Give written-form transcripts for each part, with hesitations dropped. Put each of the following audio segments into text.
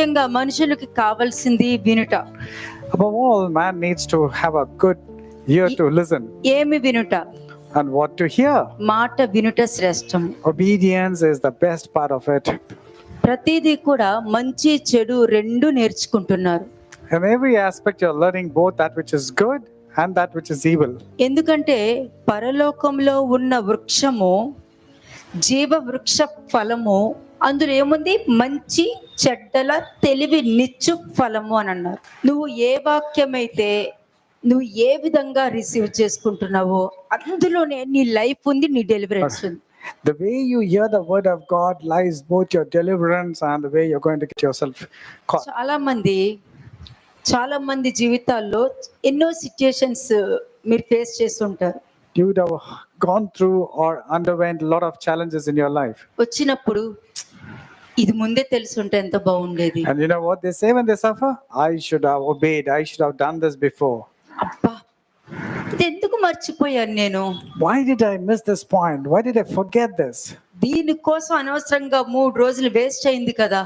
ముఖ్యంగా మనుషులకి కావాల్సింది వినుట. Above all, man needs to have a good ear to listen. ఏమి వినుట? And what to hear? మాట వినుట శ్రేష్టం. Obedience is the best part of it. ప్రతిదీ కూడా మంచి చెడు రెండు నేర్చుకుంటున్నారు. In every aspect, you're learning both that which is good and that which is evil. ఎందుకంటే పరలోకంలో ఉన్న వృక్షము జీవ వృక్ష ఫలము, అందులో ఏముంది? మంచి చెడ్డల తెలివి నిచ్చు ఫలము అని అన్నారు. నువ్వు ఏ వాక్యమైతే నువ్వు ఏ విధంగా రిసీవ్ చేసుకుంటున్నావో అందులోనే నీ లైఫ్ ఉంది, నీ డెలివరెన్స్ ఉంది. The way you hear the word of God lies both your deliverance and the way you're going to get yourself caught. చాలా మంది జీవితాల్లో ఎన్నో సిచ్యుయేషన్స్ మీరు ఫేస్ చేస్తుంటారు. You would have gone through or underwent a lot of challenges in your life. వచ్చినప్పుడు ఇది ముందే తెలుసుంటే ఎంత బాగుండేది. And you know what they say when they suffer? I should have obeyed. I should have done this before. అబ్బా, ఇది ఎందుకు మర్చిపోయాను నేను? Why did I miss this point? Why did I forget this? దీనికోసం అనవసరంగా 3 రోజులు వేస్ట్ అయింది కదా.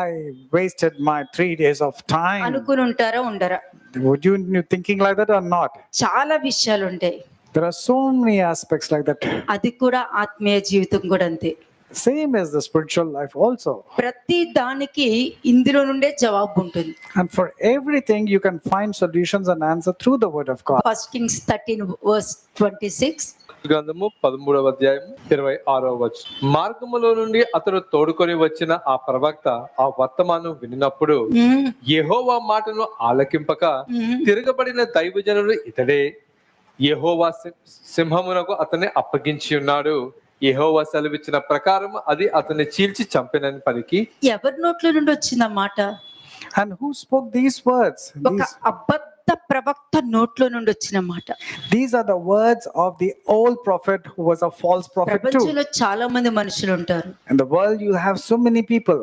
I wasted my 3 days of time. అనుకుని ఉంటారా ఉండరా? Would you thinking like that or not? చాలా విషయాలు ఉంటాయి. There are so many aspects like that. అది కూడా ఆత్మీయ జీవితం కూడా అంతే. Same as the spiritual life also. ప్రతి దానికి ఇందులో నుండే జవాబు ఉంటుంది. And for everything you can find solutions and answer through the word of God. 1 Kings 13:26 గ్రంథము 13వ అధ్యాయం 26వ వచనం. మార్గములో నుండి అతడు తోడుకొని వచ్చిన ఆ ప్రవక్త ఆ వర్తమానం వినినప్పుడు యెహోవా మాటను ఆలకింపక తిరగబడిన దైవజనుడు ఇతడే. యెహోవా సింహమునకు అతన్ని అప్పగించి ఉన్నాడు. యెహోవా సెలవిచ్చిన ప్రకారం అది అతన్ని చీల్చి చంపినని పలికి. ఎవరి నోట్ల నుండి వచ్చింది ఆ మాట? And who spoke these words? ఒక అబద్ధ ప్రవక్త నోట్లో నుండి వచ్చిన మాట. These are the words of the old prophet who was a false prophet too. ప్రపంచంలో చాలా మంది మనుషులు ఉంటారు. In the world you have so many people.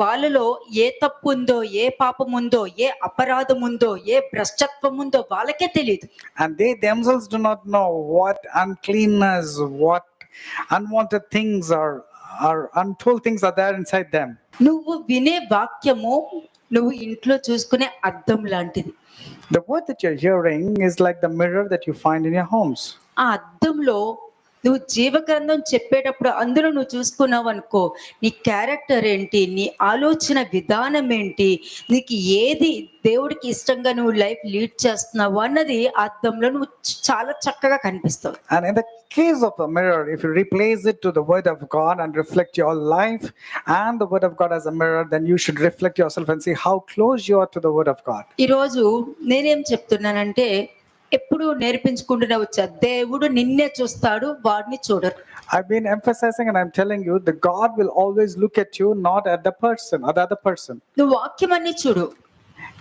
వాళ్ళలో ఏ తప్పు ఉందో, ఏ పాపం ఉందో, ఏ అపరాధం ఉందో, ఏ భ్రష్టత్వం ఉందో వాళ్ళకే తెలియదు. And they themselves do not know what uncleanness, what unwanted things are untold things are there inside them. నువ్వు వినే వాక్యము నువ్వు ఇంట్లో చూసుకునే అద్దం లాంటిది. The word that you're hearing is like the mirror that you find in your homes. ఆ అద్దంలో నువ్వు జీవగ్రంథం చెప్పేటప్పుడు అందులో నువ్వు చూసుకున్నావు అనుకో, నీ క్యారెక్టర్ ఏంటి, నీ ఆలోచన విధానం ఏంటి, నీకు ఏది దేవుడికి ఇష్టంగా నువ్వు లైఫ్ లీడ్ చేస్తున్నావు అన్నది అద్దంలో నువ్వు చాలా చక్కగా కనిపిస్తావు. And in the case of a mirror, if you replace it to the word of God and reflect your life and the word of God as a mirror, then you should reflect yourself and see how close you are to the word of God. ఈరోజు నేనేం చెప్తున్నానంటే, ఎప్పుడు నేర్పించుకుంటూనే వచ్చా, దేవుడు నిన్నే చూస్తాడు, వాడిని చూడరు. I've been emphasizing and I'm telling you that God will always look at you, not at the person or the other person. నువ్వు వాక్యం అన్ని చూడు,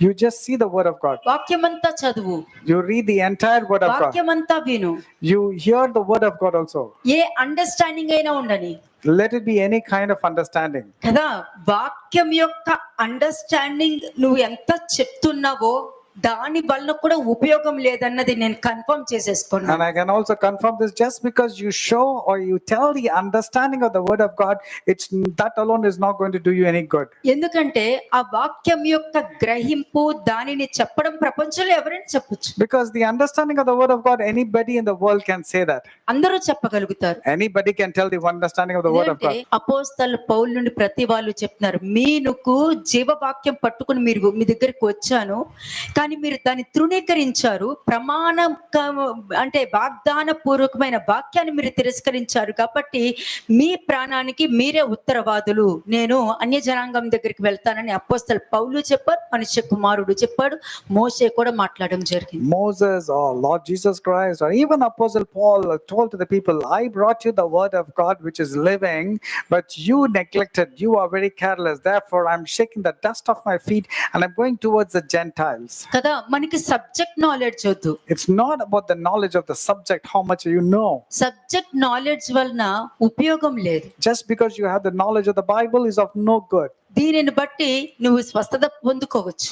You just see the word of God. వాక్యమంతా చదువు, You read the entire word of God. వాక్యమంతా విను. You hear the word of God also. A understanding అయినా ఉండని, Let it be any kind of understanding. కదా. వాక్యం యొక్క అండర్స్టాండింగ్ నువ్వు ఎంత చెప్తున్నావో దాని వల్ల కూడా ఉపయోగం లేదన్నది నేను కన్ఫర్మ్ చేసేసుకున్నాను. And I can also confirm this, just because you show or you tell the understanding of the word of God, it's that alone is not going to do you any good. ఎందుకంటే ఆ వాక్యం యొక్క గ్రహింపు దానిని చెప్పడం ప్రపంచంలో ఎవరైనా చెప్పొచ్చు. Because the understanding of the word of God, anybody in the world can say that. అందరూ చెప్పగలుగుతారు. Anybody can tell the understanding of the word of God. అపోస్తలుల పౌలు నుండి ప్రతి వాళ్ళు చెప్తున్నారు, మీకు జీవవాక్యం పట్టుకుని మీరు మీ దగ్గరికి వచ్చాను, కానీ మీరు దాన్ని తృణీకరించారు, ప్రమాణం అంటే వాగ్దాన పూర్వకమైన వాక్యాన్ని మీరు తిరస్కరించారు, కాబట్టి మీ ప్రాణానికి మీరే ఉత్తరవాదులు, నేను అన్య జనాంగం దగ్గరికి వెళ్తానని అపోస్తలు పౌలు చెప్పారు, మనుష్య కుమారుడు చెప్పాడు, మోషే కూడా మాట్లాడడం జరిగింది. Moses or Lord Jesus Christ or even Apostle Paul told to the people, I brought you the word of God which is living, but you neglected, you are very careless, therefore I'm shaking the dust off my feet and I'm going towards the Gentiles. కదా. మనకి subject knowledge వద్దు. It's not about the knowledge of the subject, how much you know. Subject knowledge వలన ఉపయోగం లేదు. Just because you have the knowledge of the Bible is of no good. దీనిని బట్టి నువ్వు స్వస్థత పొందుకోవచ్చు.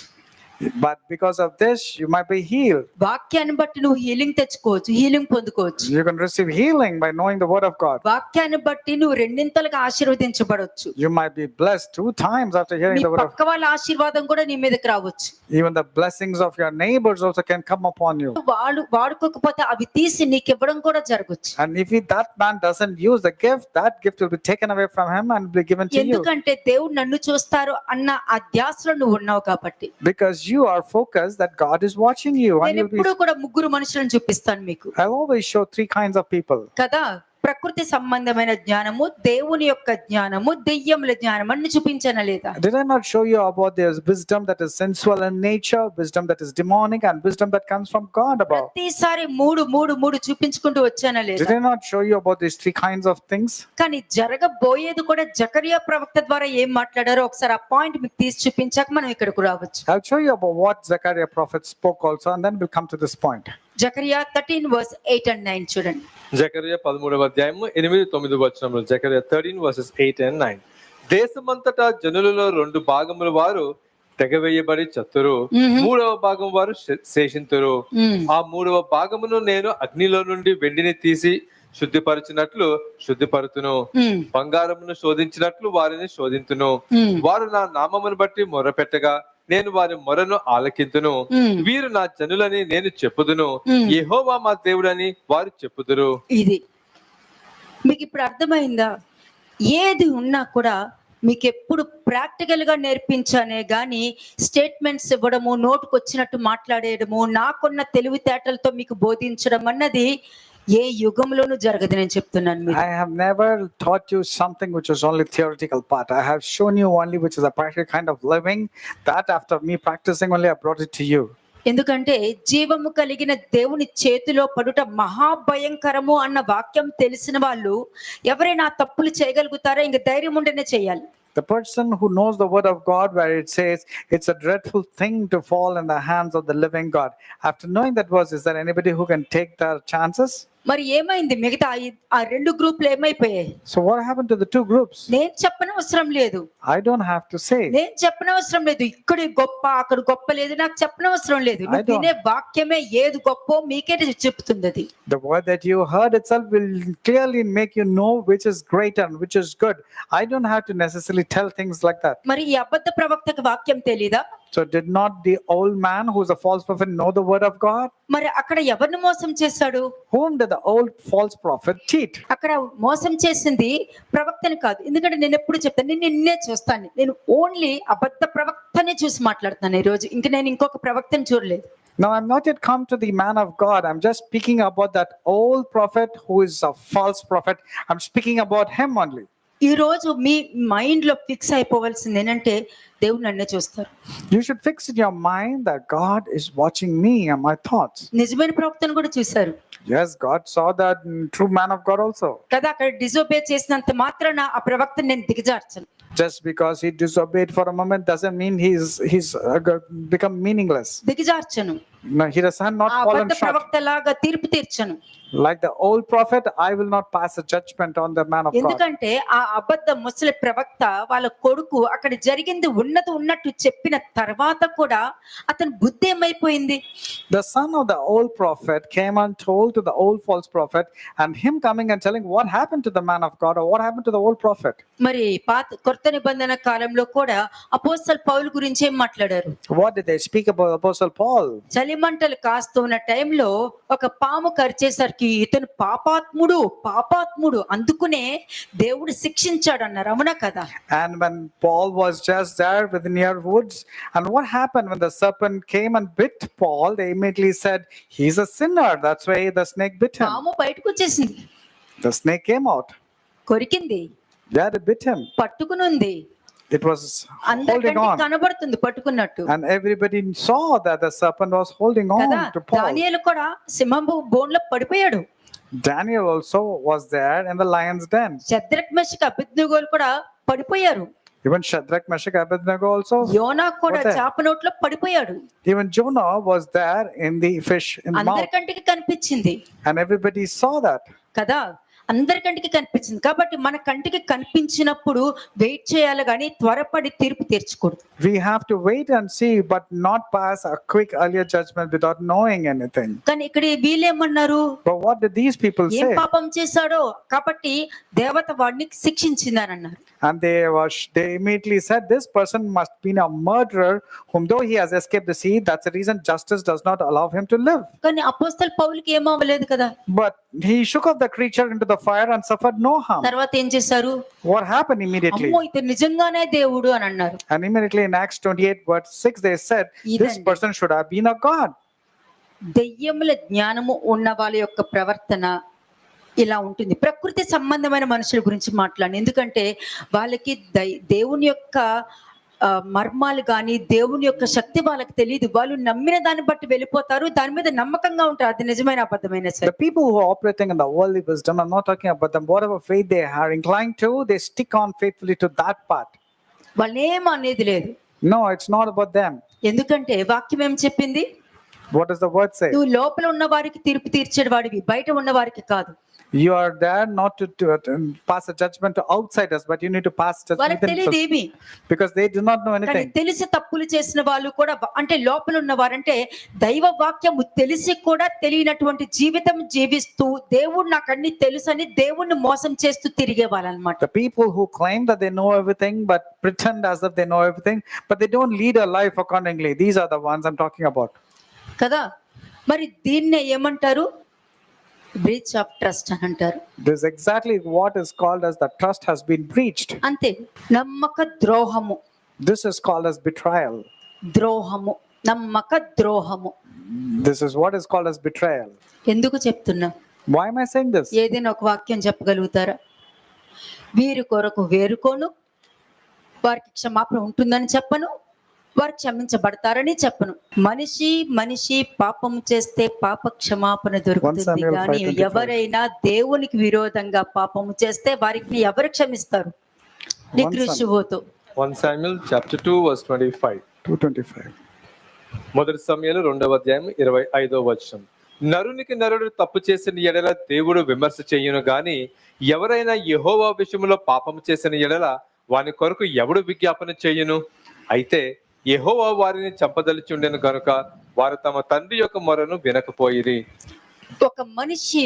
But because of this, you might be healed. వాక్యాన్ని బట్టి నువ్వు హీలింగ్ తెచ్చుకోవచ్చు, healing పొందుకోవచ్చు. You can receive healing by knowing the word of God. వాక్యాన్ని బట్టి నువ్వు రెండింతలుగా ఆశీర్వదించబడవచ్చు. You might be blessed 2 times after hearing నీ the word of God. పక్క వాళ్ళ ఆశీర్వాదం కూడా నీ మీదకి రావచ్చు. Even the blessings of your neighbors also can come upon you. వాళ్ళు వాడుకోకపోతే అవి తీసి నీకు ఇవ్వడం కూడా జరగచ్చు. And if that man doesn't use the gift, that gift will be taken away from him and be given to you. ఎందుకంటే దేవుడు నన్ను చూస్తారు అన్న ఆ ధ్యాసలో నువ్వు ఉన్నావు కాబట్టి. Because you are focused that God is watching you. And నేను you'll be, ఎప్పుడు కూడా ముగ్గురు మనుషులను చూపిస్తాను మీకు I'll always show 3 kinds of people. కదా. ప్రకృతి సంబంధమైన జ్ఞానము, దేవుని యొక్క జ్ఞానము, దెయ్యముల జ్ఞానం అన్ని చూపించానా లేదా? Did I not show you about there's wisdom that is sensual in nature, wisdom that is demonic, and wisdom that comes from God about? ప్రతిసారి మూడు చూపించుకుంటూ వచ్చానా లేదా? Did I not show you about these 3 kinds of things? కానీ జరగబోయేది కూడా జకరియా ప్రవక్త ద్వారా ఏం మాట్లాడారో ఒకసారి ఆ పాయింట్ మీకు తీసి చూపించాక మనం ఇక్కడకు రావచ్చు. I'll show you about what Zechariah prophet spoke also, and then we'll come to this point. Zechariah 13:8-9 చూడండి. జకరియా 13వ అధ్యాయము 8-9 వచనములు. జకరియా 13:8-9. దేశమంతటా జనులలో 2 భాగముల వారు తెగవేయబడి చతురు, 3వ భాగం వారు శేషింతురు. ఆ 3వ భాగమును నేను అగ్నిలో నుండి వెండిని తీసి శుద్ధిపరచినట్లు శుద్ధిపరుతును, బంగారమును శోధించినట్లు వారిని శోధింతును. వారు నా నామమును బట్టి మొర్రపెట్టగా నేను వారి మొరను ఆలకింతును. వీరు నా జనులని నేను చెప్పుదును, యెహోవా మా దేవుడని వారు చెప్పుదురు. ఇది మీకు ఇప్పుడు అర్థమైందా? ఏది ఉన్నా కూడా మీకు ఎప్పుడు ప్రాక్టికల్ గా నేర్పించానే గాని స్టేట్మెంట్స్ ఇవ్వడము, నోటుకు వచ్చినట్టు మాట్లాడేయడము, నాకున్న తెలివితేటలతో మీకు బోధించడం అన్నది ఏ యుగంలోనూ జరగదు. నేను చెప్తున్నాను మీకు. I have never taught you something which is only theoretical part. I have shown you only which is a practical kind of living, that after me practicing only I brought it to you. ఎందుకంటే జీవము కలిగిన దేవుని చేతిలో పడుట మహాభయంకరము అన్న వాక్యం తెలిసిన వాళ్ళు ఎవరైనా తప్పులు చేయగలుగుతారో ఇంక ధైర్యం ఉంటేనే చేయాలి. The person who knows the word of God, where it says it's a dreadful thing to fall in the hands of the living God. After knowing that verse, is there anybody who can take their chances? మరి ఏమైంది? మిగతా ఆ 2 గ్రూపులు ఏమైపోయాయి? So what happened to the 2 groups? నేను చెప్పనవసరం లేదు. I don't have to say. నేను చెప్పనవసరం లేదు. ఇక్కడ గొప్ప అక్కడ గొప్ప లేదు, నాకు చెప్పనవసరం లేదు. నువ్వు వినే వాక్యమే ఏది గొప్ప మీకే చెప్తుంది. అది The word that you heard itself will clearly make you know which is great and which is good. I don't have to necessarily tell things like that. మరి ఈ అబద్ధ ప్రవక్తకి వాక్యం తెలీదా? So did not the old man who is a false prophet know the word of God? మరి అక్కడ ఎవరిని మోసం చేశాడు? Whom did the old false prophet cheat? అక్కడ మోసం చేసింది ప్రవక్తని కాదు. ఎందుకంటే నేను ఎప్పుడు చెప్తాను, నేను నిన్నే చూస్తాను. నేను ఓన్లీ అబద్ధ ప్రవక్తనే చూసి మాట్లాడుతాను ఈ రోజు. ఇంక నేను ఇంకొక ప్రవక్తని చూడలేదు. Now I'm not yet come to the man of God. I'm just speaking about that old prophet who is a false prophet. I'm speaking about him only. ఈ రోజు మీ మైండ్ లో ఫిక్స్ అయిపోవాల్సింది ఏంటంటే దేవుడు నన్నే చూస్తారు. You should fix in your mind that God is watching me and my thoughts. నిజమైన ప్రవక్తను కూడా చూశారు. Yes, God saw that true man of God also. కదా, అక్కడ డిజోబే చేసినంత మాత్రాన ఆ ప్రవక్తని నేను దిగజార్చను. Just because he disobeyed for a moment doesn't mean he's become meaningless. దిగజార్చను. No, he has not ఆ fallen అబద్ధ short. ప్రవక్తలాగా తీర్పు తీర్చను. Like the old prophet, I will not pass a judgment on the man of God. ఎందుకంటే ఆ అబద్ధ ముసలి ప్రవక్త వాళ్ళ కొడుకు అక్కడ జరిగింది ఉన్నట్టు చెప్పిన తర్వాత కూడా అతని బుద్ధి ఏమైపోయింది? The son of the old prophet came and told to the old false prophet, and him coming and telling what happened to the man of God or what happened to the old prophet. మరి కొత్త నిబంధన కాలంలో కూడా అపోస్తలుడు పౌలు గురించి ఏం మాట్లాడారు? What did they speak about Apostle Paul? చలిమంటలు కాస్తున్న టైంలో ఒక పాము కరిచేసరికి ఇతను పాపాత్ముడు అందుకునే దేవుడు శిక్షించాడు అన్నారు. అవునా కదా? And when Paul was just there with near woods, and what happened when the serpent came and bit Paul, they immediately said he's a sinner. That's why the snake bit him. పాము బయటకు వచ్చేసింది. The snake came out. కొరికింది. Yeah, it bit him. పట్టుకునుంది. It was holding అందరికంటే on. కనబడుతుంది పట్టుకున్నట్టు. And everybody saw that the serpent was holding on కదా, to Paul. దానియేలు కూడా సింహపు బోన్లో పడిపోయాడు. Daniel also was there in the lion's den. Shadrach Meshach అబేద్నెగోలు కూడా పడిపోయారు. Even Shadrach, Meshach, Abednego also. యోనా కూడా What there? చాప నోట్లో పడిపోయాడు. Even Jonah was there in the fish in the mouth. అందరికంటికి కనిపించింది And everybody saw that. కదా. అందరికంటికి కనిపించింది. కాబట్టి మన కంటికి కనిపించినప్పుడు వెయిట్ చేయాలి గాని త్వరపడి తీర్పు తీర్చకూడదు. We have to wait and see, but not pass a quick earlier judgment without knowing anything. కానీ ఇక్కడ వీళ్ళేమన్నారు? But what did these people ఏం say? పాపం చేశాడో కాబట్టి దేవత వాడిని శిక్షించిందని అన్నారు. And they immediately said, this person must be a murderer, whom though he has escaped the sea, that's the reason justice does not allow him to live. కానీ అపోస్తల పౌలుకి ఏం అవ్వలేదు కదా. But he shook off the creature into the fire and suffered no harm. తర్వాత ఏం చేశారు? What happened immediately? అమ్మో ఇతను నిజంగానే దేవుడు అని అన్నారు. And immediately in Acts 28 verse 6 they said, this ఇదండి. person should have been a god. దెయ్యముల జ్ఞానము ఉన్న వాళ్ళ యొక్క ప్రవర్తన ఇలా ఉంటుంది. ప్రకృతి సంబంధమైన మనుషుల గురించి మాట్లాడి, ఎందుకంటే వాళ్ళకి దేవుని యొక్క మర్మాలు కానీ దేవుని యొక్క శక్తి వాళ్ళకి తెలియదు. వాళ్ళు నమ్మిన దాన్ని బట్టి వెళ్ళిపోతారు, దాని మీద నమ్మకంగా ఉంటారు, అది నిజమైన అబద్ధమైన సరే. The people who are operating in the worldly wisdom, I'm not talking about them, whatever faith they are inclined to, they stick on faithfully to that part. వాళ్ళేం అనేది లేదు. No, it's not about them. ఎందుకంటే వాక్యం ఏం చెప్పింది? What does the word say? నువ్వు లోపల ఉన్న వారికి తీర్పు తీర్చేడు వాడివి, బయట ఉన్న వారికి కాదు. You are there not to pass a judgment to outsiders, but you need to pass judgment వాళ్ళకి తెలియదు ఏమి, because they do not know కానీ anything. తెలిసి తప్పులు చేసిన వాళ్ళు కూడా అంటే లోపల ఉన్నవారంటే దైవ వాక్యము తెలిసి కూడా తెలియనటువంటి జీవితం జీవిస్తూ దేవుడు నాకు అన్ని తెలుసు అని దేవుణ్ణి మోసం చేస్తూ తిరిగే వాళ్ళనమాట. The people who claim that they know everything but pretend as if they know everything, but they don't lead a life accordingly. These are the ones I'm talking about. కదా, మరి దీన్నే ఏమంటారు? బ్రీచ్ ఆఫ్ ట్రస్ట్ అని అంటారు. This is exactly what is called as the trust has been breached. అంతే. నమ్మక ద్రోహము. This is called as betrayal. ద్రోహము, నమ్మక ద్రోహము. This is what is called as betrayal. ఎందుకు చెప్తున్నా? Why am I saying this? ఏదైనా ఒక వాక్యం చెప్పగలుగుతారా? వీరి కొరకు వేరుకోను, వారికి క్షమాపణ ఉంటుందని చెప్పను, వారు క్షమించబడతారని చెప్పను. మనిషి పాపము చేస్తే పాప క్షమాపణ దొరుకుతుంది, కానీ ఎవరైనా దేవునికి విరోధంగా పాపము చేస్తే వారికి ఎవరు క్షమిస్తారు? నికృష్టువోతో 1 Samuel chapter 2 verse 25. 2:25. మొదటి సమూయేలు 2వ అధ్యాయం 25వ వచనం. నరునికి నరుడు తప్పు చేసిన ఎడల దేవుడు విమర్శ చేయును గాని ఎవరైనా యెహోవా విషయంలో పాపము చేసిన ఎడల వాని కొరకు ఎవడు విజ్ఞాపన చేయును? అయితే యెహోవా వారిని చంపదలిచుండెను గనుక వారు తమ తండ్రి యొక్క మొరను వినకపోయిరి. ఒక మనిషి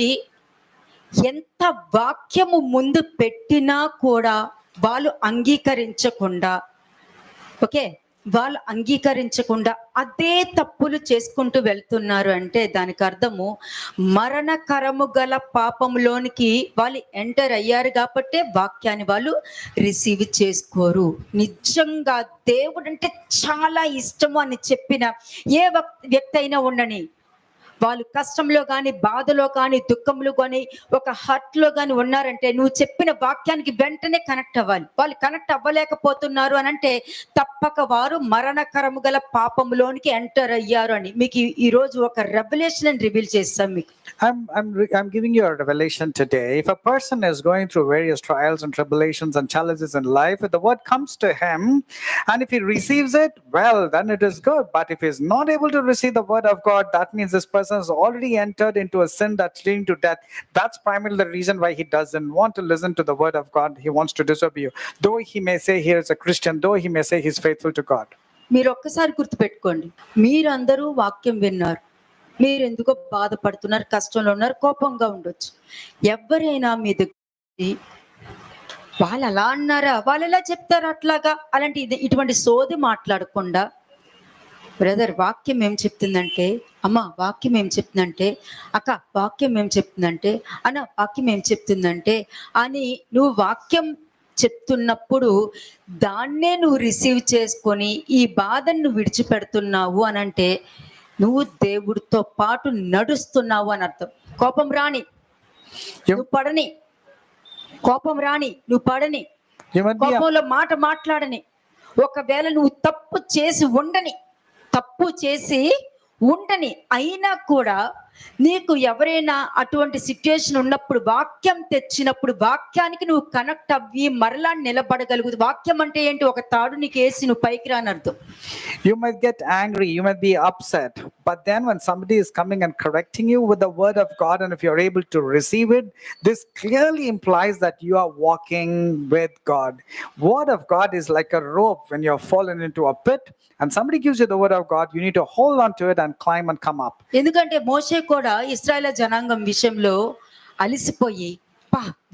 ఎంత వాక్యము ముందు పెట్టినా కూడా వాళ్ళు అంగీకరించకుండా అదే తప్పులు చేసుకుంటూ వెళ్తున్నారు అంటే దానికి అర్థము మరణకరము గల పాపంలోనికి వాళ్ళు ఎంటర్ అయ్యారు కాబట్టి వాక్యాన్ని వాళ్ళు రిసీవ్ చేసుకోరు. నిజంగా దేవుడు అంటే చాలా ఇష్టము అని చెప్పిన ఏ వ్యక్తి అయినా ఉండని, వాళ్ళు కష్టంలో కానీ బాధలో కానీ దుఃఖంలో కానీ ఒక హర్ట్ లో కానీ ఉన్నారంటే నువ్వు చెప్పిన వాక్యానికి వెంటనే కనెక్ట్ అవ్వాలి. వాళ్ళు కనెక్ట్ అవ్వలేకపోతున్నారు అని అంటే తప్పక వారు మరణకరము గల పాపంలోనికి ఎంటర్ అయ్యారు అని మీకు ఈ రోజు ఒక రెవల్యూషన్ రివీల్ చేస్తాం. మీకు I'm giving you a revelation today. If a person is going through various trials and tribulations and challenges in life, if the word comes to him and if he receives it, well, then it is good. But if he is not able to receive the word of God, that means this person has already entered into a sin that's leading to death. That's primarily the reason why he doesn't want to listen to the word of God. He wants to disobey you. Though he may say he is a Christian, though he may say he is faithful to God. మీరు ఒక్కసారి గుర్తుపెట్టుకోండి, మీరందరూ వాక్యం విన్నారు, మీరు ఎందుకో బాధపడుతున్నారు, కష్టంలో ఉన్నారు, కోపంగా ఉండొచ్చు. ఎవరైనా మీ దగ్గర వాళ్ళు అలా అన్నారా, వాళ్ళు ఎలా చెప్తారు అట్లాగా, అలాంటి ఇటువంటి సోది మాట్లాడకుండా బ్రదర్ వాక్యం ఏం చెప్తుందంటే, అమ్మ వాక్యం ఏం చెప్తుందంటే, అక్క వాక్యం ఏం చెప్తుందంటే, అన్న వాక్యం ఏం చెప్తుందంటే అని నువ్వు వాక్యం చెప్తున్నప్పుడు దాన్నే నువ్వు రిసీవ్ చేసుకొని ఈ బాధను నువ్వు విడిచిపెడుతున్నావు అని అంటే నువ్వు దేవుడితో పాటు నడుస్తున్నావు అని అర్థం. కోపం రాని నువ్వు పడని, కోపం రాని నువ్వు పడని, కోపంలో మాట మాట్లాడని, ఒకవేళ నువ్వు తప్పు చేసి ఉండని అయినా కూడా నీకు ఎవరైనా అటువంటి సిచ్యుయేషన్ ఉన్నప్పుడు వాక్యం తెచ్చినప్పుడు వాక్యానికి నువ్వు కనెక్ట్ అవ్వి మరలా నిలబడగలుగుదు. వాక్యం అంటే ఏంటి? ఒక తాడు నీకు వేసి నువ్వు పైకి రాని అర్థం. You might get angry, you might be upset, but then when somebody is coming and correcting you with the word of God, and if you're able to receive it, this clearly implies that you are walking with God. Word of God is like a rope when you're fallen into a pit and somebody gives you the word of God, you need to hold on to it and climb and come up. ఎందుకంటే మోషే కూడా ఇశ్రాయేలు జనాంగం విషయంలో అలిసిపోయి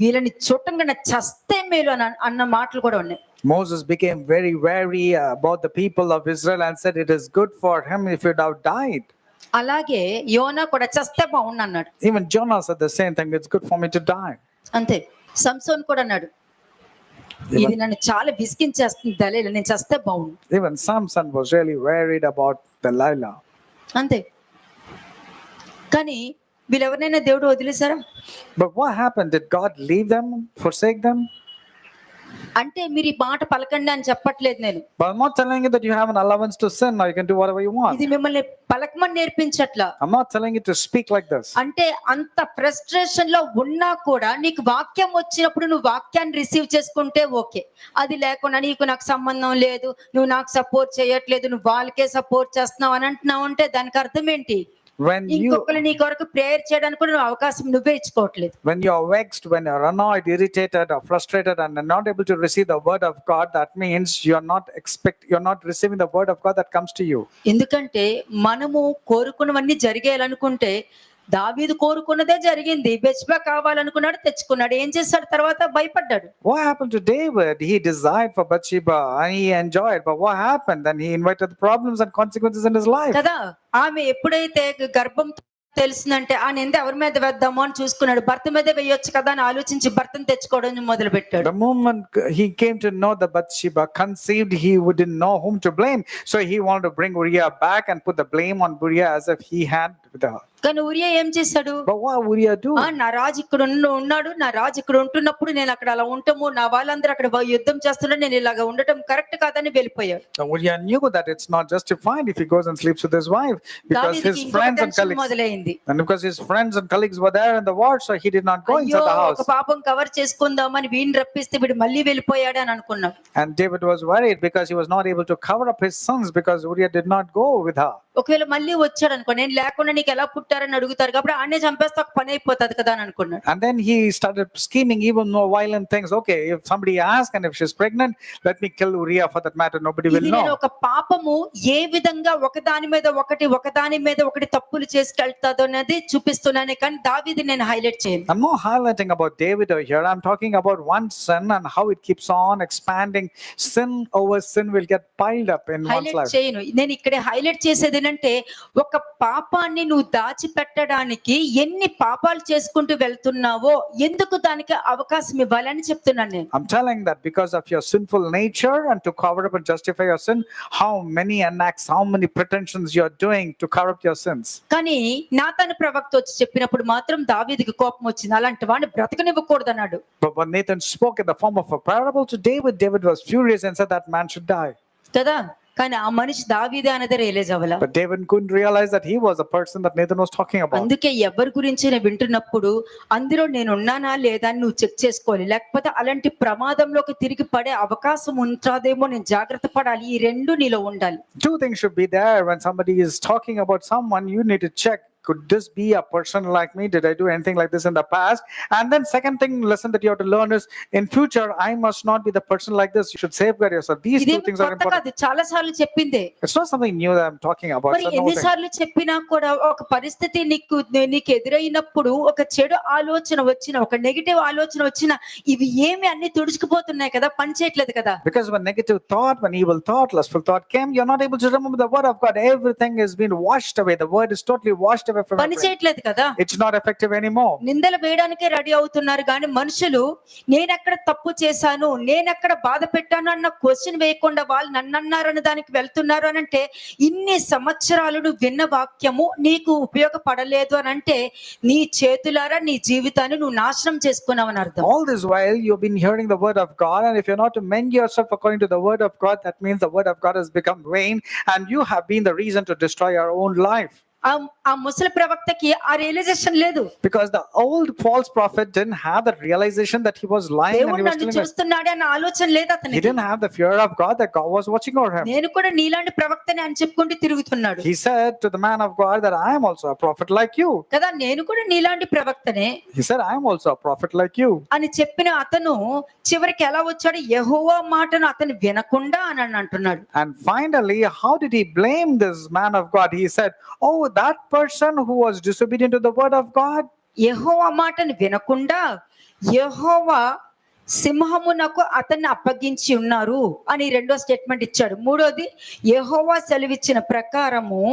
వీళ్ళని చూడంగానే చస్తే మేలు అన్న మాటలు కూడా ఉన్నాయి. Moses became very wary about the people of Israel and said, it is good for him if he'd have died. అలాగే యోనా కూడా చస్తే బాగుండు అన్నాడు. Even Jonah said the same thing, it's good for me to die. అంతే. సంసోన్ కూడా అన్నాడు, ఇది నన్ను చాలా విసిగించేస్తుంది దలీలా, నేను చస్తే బాగుండు. Even Samson was really worried about Delilah. అంతే. కానీ వీళ్ళెవరినైనా దేవుడు వదిలేశారా? But what happened? Did God leave them, forsake them? అంటే మీరు ఈ మాట పలకండి అని చెప్పట్లేదు నేను. But I'm not telling you that you have an allowance to sin or you can do whatever you want. ఇది మిమ్మల్ని పలకమని నేర్పించట్లా. I'm not telling you to speak like this. అంటే అంత ఫ్రస్ట్రేషన్ లో ఉన్నా కూడా నీకు వాక్యం వచ్చినప్పుడు నువ్వు వాక్యాన్ని రిసీవ్ చేసుకుంటే ఓకే. అది లేకుండా నీకు నాకు సంబంధం లేదు, నువ్వు నాకు సపోర్ట్ చేయట్లేదు, నువ్వు వాళ్ళకే సపోర్ట్ చేస్తున్నావు అని అంటున్నావు అంటే దానికి అర్థం ఏంటి? ఇంకొకరు నీ కొరకు ప్రేయర్ చేయడానికి కూడా నువ్వు అవకాశం నువ్వే ఇచ్చుకోవట్లేదు. When you're vexed, when you're annoyed, irritated or frustrated and are not able to receive the word of God, that means you're not receiving the word of God that comes to you. ఎందుకంటే మనము కోరుకున్నవన్నీ జరిగేయాలనుకుంటే దావీదు కోరుకున్నదే జరిగింది. Bathsheba కావాలనుకున్నాడు, తెచ్చుకున్నాడు. ఏం చేశాడు? తర్వాత భయపడ్డాడు. What happened to David? He desired for Bathsheba and he enjoyed, but what happened? Then he invited problems and consequences in his life. కదా, ఆమె ఎప్పుడైతే గర్భం తెలిసిందంటే ఆ నింద ఎవరి మీద వేద్దామో అని చూసుకున్నాడు. భర్త మీద వేయొచ్చు కదా అని ఆలోచించి భర్తను తెచ్చుకోవడం మొదలు పెట్టాడు. The moment he came to know that Bathsheba conceived, he wouldn't know whom to blame, so he wanted to bring Uriah back and put the blame on Uriah as if he had with her. కానీ ఊరియా ఏం చేశాడు? But what Uriah do? నా రాజు ఇక్కడ ఉన్నాడు, నా రాజు ఇక్కడ ఉంటున్నప్పుడు నేను అక్కడ అలా ఉంటాము, నా వాళ్ళందరూ అక్కడ యుద్ధం చేస్తున్నాడు, నేను ఇలాగా ఉండటం కరెక్ట్ కాదని వెళ్ళిపోయాడు. Uriah knew that it's not justified if he goes and sleeps with his wife, because his friends and colleagues మొదలైంది. And because his friends and colleagues were there in the war, so he did not go inside the house. ఒక పాపం cover చేసుకుందామని వీడిని రప్పిస్తే వీడు మళ్ళీ వెళ్ళిపోయాడు అని అనుకున్నాడు. And David was worried because he was not able to cover up his sins because Uriah did not go with her. ఒకవేళ మళ్ళీ వచ్చాడు అనుకో, నేను లేకుండా నీకు ఎలా పుట్టారని అడుగుతారు కాబట్టి ఆడనే చంపేస్తే ఒక పని అయిపోతుంది కదా అని అనుకున్నాడు. And then he started scheming even more violent things. Okay, if somebody asks and if she's pregnant, let me kill Uriah for that matter, nobody will know. ఒక పాపము ఏ విధంగా ఒకదాని మీద ఒకటి తప్పులు చేసుకెళ్తాదో అనేది చూపిస్తున్నానే కానీ దావీదు నేను హైలైట్ చేయను. I'm not highlighting about David over here. I'm talking about one sin and how it keeps on expanding. Sin over sin will get piled up in one's life. చేయను. నేను ఇక్కడ హైలైట్ చేసేది ఏంటంటే ఒక పాపాన్ని నువ్వు దాచిపెట్టడానికి ఎన్ని పాపాలు చేసుకుంటూ వెళ్తున్నావో ఎందుకు దానికి అవకాశం ఇవ్వాలని చెప్తున్నాను నేను. I'm telling that because of your sinful nature and to cover up and justify your sin, how many enacts, how many pretensions you are doing to cover up your sins. కానీ నాతాను ప్రవక్త వచ్చి చెప్పినప్పుడు మాత్రం దావీదుకి కోపం వచ్చింది. అలాంటి వాడిని బ్రతకనివ్వకూడదు అన్నాడు. But when Nathan spoke in the form of a parable to David, David was furious and said that man should die. కదా, కానీ ఆ మనిషి దావీదే అనేది realise అవ్వాల. But David couldn't realize that he was the person that Nathan was talking about. అందుకే ఎవరి గురించి నేను వింటున్నప్పుడు అందులో నేను ఉన్నానా లేదా అని నువ్వు చెక్ చేసుకోవాలి. లేకపోతే అలాంటి ప్రమాదంలోకి తిరిగి పడే అవకాశం ఉంటుందేమో, నేను జాగ్రత్త పడాలి. ఈ రెండు నీలో ఉండాలి. Two things should be there when somebody is talking about someone. You need to check, could this be a person like me? Did I do anything like this in the past? And then second thing, lesson that you have to learn is in future I must not be the person like this. You should safeguard yourself. These two things are important. చాలా సార్లు చెప్పిందే. It's not something new that I'm talking about. మరి ఎన్నిసార్లు చెప్పినా కూడా ఒక పరిస్థితి నీకు ఎదురైనప్పుడు ఒక చెడు ఆలోచన వచ్చిన, ఒక నెగటివ్ ఆలోచన వచ్చిన, ఇవి ఏమి అన్ని తుడుచుకుపోతున్నాయి కదా, పని చేయట్లేదు కదా. Because when negative thought, when evil thought, lustful thought came, you're not able to remember the word of God. Everything has been washed away. The word is totally washed away from పని చేయట్లేదు కదా. It's not effective anymore. నిందలు వేయడానికే ready అవుతున్నారు కానీ మనుషులు నేనెక్కడ తప్పు చేశాను, నేనెక్కడ బాధ పెట్టాను అన్న క్వశ్చన్ వేయకుండా వాళ్ళు నన్ను అన్నారని దానికి వెళ్తున్నారు అని అంటే, ఇన్ని సంవత్సరాలు నువ్వు విన్న వాక్యము నీకు ఉపయోగపడలేదు అని అంటే నీ చేతులారా నీ జీవితాన్ని నువ్వు నాశనం చేసుకున్నావు అని అర్థం. All this while you've been hearing the word of God, and if you're not to mend yourself according to the word of God, that means the word of God has become vain and you have been the reason to destroy your own life. ఆ ముసలి ప్రవక్తకి ఆ realisation లేదు. Because the old false prophet didn't have the realization that he was lying and దేవుడు he was నన్ను telling us. చూస్తున్నాడే అన్న ఆలోచన లేదు He అతనికి. didn't have the fear of God that God was watching over him. నేను కూడా నీలాంటి ప్రవక్తనే అని చెప్పుకుంటూ తిరుగుతున్నాడు He said to the man of God that I am also a prophet like you. కదా. నేను కూడా నీలాంటి ప్రవక్తనే He said I am also a prophet like you. అని చెప్పిన అతను చివరికి ఎలా వచ్చాడు? యెహోవా మాటను అతను వినకుండా అని అంటున్నాడు. And finally, how did he blame this man of God? He said, oh, that person who was disobedient to the word of God. యెహోవా మాటను వినకుండా యెహోవా సింహమునకు అతన్ని అప్పగించి ఉన్నారు అని రెండో స్టేట్మెంట్ ఇచ్చాడు. మూడోది, యెహోవా సెలవిచ్చిన ప్రకారము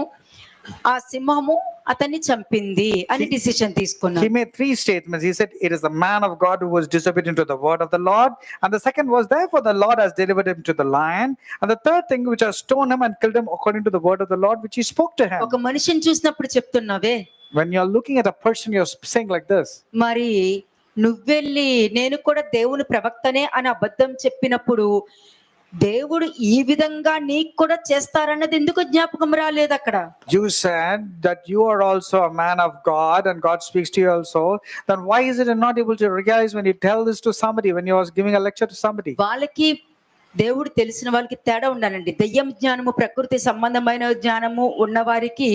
ఆ సింహము అతన్ని చంపింది అని డిసిషన్ He తీసుకున్నాడు. made three statements. He said, it is the man of God who was disobedient to the word of the Lord. And the second was, therefore the Lord has delivered him to the lion. And the third thing, which has stoned him and killed him according to the word of the Lord, which he spoke to him. ఒక మనిషిని చూసినప్పుడు చెప్తున్నావే, When you're looking at a person, you're saying like this. మరి నువ్వెళ్ళి నేను కూడా దేవుని ప్రవక్తనే అని అబద్ధం చెప్పినప్పుడు దేవుడు ఈ విధంగా నీకు కూడా చేస్తారన్నది ఎందుకు జ్ఞాపకం రాలేదు అక్కడ? You said that you are also a man of God and God speaks to you also. Then why is it you're not able to realize when you tell this to somebody, when you was giving a lecture to somebody? వాళ్ళకి దేవుడు తెలిసిన వాళ్ళకి తేడా ఉండాలండి. దయ్యం జ్ఞానము, ప్రకృతి సంబంధమైన జ్ఞానము ఉన్నవారికి,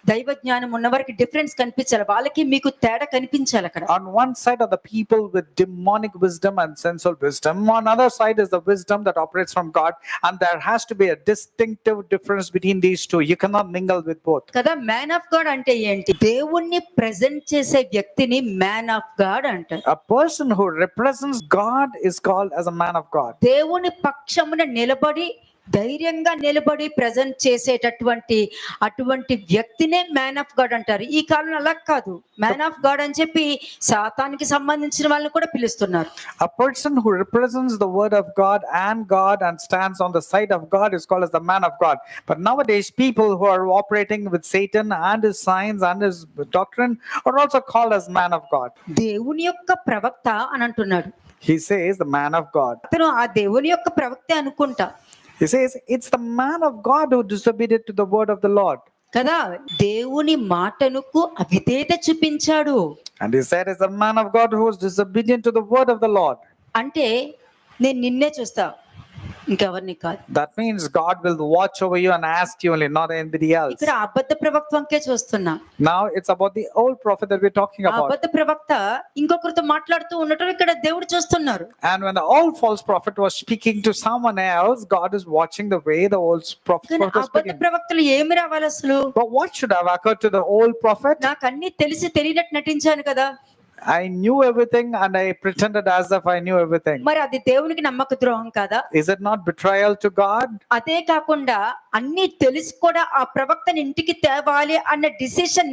దైవ జ్ఞానం ఉన్నవారికి డిఫరెన్స్ కనిపించాలి. వాళ్ళకి మీకు తేడా కనిపించాలి అక్కడ. On one side are the people with demonic wisdom and sensual wisdom. On other side is the wisdom that operates from God, and there has to be a distinctive difference between these two. You cannot mingle with both. కదా. Man of God అంటే ఏంటి? దేవుణ్ణి present చేసే వ్యక్తిని man of God అంటారు. A person who represents God is called as a man of God. దేవుని పక్షమున నిలబడి ధైర్యంగా నిలబడి ప్రజెంట్ చేసేటటువంటి అటువంటి వ్యక్తినే మ్యాన్ ఆఫ్ గాడ్ అంటారు. ఈ కాలంలో అలా కాదు. మ్యాన్ ఆఫ్ గాడ్ అని చెప్పి సాతానికి సంబంధించిన వాళ్ళని కూడా పిలుస్తున్నారు. A person who represents the word of God and stands on the side of God is called as the man of God. But nowadays, people who are operating with Satan and his signs and his doctrine are also called as man of God. దేవుని యొక్క ప్రవక్త అని అంటున్నాడు. He says the man of God. అతను ఆ దేవుని యొక్క ప్రవక్తే అనుకుంటా He says it's the man of God who disobeyed to the word of the Lord. కదా. దేవుని మాటనుకు అవిధేయత చూపించాడు. And he said it's the man of God who was disobedient to the word of the Lord. అంటే నేను నిన్నే చూస్తా, ఇంకెవరిని కాదు. That means God will watch over you and ask you only, not anybody else. ఇక్కడ అబద్ధ ప్రవక్తకే చూస్తున్నా. Now it's about the old prophet that we're talking ఆ about. అబద్ధ ప్రవక్త ఇంకొకరితో మాట్లాడుతూ ఉండటం ఇక్కడ దేవుడు చూస్తున్నారు. And when the old false prophet was speaking to someone else, God is watching the way the old prophet కానీ was అబద్ధ speaking. ప్రవక్తలు ఏమి రావాలి అసలు? But what should have occurred to the old prophet? నాకు అన్ని తెలిసి తెలియనట్టు నటించాను కదా. I knew everything and I pretended as if I knew everything. మరి అది దేవునికి నమ్మక ద్రోహం కాదా? Is it not betrayal to God? అదే కాకుండా అన్ని తెలిసి కూడా ఆ ప్రవక్తని ఇంటికి తేవాలి అన్న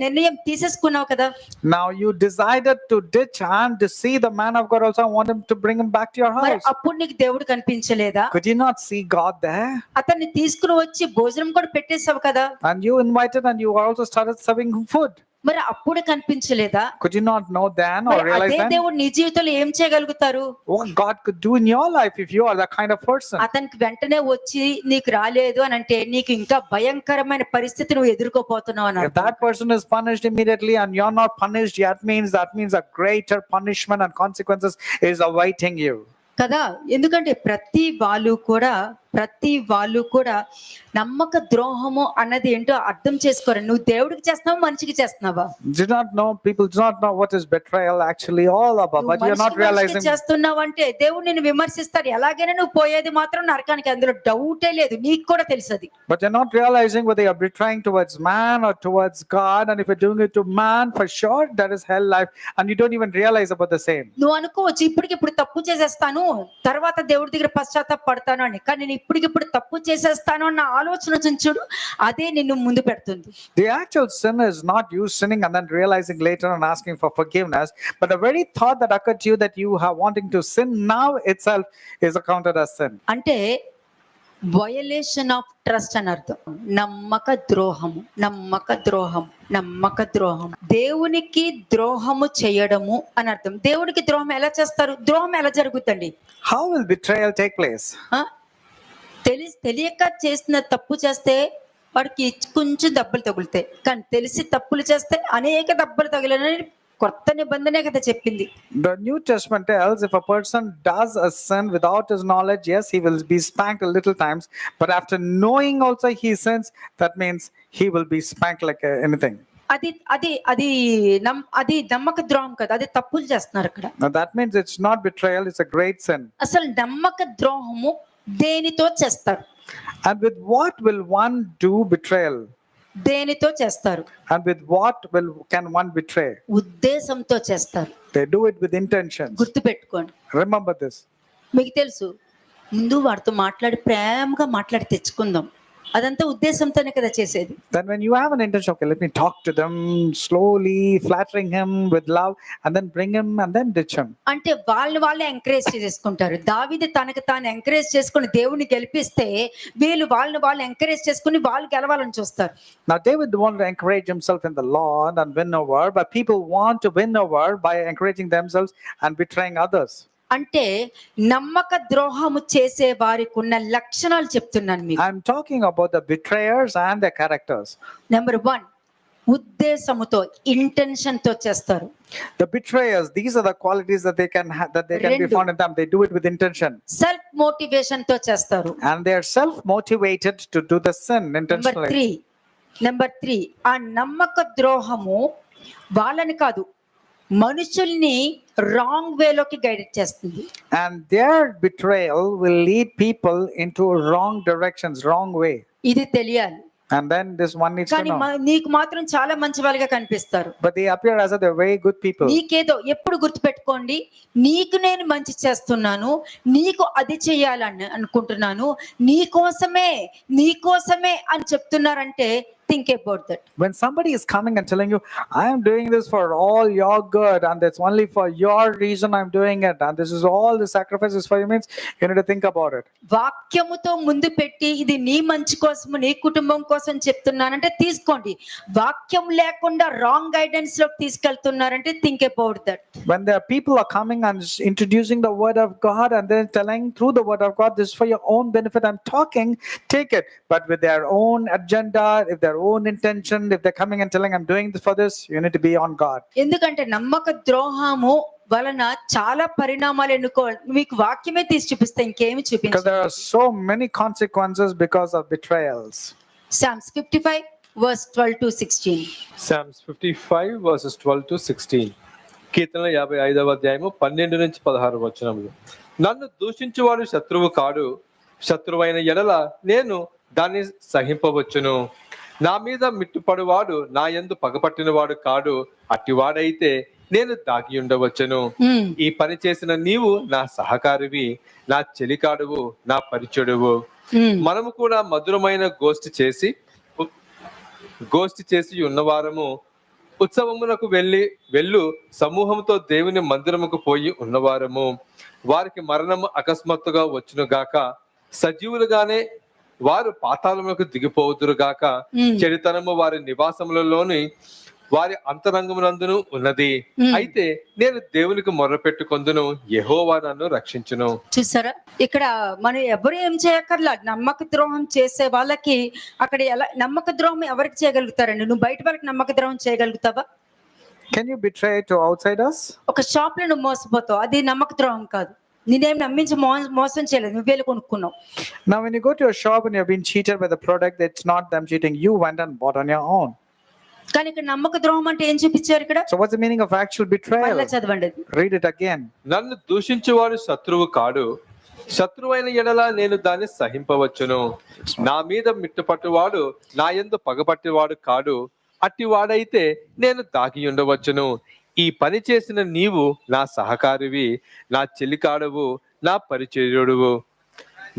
నిర్ణయం తీసేసుకున్నావు కదా. Now you decided to ditch and deceive the man of God also. I want him to bring him back to your మరి house. అప్పుడు నీకు దేవుడు కనిపించలేదా? Could you not see God there? అతన్ని తీసుకుని వచ్చి భోజనం కూడా పెట్టేసావు కదా. And you invited and you also started serving him food. మరి అప్పుడు కనిపించలేదా? Could you not know then or మరి realize అదే then దేవుడు నీ జీవితంలో ఏం చేయగలుగుతారు? what God could do in your life if you are that kind of person? అతనికి వెంటనే వచ్చి నీకు రాలేదు అని అంటే నీకు ఇంకా భయంకరమైన పరిస్థితి నువ్వు ఎదుర్కోపోతున్నావు అని If అర్థం. that person is punished immediately and you're not punished yet, that means a greater punishment and consequences is awaiting you. కదా. ఎందుకంటే ప్రతి వాళ్ళు కూడా నమ్మక ద్రోహము అన్నది ఏంటో అర్థం చేసుకోరు. నువ్వు దేవుడికి చేస్తున్నావా, మనిషికి చేస్తున్నావా? People do not know what is betrayal actually all about, but you're not realizing. చేస్తున్నావు అంటే దేవుడు నిన్ను విమర్శిస్తాడు. ఎలాగైనా నువ్వు పోయేది మాత్రం నరకానికి, అందులో డౌటే లేదు. నీకు కూడా తెలుసది. But you're not realizing whether you're betraying towards man or towards God, and if you're doing it to man, for sure that is hell life, and you don't even realize about the same. నువ్వు అనుకోవచ్చు ఇప్పుడు తప్పు చేసేస్తాను, తర్వాత దేవుడి దగ్గర పశ్చాత్తాప పడతాను అని. కానీ నేను ఇప్పుడు తప్పు చేసేస్తాను అన్న ఆలోచన చూడు, అదే నిన్ను ముందు పెడుతుంది. The actual sin is not you sinning and then realizing later and asking for forgiveness, but the very thought that occurred to you that you are wanting to sin now itself is accounted as sin. అంటే violation of trust అని అర్థం. నమ్మక ద్రోహం, దేవునికి ద్రోహము చేయడము అని అర్థం. దేవునికి ద్రోహం ఎలా చేస్తారు? ద్రోహం ఎలా జరుగుతుంది? How will betrayal take place? తెలియక చేసిన తప్పు చేస్తే వాడికి కొంచెం దెబ్బలు తగులుతాయి, కానీ తెలిసి తప్పులు చేస్తే అనేక దెబ్బలు తగిలినని కొత్త నిబంధనే కదా చెప్పింది. The New Testament tells if a person does a sin without his knowledge, yes, he will be spanked a little times, but after knowing also he sins, that means he will be spanked like anything. అది అది అది అది నమ్మక ద్రోహం కదా, అది తప్పులు చేస్తున్నారు అక్కడ. Now that means it's not betrayal, it's a great sin. అసలు నమ్మక ద్రోహము దేనితో చేస్తారు? And with what will one do betrayal? దేనితో చేస్తారు? And with what can one betray? ఉద్దేశంతో చేస్తారు. They do it with intentions. గుర్తుపెట్టుకోండి. Remember this. మీకు తెలుసు, ముందు వాడితో మాట్లాడి ప్రేమగా మాట్లాడి తెచ్చుకుందాం, అదంతా ఉద్దేశంతోనే కదా చేసేది. Then when you have an intention, okay, let me talk to them slowly, flattering him with love, and then bring him and then ditch him. అంటే వాళ్ళే ఎంకరేజ్ చేసుకుంటారు. దావీదు తనకు తాను ఎంకరేజ్ చేసుకుని దేవుని గెలిపిస్తే వీళ్ళు వాళ్ళని ఎంకరేజ్ చేసుకుని వాళ్ళు గెలవాలని చూస్తారు. Now David wanted to encourage himself in the Lord and win over, but people want to win over by encouraging themselves and betraying others. అంటే నమ్మక ద్రోహము చేసే వారికి ఉన్న లక్షణాలు చెప్తున్నాను మీకు. I'm talking about the betrayers and their characters. Number 1, ఉద్దేశముతో, intention తో చేస్తారు. The betrayers, these are the qualities that they can be found in them. They do it with intention. Self motivation తో చేస్తారు. And they are self-motivated to do the sin intentionally. Number 3, ఆ నమ్మక ద్రోహము వాళ్ళని కాదు, మనుషుల్ని wrong వేలోకి guide చేస్తుంది. And their betrayal will lead people into wrong directions, wrong way. ఇది తెలియాలి. And then this one needs to కానీ know. నీకు మాత్రం చాలా మంచి వాళ్ళగా కనిపిస్తారు. But they appear as if they're very good people. నీకేదో ఎప్పుడు గుర్తుపెట్టుకోండి, నీకు నేను మంచి చేస్తున్నాను, నీకు అది చేయాలని అనుకుంటున్నాను, నీకోసమే అని చెప్తున్నారంటే think about that. When somebody is coming and telling you, I am doing this for all your good and it's only for your reason I'm doing it and this is all the sacrifices for you, means you need to think about it. వాక్యముతో ముందు పెట్టి ఇది నీ మంచి కోసము, నీ కుటుంబం కోసం చెప్తున్నానంటే తీసుకోండి. వాక్యం లేకుండా రాంగ్ గైడెన్స్ లోకి తీసుకెళ్తున్నారంటే think about that. When there are people are coming and introducing the word of God and then telling through the word of God, this is for your own benefit, I'm talking, take it. But with their own agenda, if their own intention, if they're coming and telling I'm doing this for this, you need to be on guard. ఎందుకంటే నమ్మక ద్రోహము వలన చాలా పరిణామాలు ఎన్నుకోవాలి. మీకు వాక్యమే తీసి చూపిస్తే ఇంకేమి Because చూపించదు. there are so many consequences because of betrayals. Psalms 55 verse 12 to 16. Psalms 55 verses 12 to 16. కీర్తనల 55వ అధ్యాయము 12 నుంచి 16 వచనములు. నన్ను దూషించువాడు శత్రువు కాడు, శత్రువైన ఎడల నేను దాన్ని సహింపవచ్చును. నా మీద మిట్టుపడువాడు నా యందు పగపట్టినవాడు కాడు, అట్టివాడైతే నేను దాగి ఉండవచ్చును. ఈ పని చేసిన నీవు నా సహకారివి, నా చెలికాడువు, నా పరిచయుడువు. మనము కూడా మధురమైన గోష్ఠి చేసి ఉన్నవారము, ఉత్సవమునకు వెళ్ళు సమూహంతో దేవుని మందిరముకు పోయి ఉన్నవారము. వారికి మరణము అకస్మాత్తుగా వచ్చును గాక, సజీవులుగానే వారు పాతాళములకు దిగిపోవుదురు గాక. చెడుతనము వారి నివాసములలోని వారి అంతరంగమునందును ఉన్నది. అయితే నేను దేవునికి మొర్రపెట్టుకొందును, యెహోవా నన్ను రక్షించును. చూసారా, ఇక్కడ మనం ఎవరు ఏం చేయక్కర్లా. నమ్మక ద్రోహం చేసే వాళ్ళకి అక్కడ ఎలా నమ్మక ద్రోహం ఎవరికి చేయగలుగుతారండి? నువ్వు బయట వాళ్ళకి నమ్మక ద్రోహం చేయగలుగుతావా? Can you betray to outsiders? ఒక షాప్ లో నువ్వు మోసపోతావు, అది నమ్మక ద్రోహం కాదు. నేనేం నమ్మించి మోసం చేయలేదు, నువ్వు వెళ్ళి కొనుక్కున్నావు. Now when you go to a shop and you've been cheated by the product, it's not them cheating, you went and bought on your own. కానీ ఇక్కడ నమ్మక ద్రోహం అంటే ఏం చూపించారు ఇక్కడ? So what's the meaning of actual betrayal? మళ్ళీ చదవండి. Read it again. నన్ను దూషించువాడు శత్రువు కాడు, శత్రువైన ఎడల నేను దాన్ని సహింపవచ్చును. నా మీద మిట్టుపట్టువాడు నా యందు పగపట్టివాడు కాడు, అట్టివాడైతే నేను దాగి ఉండవచ్చును. ఈ పని చేసిన నీవు నా సహకారివి, నా చెలికాడువు, నా పరిచయుడువు.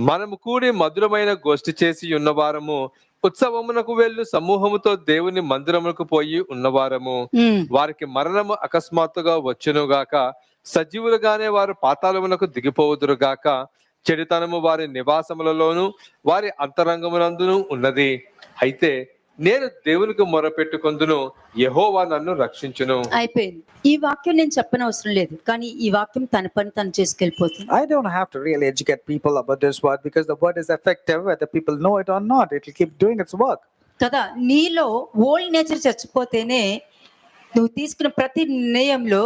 మనము కూడి మధురమైన గోష్ఠి చేసి ఉన్నవారము, ఉత్సవమునకు వెళ్ళు సమూహముతో దేవుని మందిరమునకు పోయి ఉన్నవారము. వారికి మరణము అకస్మాత్తుగా వచ్చునుగాక, సజీవులుగానే వారు పాతాళమునకు దిగిపోవుదురుగాక. చెడుతనము వారి నివాసములలోను వారి అంతరంగమునందును ఉన్నది. అయితే నేను దేవునికి మొరపెట్టుకొందును, యెహోవా నన్ను రక్షించును. అయిపోయింది. ఈ వాక్యం నేను చెప్పనవసరం లేదు, కానీ ఈ వాక్యం తన పని తను చేసుకెళ్ళిపోతుంది. I don't have to really educate people about this word because the word is effective whether people know it or not. It will keep doing its work. కదా, నీలో ఓల్డ్ నేచర్ చచ్చిపోతేనే నువ్వు తీసుకున్న ప్రతి నిర్ణయంలో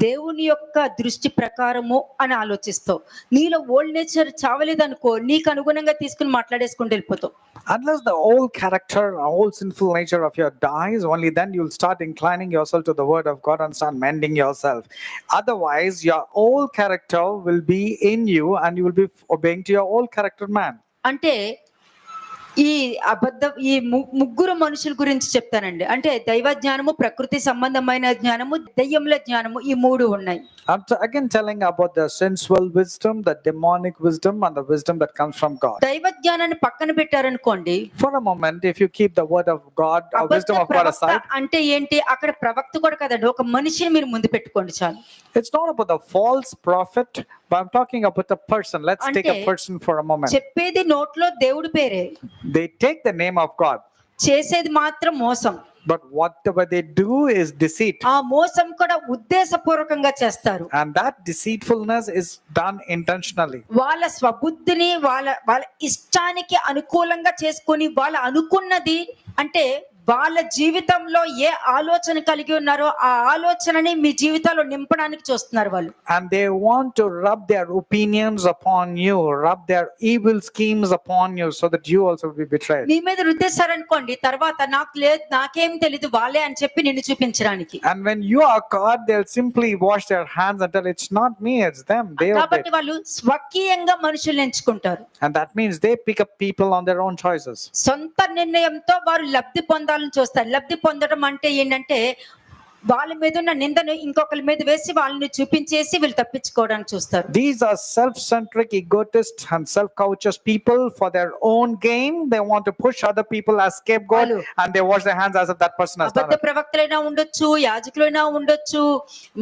దేవుని యొక్క దృష్టి ప్రకారము అని ఆలోచిస్తావు. నీలో ఓల్డ్ నేచర్ చావలేదనుకో, నీకు అనుగుణంగా తీసుకుని మాట్లాడేసుకుంటూ వెళ్ళిపోతావు. Unless the old character, old sinful nature of your dies, only then you'll start inclining yourself to the word of God and start mending yourself. Otherwise, your old character will be in you and you will be obeying to your old character man. అంటే ఈ ఈ ముగ్గురు మనుషుల గురించి చెప్తానండి. అంటే దైవ జ్ఞానము, ప్రకృతి సంబంధమైన జ్ఞానము, దెయ్యముల జ్ఞానము, ఈ మూడు ఉన్నాయి. I'm again telling about the sensual wisdom, the demonic wisdom, and the wisdom that comes from God. దైవ జ్ఞానాన్ని పక్కన పెట్టారనుకోండి, For a moment, if you keep the word of God, or wisdom of God aside, అంటే ఏంటి, అక్కడ ప్రవక్త కూడా కదండి, ఒక మనిషిని మీరు ముందు పెట్టుకోండి చాలు. it's not about the false prophet, but I'm talking about a person. Let's take a person for a moment. చెప్పేది నోట్లో దేవుడి పేరే, They take the name of God, చేసేది మాత్రం మోసం. but whatever they do is deceit. ఆ మోసం కూడా ఉద్దేశపూర్వకంగా చేస్తారు. And that deceitfulness is done intentionally. వాళ్ళ స్వబుద్ధిని వాళ్ళ ఇష్టానికి అనుకూలంగా చేసుకొని వాళ్ళు అనుకున్నది, అంటే వాళ్ళ జీవితంలో ఏ ఆలోచన కలిగి ఉన్నారో ఆ ఆలోచనని మీ జీవితాల్లో నింపడానికి చూస్తున్నారు వాళ్ళు. And they want to rub their opinions upon you, rub their evil schemes upon you, so that you also will be betrayed. నీ మీద రుద్దేశారనుకోండి, తర్వాత నాకేం తెలీదు వాళ్ళే అని చెప్పి నిన్ను చూపించడానికి. And when you are caught, they'll simply wash their hands and tell it's not me, it's them. They obey. కాబట్టి వాళ్ళు స్వకీయంగా మనుషుల్ని ఎంచుకుంటారు. And that means they pick up people on their own choices. సొంత నిర్ణయంతో వారు లబ్ధి పొందాలని చూస్తారు. లబ్ధి పొందడం అంటే ఏంటంటే వాళ్ళ మీద ఉన్న నిందను ఇంకొకరి మీద వేసి వాళ్ళని చూపించేసి వీళ్ళు తప్పించుకోవడానికి చూస్తారు. These are self-centric, egotist and self-covetous people. For their own gain, they want to push other people as scapegoat, and they wash their hands as if that person has done అబద్ధ it. ప్రవక్తలైనా ఉండొచ్చు, యాజకులైనా ఉండొచ్చు,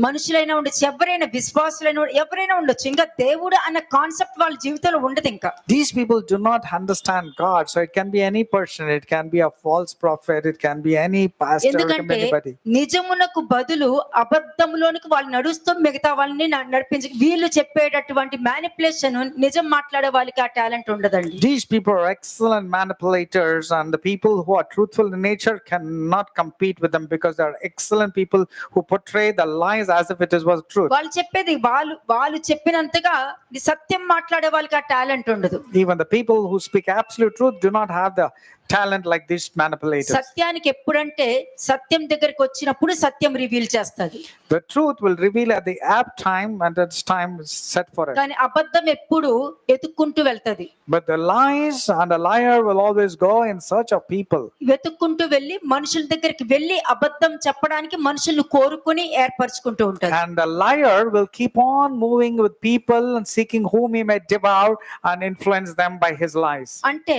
మనుషులైనా ఉండొచ్చు, ఎవరైనా విశ్వాసులైనా ఎవరైనా ఉండొచ్చు. ఇంకా దేవుడు అన్న కాన్సెప్ట్ వాళ్ళ జీవితంలో ఉండదు. ఇంకా These people do not understand God, so it can be any person, it can be a false prophet, it can be any pastor, it can be ఎందుకంటే anybody. నిజమునకు బదులు అబద్ధములోనికి వాళ్ళు నడుస్తూ మిగతా వాళ్ళని నడిపించి వీళ్ళు చెప్పేటటువంటి మ్యానిపులేషన్, నిజం మాట్లాడే వాళ్ళకి ఆ టాలెంట్ ఉండదండి. These people are excellent manipulators, and the people who are truthful in nature cannot compete with them, because they are excellent people who portray the lies as if it was truth. వాళ్ళు చెప్పేది వాళ్ళు చెప్పినంతగా సత్యం మాట్లాడే వాళ్ళకి ఆ talent ఉండదు. Even the people who speak absolute truth do not have the talent like these manipulators. సత్యానికి ఎప్పుడంటే సత్యం దగ్గరికి వచ్చినప్పుడు సత్యం రివీల్ చేస్తుంది. The truth will reveal at the apt time, and it's time set for it. కానీ అబద్ధం ఎప్పుడు ఎతుక్కుంటూ వెళ్తది. But the lies and the liar will always go in search of people. వెతుక్కుంటూ వెళ్ళి మనుషుల దగ్గరికి వెళ్ళి అబద్ధం చెప్పడానికి మనుషులను కోరుకొని ఏర్పరచుకుంటూ ఉంటారు. And the liar will keep on moving with people and seeking whom he may devour and influence them by his lies. అంటే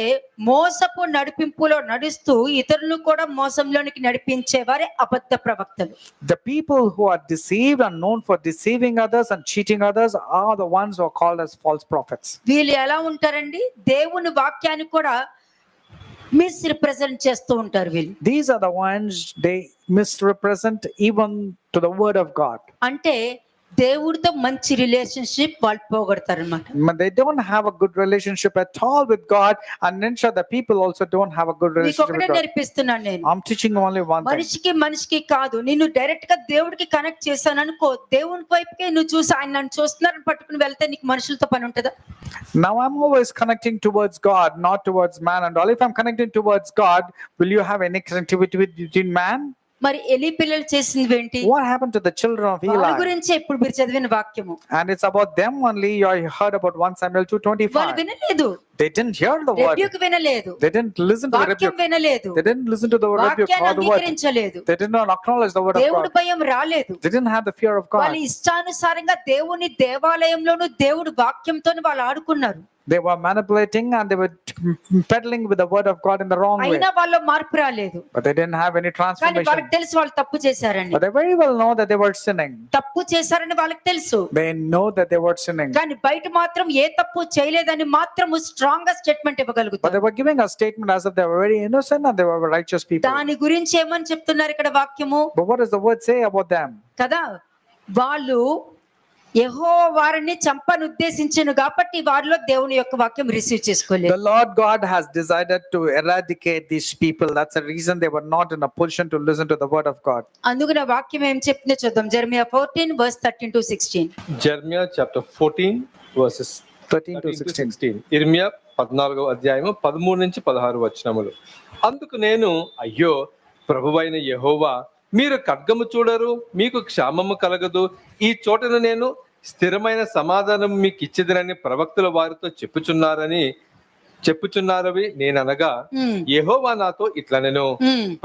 మోసపు నడిపింపులో నడుస్తూ ఇతరులను కూడా మోసంలోనికి నడిపించేవారే అబద్ధ ప్రవక్తలు. The people who are deceived and known for deceiving others and cheating others are the ones who are called as false prophets. వీళ్ళు ఎలా ఉంటారండి, దేవుని వాక్యాన్ని కూడా మిస్రిప్రజెంట్ చేస్తూ ఉంటారు వీళ్ళు. These are the ones, they misrepresent even to the word of God. అంటే దేవుడితో మంచి రిలేషన్షిప్ వాళ్ళు పోగొడతారు అన్నమాట. They don't have a good relationship at all with God, and ensure that people also don't have a good మీకు relationship ఒకటే with God. నేర్పిస్తున్నాను నేను. I'm teaching only one thing. మనిషికి కాదు, నిన్ను డైరెక్ట్ గా దేవుడికి కనెక్ట్ చేశాను అనుకో, దేవుని వైపుకే నువ్వు చూసి ఆయన నన్ను చూస్తున్నారని పట్టుకుని వెళ్తే నీకు మనుషులతో పని ఉంటుందా? Now I'm always connecting towards God, not towards man and all. If I'm connecting towards God, will you have any connectivity between man? మరి ఎలి పిల్లలు చేసింది ఏంటి? What happened to the children of వాళ్ళ Eli? గురించి ఇప్పుడు మీరు చదివిన వాక్యము. And it's about them only. You heard about 1 Samuel వాళ్ళు 2:25. వినలేదు, They didn't hear the word. Rebuke వినలేదు, They didn't listen to the వాక్యం rebuke. వినలేదు, They didn't listen to the rebuke వాక్యాన్ని or the word. అంగీకరించలేదు, They did not acknowledge the word of దేవుడి God. భయం రాలేదు. They didn't have the fear of వాళ్ళ God. ఇష్టానుసారంగా దేవుని దేవాలయంలోను దేవుడి వాక్యంతో వాళ్ళు ఆడుకున్నారు. They were manipulating and they were peddling with the word of God in the wrong way. అయినా వాళ్ళు మార్పు రాలేదు. But they didn't have any కానీ transformation. వాళ్ళకి తెలుసు వాళ్ళు తప్పు చేశారని. But they very well know that they were sinning. తప్పు చేశారని వాళ్ళకి తెలుసు. They know that they were sinning. కానీ బయట మాత్రం ఏ తప్పు చేయలేదని మాత్రం స్ట్రాంగ్ గా statement But ఇవ్వగలుగుతారు. they were giving a statement as if they were very innocent and they were righteous people. దాని గురించి ఏమని చెప్తున్నారు ఇక్కడ వాక్యము But what does the word say about them? కదా, వాళ్ళు యెహోవా వారిని చంపను ఉద్దేశించెను కాబట్టి వారిలో దేవుని యొక్క వాక్యం రిసీవ్ చేసుకోలేదు. The Lord God has decided to eradicate these people. That's the reason they were not in a position to listen to the word of God. అందుకనే వాక్యం ఏం చెప్తుందో చూద్దాం. Jeremiah 14:13-16. Jeremiah chapter 14 versus 13 to 16. ఇర్మియా 14వ అధ్యాయము 13 నుంచి 16 వచనములు. అందుకు నేను, అయ్యో ప్రభువైన యెహోవా, మీరు ఖడ్గము చూడరు, మీకు క్షామము కలగదు, ఈ చోటను నేను స్థిరమైన సమాధానం మీకు ఇచ్చేదనని ప్రవక్తల వారితో చెప్పుచున్నారవి నేననగా, యెహోవా నాతో ఇట్లా నేను,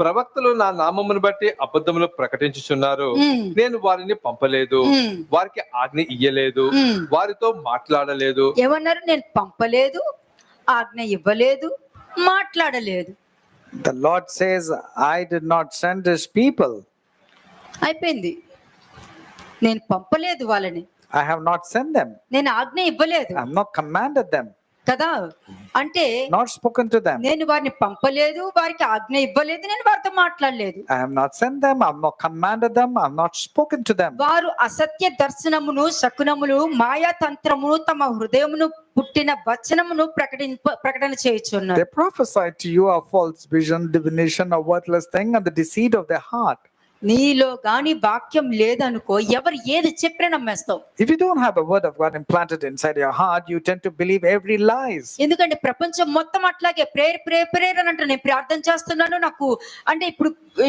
ప్రవక్తలు నా నామమును బట్టి అబద్ధములు ప్రకటించుచున్నారు, నేను వారిని పంపలేదు, వారికి ఆజ్ఞ ఇయ్యలేదు, వారితో మాట్లాడలేదు. ఏమన్నారు? నేను పంపలేదు, ఆజ్ఞ ఇవ్వలేదు, మాట్లాడలేదు. The Lord says, I did not send his people. అయిపోయింది. నేను పంపలేదు వాళ్ళని, I have not sent them. నేను ఆజ్ఞ ఇవ్వలేదు I have not commanded them, కదా. అంటే not spoken to them. నేను వారిని పంపలేదు, వారికి ఆజ్ఞ ఇవ్వలేదు, నేను వారితో మాట్లాడలేదు. I have not sent them, I have not commanded them, I have not spoken to them. వారు అసత్య దర్శనమును, శకునములు, మాయా తంత్రమును, తమ హృదయమును పుట్టిన వచనమును ప్రకటన చేయుచున్నారు. They prophesied to you a false vision, divination, a worthless thing, and the deceit of their heart. నీలో గాని వాక్యం లేదనుకో, ఎవరు ఏది చెప్పినా నమ్మేస్తావు. If you don't have the word of God implanted inside your heart, you tend to believe every lies. ఎందుకంటే ప్రపంచం మొత్తం అట్లాగే ప్రేయర్ అని అంటే నేను ప్రార్థన చేస్తున్నాను, నాకు అంటే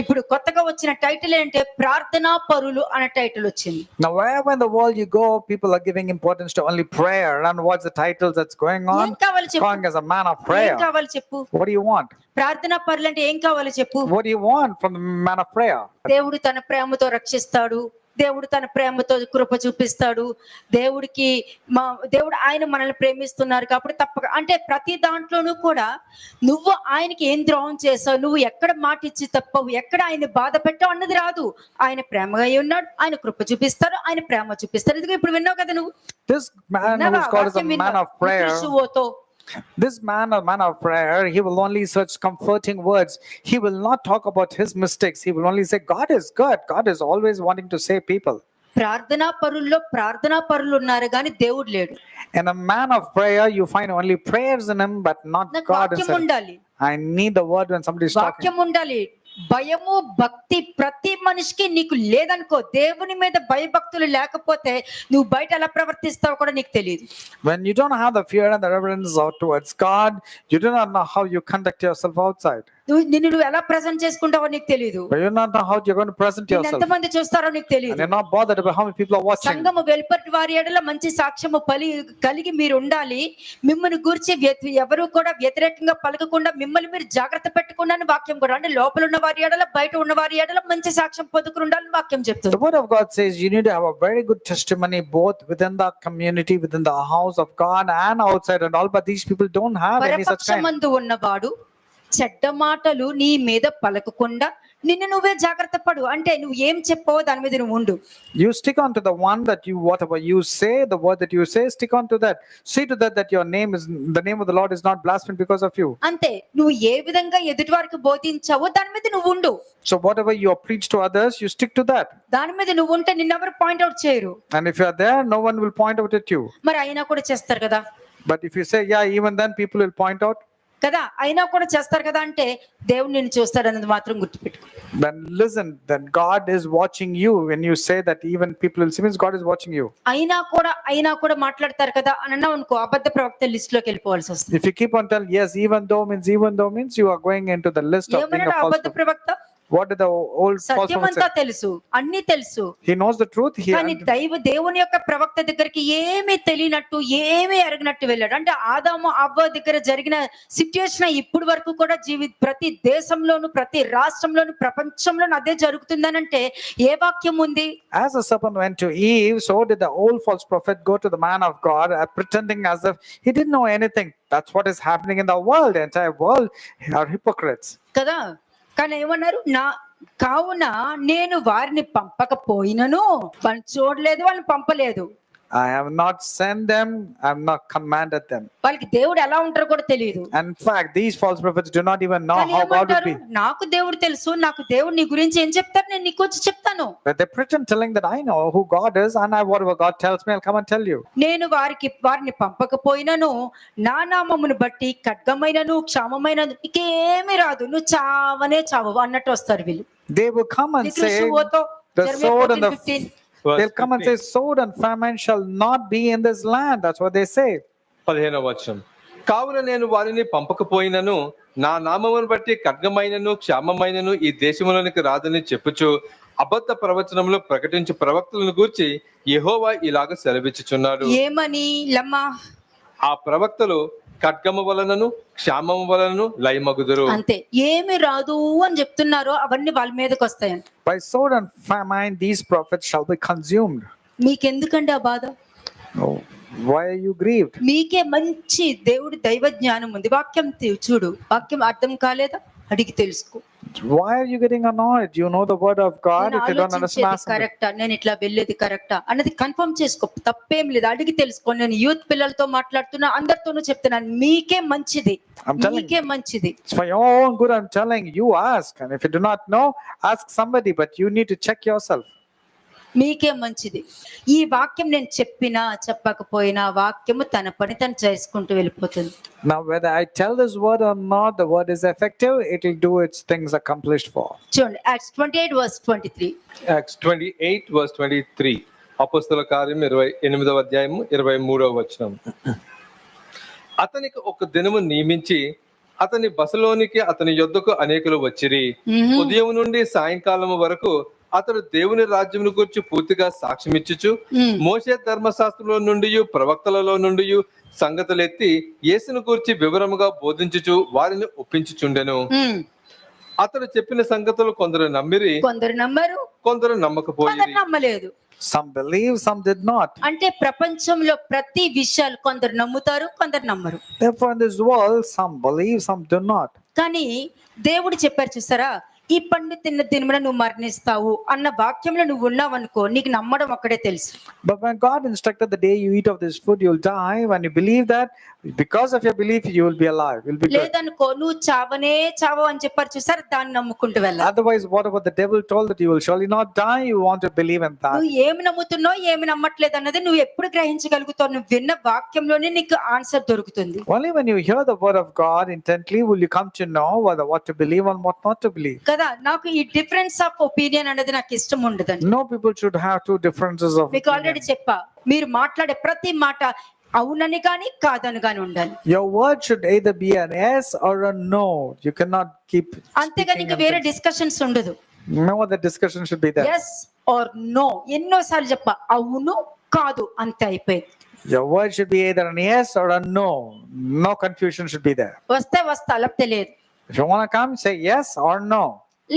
ఇప్పుడు కొత్తగా వచ్చిన టైటిల్ ఏంటంటే ప్రార్థనా పరులు అనే టైటిల్ వచ్చింది. Now wherever in the world you go, people are giving importance to only prayer. And what's the title that's going on? ఏం కావాలి చెప్పు? Calling as a man of ఏం prayer. కావాలి చెప్పు? What do you want? ప్రార్థనా పరులు అంటే ఏం కావాలి చెప్పు? What do you want from the man of prayer? దేవుడు తన ప్రేమతో రక్షిస్తాడు, దేవుడు తన ప్రేమతో కృప చూపిస్తాడు, దేవుడు ఆయన మనల్ని ప్రేమిస్తున్నారు కాబట్టి తప్పక అంటే ప్రతి దాంట్లోనూ కూడా నువ్వు ఆయనకి ఏం ద్రోహం చేసావు, నువ్వు ఎక్కడ మాట ఇచ్చి తప్పవు, ఎక్కడ ఆయన బాధ పెట్టావు అన్నది రాదు. ఆయన ప్రేమగా ఉన్నాడు, ఆయన కృప చూపిస్తారు, ఆయన ప్రేమ చూపిస్తారు. ఇదిగో ఇప్పుడు విన్నావు కదా నువ్వు. This man who is called as a man of prayer, this man of prayer, he will only search comforting words. He will not talk about his mistakes. He will only say, God is good. God is always wanting to save people. ప్రార్థనా పరులు ఉన్నారు కానీ దేవుడు లేడు. In a man of prayer, you find only prayers in him, but not God వాక్యం himself. ఉండాలి, I need the word when somebody is talking. వాక్యం ఉండాలి. భయము భక్తి ప్రతి మనిషికి నీకు లేదనుకో, దేవుని మీద భయభక్తులు లేకపోతే నువ్వు బయట ఎలా ప్రవర్తిస్తావో కూడా నీకు తెలియదు. When you don't have the fear and the reverence towards God, you do not know how you conduct yourself outside. నువ్వు ఎలా ప్రెజెంట్ చేసుకుంటావో నీకు తెలియదు. But you do not know how you're going to present yourself. ఎంతమంది చూస్తారో నీకు And తెలియదు. you're not bothered about how many people are watching. సంఘము వెలుపటి వారి ఎడల మంచి సాక్ష్యము కలిగి మీరు ఉండాలి. మిమ్మల్ని గురించి ఎవరు కూడా వ్యతిరేకంగా పలకకుండా మిమ్మల్ని మీరు జాగ్రత్త పెట్టుకుండా వాక్యం కూడా అంటే లోపల ఉన్న వారి ఎడల బయట ఉన్న వారి ఎడల మంచి సాక్ష్యం పొందుకుని ఉండాలని వాక్యం చెప్తుంది. The word of God says you need to have a very good testimony both within the community, within the house of God and outside and all, but these people don't have any such kind. పరపక్షమందు ఉన్నవాడు చెడ్డ మాటలు నీ మీద పలకకుండా నిన్ను నువ్వే జాగ్రత్త పడు. అంటే నువ్వు ఏం చెప్పావో దాని మీద నువ్వు ఉండు. You stick on to the one that you, whatever you say, the word that you say, stick on to that. See to that your name is, the name of the Lord is not blasphemed because of you. అంతే, నువ్వు ఏ విధంగా ఎదుటి వారికి బోధించావో దాని మీద నువ్వు ఉండు. So whatever you preach to others, you stick to that. దాని మీద నువ్వు ఉంటే నిన్నెవరు పాయింట్ అవుట్ చేయరు. And if you are there, no one will point out at you. మరి అయినా కూడా చేస్తారు కదా. But if you say, yeah, even then people will point out. కదా, అయినా కూడా చేస్తారు కదా అంటే దేవుడు నిన్ను చూస్తాడు అన్నది మాత్రం గుర్తుపెట్టుకో. Then listen, that God is watching you. When you say that, even people will see, means God is watching you. అయినా కూడా మాట్లాడతారు కదా అని అన్నావు అనుకో, అబద్ధ ప్రవక్త లిస్ట్ లోకి వెళ్ళిపోవాల్సి వస్తుంది. If you keep on telling yes, even though means you are going into the list of being a false అబద్ధ ప్రవక్త. What did the old false prophet సత్యమంతా say? తెలుసు, అన్ని తెలుసు, He knows the truth. కానీ దేవుని యొక్క ప్రవక్త దగ్గరికి ఏమీ తెలియనట్టు ఏమీ ఎరగనట్టు వెళ్ళాడు. అంటే ఆదాము అవ్వ దగ్గర జరిగిన సిచ్యుయేషన్ ఇప్పుడు వరకు కూడా ప్రతి దేశంలోను ప్రతి రాష్ట్రంలోను ప్రపంచంలోను అదే జరుగుతుందనంటే ఏ వాక్యం ఉంది? As the serpent went to Eve, so did the old false prophet go to the man of God, pretending as if he didn't know anything. That's what is happening in the world. The entire world are hypocrites. కదా, కానీ ఏమన్నారు? కావున నేను వారిని పంపకపోయినను, వాళ్ళని చూడలేదు, వాళ్ళని పంపలేదు. I have not sent them, I have not commanded them. వాళ్ళకి దేవుడు ఎలా ఉంటారో కూడా తెలియదు. And in fact, these false prophets do not even know కానీ how God would ఏమంటారు, be. నాకు దేవుడు తెలుసు, నాకు దేవుడు నీ గురించి ఏం చెప్తారు నేను నీకు వచ్చి చెప్తాను. But they pretend telling that I know who God is, and whatever God tells me, I'll come and tell you. నేను వారిని పంపకపోయినను నా నామమును బట్టి ఖడ్గమైనను క్షామమైనను నీకేమీ రాదు, నువ్వు చావనే చావవు అన్నట్టు వస్తారు వీళ్ళు. They will come and say, the Jeremiah sword and 14:15. they'll come and say, sword and famine shall not be in this land. That's what they say. 15వ వచనం, కావున నేను వారిని పంపకపోయినను నా నామమును బట్టి ఖడ్గమైనను క్షామమైనను ఈ దేశములోనికి రాదని చెప్పుచు అబద్ధ ప్రవచనములు ప్రకటించు ప్రవక్తలను గూర్చి యెహోవా ఇలాగ సెలవిచ్చుచున్నాడు. ఏమని లమ్మా? ఆ ప్రవక్తలు ఖడ్గము వలనను క్షామము వలనను లయమగుదురు. అంతే, ఏమి రాదు అని చెప్తున్నారో అవన్నీ వాళ్ళ మీదకి వస్తాయంట. By sword and famine, these prophets shall be consumed. మీకెందుకండి ఆ బాధ? Oh, why are you grieved? మీకే మంచి దేవుడి దైవ జ్ఞానం ఉంది. వాక్యం చూడు, వాక్యం అర్థం కాలేదా అడిగి తెలుసుకో. Why are you getting annoyed? You know the word of God. If you don't understand, కరెక్టా, నేను ఇట్లా వెళ్ళేది కరెక్టా అన్నది కన్ఫర్మ్ చేసుకో, తప్పేం లేదు, అడిగి తెలుసుకో. నేను యూత్ పిల్లలతో మాట్లాడుతున్నా, అందరితోనూ చెప్తున్నాను, మీకే మంచిది, మీకే మంచిది. it's for your own good. I'm telling you, ask, and if you do not know, ask somebody, but you need to check yourself. మీకే మంచిది. ఈ వాక్యం నేను చెప్పినా చెప్పకపోయినా వాక్యము తన పని తను చేసుకుంటూ వెళ్ళిపోతుంది. Now, whether I tell this word or not, the word is effective. It will do its things accomplished for. చూడండి, Acts 28:23. Acts 28:23, అపొస్తలుల కార్యం 28వ అధ్యాయము 23వ వచనం. అతనికి ఒక దినము నియమించి అతని బసలోనికి అతని యొద్దకు అనేకులు వచ్చిరి. ఉదయం నుండి సాయంకాలం వరకు అతడు దేవుని రాజ్యమును గురించి పూర్తిగా సాక్ష్యమిచ్చుచు మోషే ధర్మశాస్త్రంలో నుండి ప్రవక్తలలో నుండి సంగతులు ఎత్తి యేసును గురించి వివరముగా బోధించుచు వారిని ఒప్పించుచుండెను. అతడు చెప్పిన సంగతులు కొందరు నమ్మిరి, కొందరు నమ్మరు, కొందరు నమ్మకపోయిరి. నమ్మలేదు. Some believe, some did not. అంటే ప్రపంచంలో ప్రతి విషయాలు కొందరు నమ్ముతారు, కొందరు నమ్మరు. Therefore, in this world, some believe, some do not. కానీ దేవుడు చెప్పారు చూసారా, ఈ పండు తిన్న దినమున నువ్వు మరణిస్తావు అన్న వాక్యంలో నువ్వు ఉన్నావు అనుకో, నీకు నమ్మడం ఒక్కడే తెలుసు. But when God instructed the day you eat of this food, you'll die. When you believe that, because of your belief, you will be alive. You'll be good. లేదనుకో, నువ్వు చావనే చావో అని చెప్పారు చూసారు, దాన్ని నమ్ముకుంటూ వెళ్ళాలి. Otherwise, whatever the devil told that you will surely not die, you want to believe in that. నువ్వు ఏమి నమ్ముతున్నావు ఏమి నమ్మట్లేదు అన్నది నువ్వు ఎప్పుడు గ్రహించగలుగుతావు? నువ్వు విన్న వాక్యంలోనే నీకు ఆన్సర్ దొరుకుతుంది. Only when you hear the word of God intently will you come to know whether what to believe and what not to believe. కదా, నాకు ఈ డిఫరెన్స్ ఆఫ్ ఒపీనియన్ అనేది నాకు ఇష్టం ఉండదండి. No people should have two differences of మీకు already చెప్పా, మీరు మాట్లాడే ప్రతి మాట అవునని కానీ కాదని కానీ ఉండాలి. Your word should either be an yes or a no. You cannot keep అంతేగాని ఇంకా వేరే డిస్కషన్స్ ఉండదు. no other discussion should be there. Yes or no ఎన్నోసార్లు చెప్పా, అవును కాదు అంతే అయిపోయింది. Your word should be either an yes or a no. No confusion should be there. వస్తే వస్తా, లేకపోతే లేదు. If you want to come, say yes or no.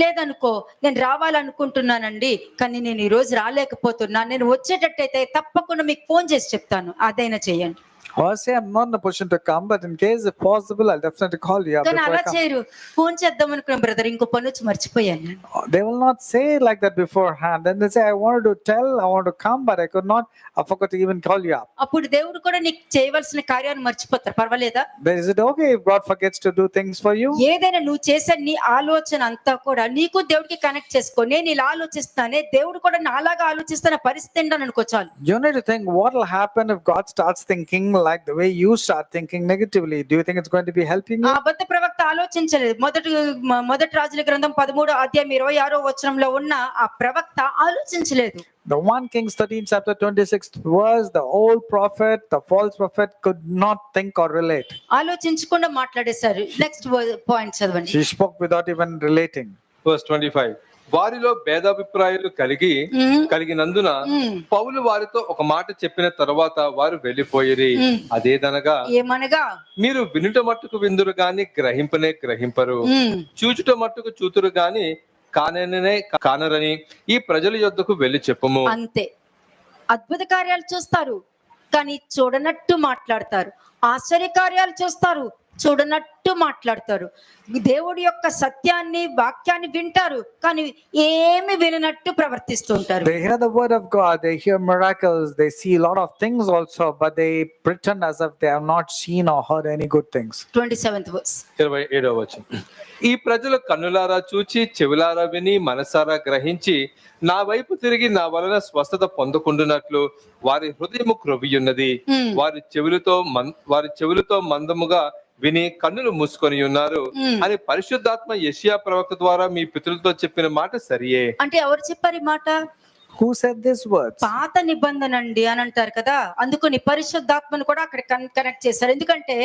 లేదనుకో, నేను రావాలనుకుంటున్నానండి కానీ నేను ఈ రోజు రాలేకపోతున్నా, నేను వచ్చేటట్టయితే తప్పకుండా మీకు ఫోన్ చేసి చెప్తాను, అదైనా చెయ్యండి. Or say I'm not in a position to come, but in case if possible, I'll definitely call you up కానీ before అలా I come. చేయరు. ఫోన్ చేద్దాం అనుకున్నాం బ్రదర్, ఇంకో పని వచ్చి మర్చిపోయాను. They will not say like that beforehand. Then they say, I wanted to tell, I want to come, but I could not. I forgot to even call you up. అప్పుడు దేవుడు కూడా నీకు చేయవలసిన కార్యాన్ని మర్చిపోతారు, పర్వాలేదా? Then is it okay if God forgets to do things for you? ఏదైనా నువ్వు చేసే నీ ఆలోచన అంతా కూడా నీకు దేవుడికి కనెక్ట్ చేసుకో. నేను ఇలా ఆలోచిస్తానే, దేవుడు కూడా నాలాగా ఆలోచిస్తాన పరిస్థితి ఏంటని అనుకో చాలు. You need to think what will happen if God starts thinking like the way you start thinking negatively. Do you think it's going to be helping ఆ you? అబద్ధ ప్రవక్త ఆలోచించలేదు. మొదటి రాజుల గ్రంథం 13:26 ఉన్న ఆ ప్రవక్త ఆలోచించలేదు. The 1 Kings 13 chapter 26 verse, the old prophet, the false prophet could not think or relate. ఆలోచించకుండా మాట్లాడేశారు. నెక్స్ట్ పాయింట్ చదవండి. She spoke without even relating. Verse 25, వారిలో భేదాభిప్రాయాలు కలిగినందున పౌలు వారితో ఒక మాట చెప్పిన తర్వాత వారు వెళ్ళిపోయిరి. అదేదనగా, ఏమనగా, మీరు వినుట మట్టుకు విందురు గాని గ్రహింపనే గ్రహింపరు, చూచుట మట్టుకు చూతురు గాని కాననే కానరని ఈ ప్రజల యొద్దకు వెళ్ళి చెప్పుము. అంతే. అద్భుత కార్యాలు చూస్తారు కానీ చూడనట్టు మాట్లాడతారు. ఆశ్చర్య కార్యాలు చూస్తారు చూడనట్టు మాట్లాడతారు. దేవుడి యొక్క సత్యాన్ని వాక్యాన్ని వింటారు, కానీ ఏమి విననట్టు ప్రవర్తిస్తూ ఉంటారు. They hear the word of God, they hear miracles, they see a lot of things also, but they pretend as if they have not seen or heard any good things. 27th verse. 27వ వచనం. ఈ ప్రజలు కన్నులారా చూచి, చెవులారా విని, మనసారా గ్రహించి, నా వైపు తిరిగి నా వలన స్వస్థత పొందుకుంటున్నట్లు వారి హృదయము క్రొవ్వియున్నది. వారి చెవులతో మందముగా విని కన్నులు మూసుకొని ఉన్నారు అని పరిశుద్ధాత్మ యెషయా ప్రవక్త ద్వారా మీ పితరులతో చెప్పిన మాట సరియే. అంటే ఎవరు చెప్పారు ఈ మాట? Who said these words? పాత నిబంధన అండి అని అంటారు కదా, అందుకని పరిశుద్ధాత్మను కూడా అక్కడ కనెక్ట్ చేశారు. ఎందుకంటే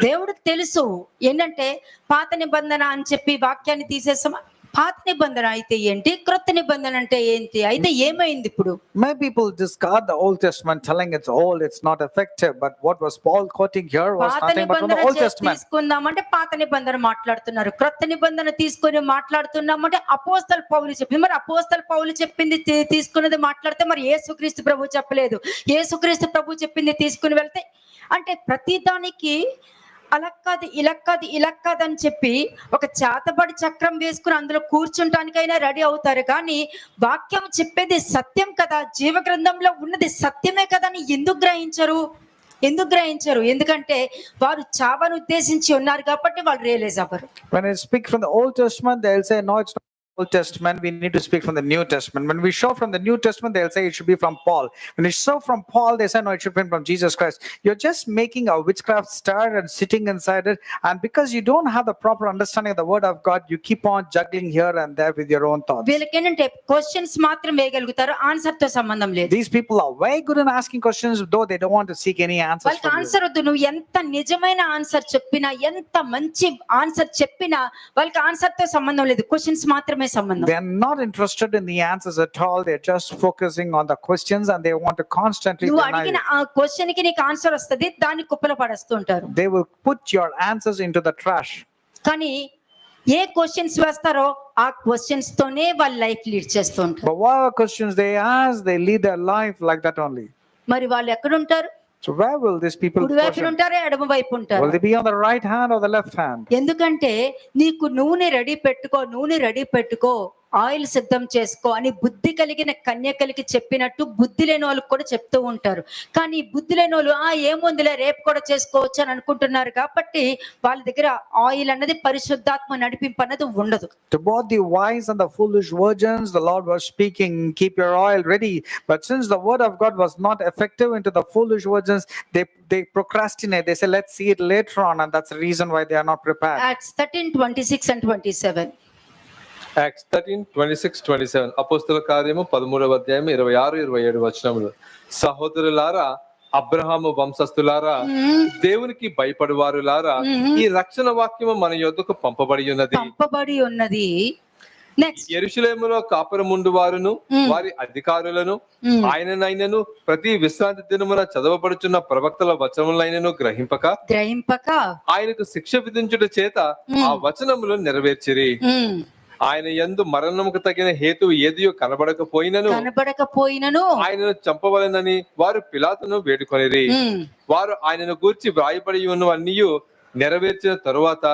దేవుడికి తెలుసు ఏంటంటే పాత నిబంధన అని చెప్పి వాక్యాన్ని తీసేసాం. పాత నిబంధన అయితే ఏంటి, క్రొత్త నిబంధన అంటే ఏంటి, అయితే ఏమైంది ఇప్పుడు? Many people discard the Old Testament telling it's old, it's not effective, but what was Paul quoting here was పాత nothing but from the Old నిబంధన Testament. తీసుకుందామంటే పాత నిబంధన మాట్లాడుతున్నారు, క్రొత్త నిబంధన తీసుకొని మాట్లాడుతున్నామంటే అపోస్తల పౌలు చెప్పింది. మరి అపోస్తల పౌలు చెప్పింది తీసుకున్నది మాట్లాడితే మరి యేసుక్రీస్తు ప్రభు చెప్పలేదు, యేసుక్రీస్తు ప్రభు చెప్పింది తీసుకుని వెళ్తే అంటే ప్రతి దానికి అలా కాదు ఇలా కాదు ఇలా కాదు అని చెప్పి ఒక చేతబడి చక్రం వేసుకుని అందులో కూర్చుంటానికైనా రెడీ అవుతారు, కానీ వాక్యం చెప్పేది సత్యం కదా, జీవ గ్రంథంలో ఉన్నది సత్యమే కదా అని ఎందుకు గ్రహించరు? ఎందుకంటే వారు చావను ఉద్దేశించి ఉన్నారు కాబట్టి వాళ్ళు రియలైజ్ అవ్వరు. When I speak from the Old Testament, they'll say, no, it's not Old Testament, we need to speak from the New Testament. When we show from the New Testament, they'll say it should be from Paul. When we show from Paul, they say no, it should be from Jesus Christ. You're just making a witchcraft star and sitting inside it, and because you don't have the proper understanding of the word of God, you keep on juggling here and there with your own thoughts. వీళ్ళకి ఏంటంటే questions మాత్రం వేయగలుగుతారు, answer తో సంబంధం లేదు. These people are very good in asking questions, though they don't want to seek any answers వాళ్ళకి from you. Answer వద్దు, నువ్వు ఎంత నిజమైన ఆన్సర్ చెప్పినా, ఎంత మంచి ఆన్సర్ చెప్పినా వాళ్ళకి ఆన్సర్ తో సంబంధం లేదు, క్వశ్చన్స్ మాత్రమే సంబంధం. They are not interested in the answers at all. They're just focusing on the questions, and they want to constantly నువ్వు deny అడిగిన it. ఆ క్వశ్చన్ కి నీకు ఆన్సర్ వస్తది, దాన్ని కుప్పలు పడేస్తూ ఉంటారు. They will put your answers into the trash. కానీ ఏ క్వశ్చన్స్ వేస్తారో ఆ క్వశ్చన్స్ తోనే వాళ్ళ లైఫ్ లీడ్ చేస్తూ ఉంటారు. But whatever questions they ask, they lead their life like that only. మరి వాళ్ళు ఎక్కడ ఉంటారు? So where will these people కుడి వైపున ఉంటారా, ఎడమ వైపు ఉంటారు? Will they be on the right hand or the left hand? ఎందుకంటే నీకు నూనె రెడీ పెట్టుకో, ఆయిల్ సిద్ధం చేసుకో అని బుద్ధి కలిగిన కన్యకలకి చెప్పినట్టు బుద్ధి లేని వాళ్ళకి కూడా చెప్తూ ఉంటారు. కానీ బుద్ధి లేని వాళ్ళు ఏముందిలే రేపు కూడా చేసుకోవచ్చు అని అనుకుంటున్నారు కాబట్టి వాళ్ళ దగ్గర ఆయిల్ అన్నది పరిశుద్ధాత్మ నడిపింపు అన్నది ఉండదు. To both the wise and the foolish virgins, the Lord was speaking, keep your oil ready. But since the word of God was not effective into the foolish virgins, they procrastinate. They say, let's see it later on, and that's the reason why they are not prepared. Acts 13:26 and 27. Acts 13:26-27 అపోస్తల కార్యము 13వ అధ్యాయం 26-27 వచనములు. సహోదరులారా, అబ్రహాము వంశస్థులారా, దేవునికి భయపడువారులారా, ఈ రక్షణ వాక్యము మన యొద్దకు పంపబడి ఉన్నది. నెక్స్ట్, యెరూషలేములో కాపురముండు వారును వారి అధికారులను ఆయననైనను ప్రతి విశ్రాంతి దినమున చదవబడుచున్న ప్రవక్తల వచనములైనను గ్రహింపక ఆయనకు శిక్ష విధించుట చేత ఆ వచనములు నెరవేర్చిరి. ఆయన యందు మరణముకు తగిన హేతువు ఏదియో కనబడకపోయినను ఆయనను చంపవలెనని వారు పిలాతును వేడుకొనిరి. వారు ఆయనను గూర్చి వ్రాయబడి ఉన్నవన్నీ నెరవేర్చిన తరువాత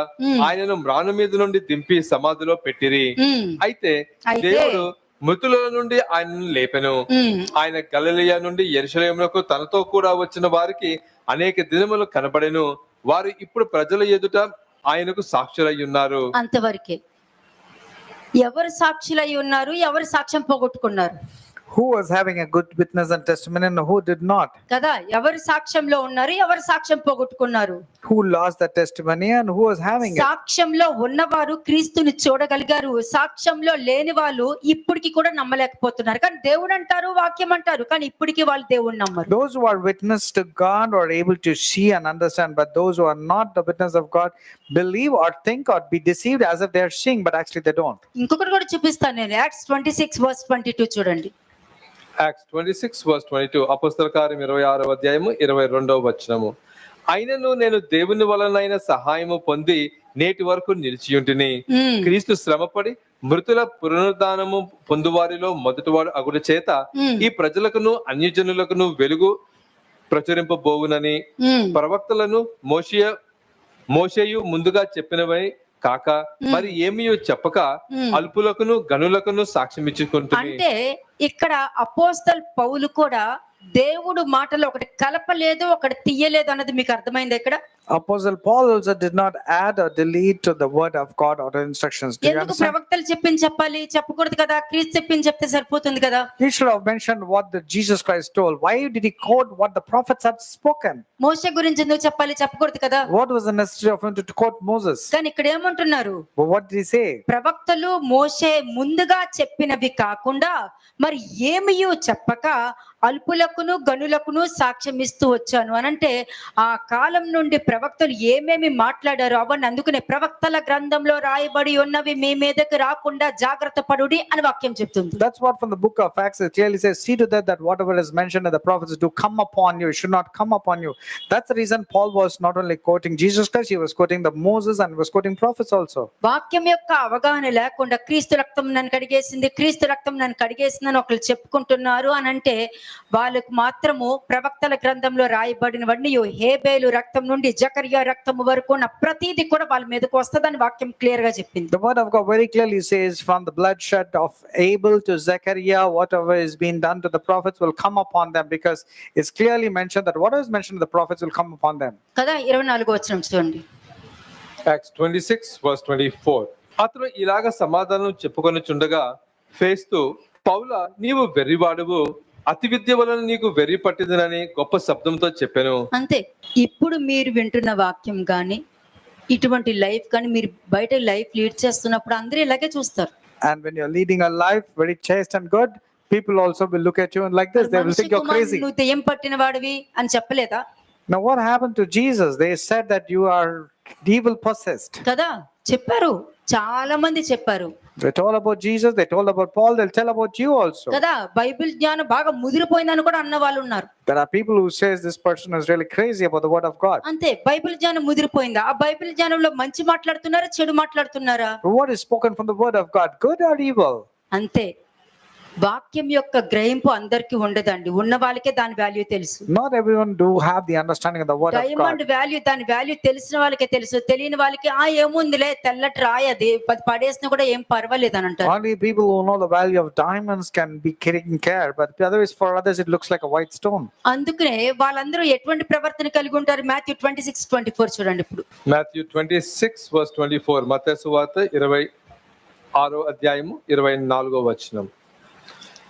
ఆయనను మ్రాను మీద నుండి దింపి సమాధిలో పెట్టిరి. అయితే దేవుడు మృతుల నుండి ఆయనను లేపెను. ఆయన గలిలయ నుండి యెరూషలేమునకు తనతో కూడా వచ్చిన వారికి అనేక దినములు కనబడెను. వారు ఇప్పుడు ప్రజల ఎదుట ఆయనకు సాక్షులై ఉన్నారు. అంతవరకే. ఎవరు సాక్షులై ఉన్నారు, ఎవరు సాక్ష్యం పోగొట్టుకున్నారు? Who was having a good witness and testimony and who did not? కదా, ఎవరు సాక్ష్యంలో ఉన్నారు, ఎవరు సాక్ష్యం పోగొట్టుకున్నారు? Who lost the testimony and who was having it? సాక్ష్యంలో ఉన్నవారు క్రీస్తుని చూడగలిగారు, సాక్ష్యంలో లేని వాళ్ళు ఇప్పటికి కూడా నమ్మలేకపోతున్నారు. కానీ దేవుడు అంటారు, వాక్యం అంటారు, కానీ ఇప్పటికి వాళ్ళు దేవుడిని నమ్మరు. Those who are witness to God are able to see and understand, but those who are not the witness of God believe or think or be deceived as if they are seeing, but actually they don't. ఇంకొకటి కూడా చూపిస్తాను నేను. Acts 26:22 చూడండి. Acts 26:22 అపోస్తల కార్యం 26వ అధ్యాయము 22వ వచనము. అయినను నేను దేవుని వలనైన సహాయము పొంది నేటి వరకు నిలిచియుంటిని. క్రీస్తు శ్రమపడి మృతుల పునరుద్ధానము పొందువారిలో మొదటివాడు అగుట చేత ఈ ప్రజలకును అన్యజనులకును వెలుగు ప్రచురింపబోవునని ప్రవక్తలను మోషేయు ముందుగా చెప్పినవై కాక మరి ఏమీ చెప్పక అల్పులకును గనులకును సాక్ష్యం ఇచ్చుకుంటుంది. అంటే ఇక్కడ అపోస్తల్ పౌలు కూడా దేవుడు మాటలో ఒకటి కలపలేదు ఒకటి తీయలేదు అన్నది మీకు అర్థమైంది ఇక్కడ. Apostle Paul also did not add or delete to the word of God or the instructions. Do you ఎందుకు understand? ప్రవక్తలు చెప్పింది చెప్పాలి, చెప్పకూడదు కదా, క్రీస్తు చెప్పింది చెప్తే సరిపోతుంది కదా. He should have mentioned what the Jesus Christ told. Why did he quote what the prophets had spoken? మోషే గురించి ఎందుకు చెప్పాలి, చెప్పకూడదు కదా. What was the necessity of him to quote Moses? కానీ ఇక్కడ ఏమంటున్నారు, But what did he say? ప్రవక్తలు మోషే ముందుగా చెప్పినవి కాకుండా మరి ఏమియో చెప్పక అల్పులకును గనులకును సాక్ష్యం ఇస్తూ వచ్చాను అనంటే ఆ కాలం నుండి ప్రవక్తలు ఏమేమి మాట్లాడారు అవన్నీ, అందుకనే ప్రవక్తల గ్రంథంలో రాయబడి ఉన్నవి మీ మీదకి రాకుండా జాగ్రత్త పడుడి అని వాక్యం చెప్తుంది. That's what from the book of Acts it clearly says, see to that whatever is mentioned in the prophets do come upon you, should not come upon you. That's the reason Paul was not only quoting Jesus Christ, he was quoting the Moses and was quoting prophets also. వాక్యం యొక్క అవగాహన లేకుండా క్రీస్తు రక్తం నన్ను కడిగేసింది, క్రీస్తు రక్తం నన్ను కడిగేసిందని ఒకళ్ళు చెప్పుకుంటున్నారు అని అంటే వాళ్ళకు మాత్రము ప్రవక్తల గ్రంథంలో రాయబడినవన్నీ హేబేలు రక్తం నుండి జకర్యా రక్తం వరకు ఉన్న ప్రతిదీ కూడా వాళ్ళ మీదకు వస్తుందని వాక్యం క్లియర్ గా చెప్పింది. The word of God very clearly says from the bloodshed of Abel to Zechariah, whatever is being done to the prophets will come upon them, because it's clearly mentioned that whatever is mentioned to the prophets will come upon them. కదా 24వ వచనం చూడండి. Acts 26:24. అతడు ఇలాగ సమాధానం చెప్పుకొనుచుండగా ఫేస్తు, పౌలా నీవు వెర్రివాడువు, అతి విద్య వలన నీకు వెర్రి పట్టిందినని గొప్ప శబ్దంతో చెప్పాను. అంతే. ఇప్పుడు మీరు వింటున్న వాక్యం గాని ఇటువంటి లైఫ్ కానీ మీరు బయట లైఫ్ లీడ్ చేస్తున్నప్పుడు అందరూ ఇలాగే చూస్తారు. And when you're leading a life very chaste and good, people also will look at you and like this, they will think you're crazy. నువ్వు దెయ్యం పట్టిన వాడివి అని చెప్పలేదా? Now what happened to Jesus? They said that you are devil possessed. కదా, చెప్పారు, చాలా మంది చెప్పారు They told about Jesus, they told about Paul, they'll tell about you also. కదా. బైబిల్ జ్ఞానం బాగా ముదిరిపోయిందని కూడా అన్న వాళ్ళు ఉన్నారు. There are people who says this person is really crazy about the word of God. అంతే, బైబిల్ జ్ఞానం ముదిరిపోయిందా? ఆ బైబిల్ జ్ఞానంలో మంచి మాట్లాడుతున్నారా, చెడు మాట్లాడుతున్నారా? But what is spoken from the word of God, good or evil? అంతే. వాక్యం యొక్క గ్రహింపు అందరికి ఉండదండి, ఉన్న వాళ్ళకే దాని వాల్యూ తెలుసు. Not everyone do have the understanding of the word of God. Diamond value, దాని వాల్యూ తెలిసిన వాళ్ళకే తెలుసు, తెలియని వాళ్ళకి ఏముందిలే తెల్లటి రాయి అది పడేసినా కూడా ఏం పర్వాలేదు అని అంటారు. Only people who know the value of diamonds can be taken care, but otherwise for others it looks like a white stone. అందుకనే వాళ్ళందరూ ఎటువంటి ప్రవర్తన కలిగి ఉంటారు? మాథ్యూ 26:24 చూడండి. ఇప్పుడు Matthew 26:24. మత్తయి సువార్త 26వ అధ్యాయము 24వ వచనం.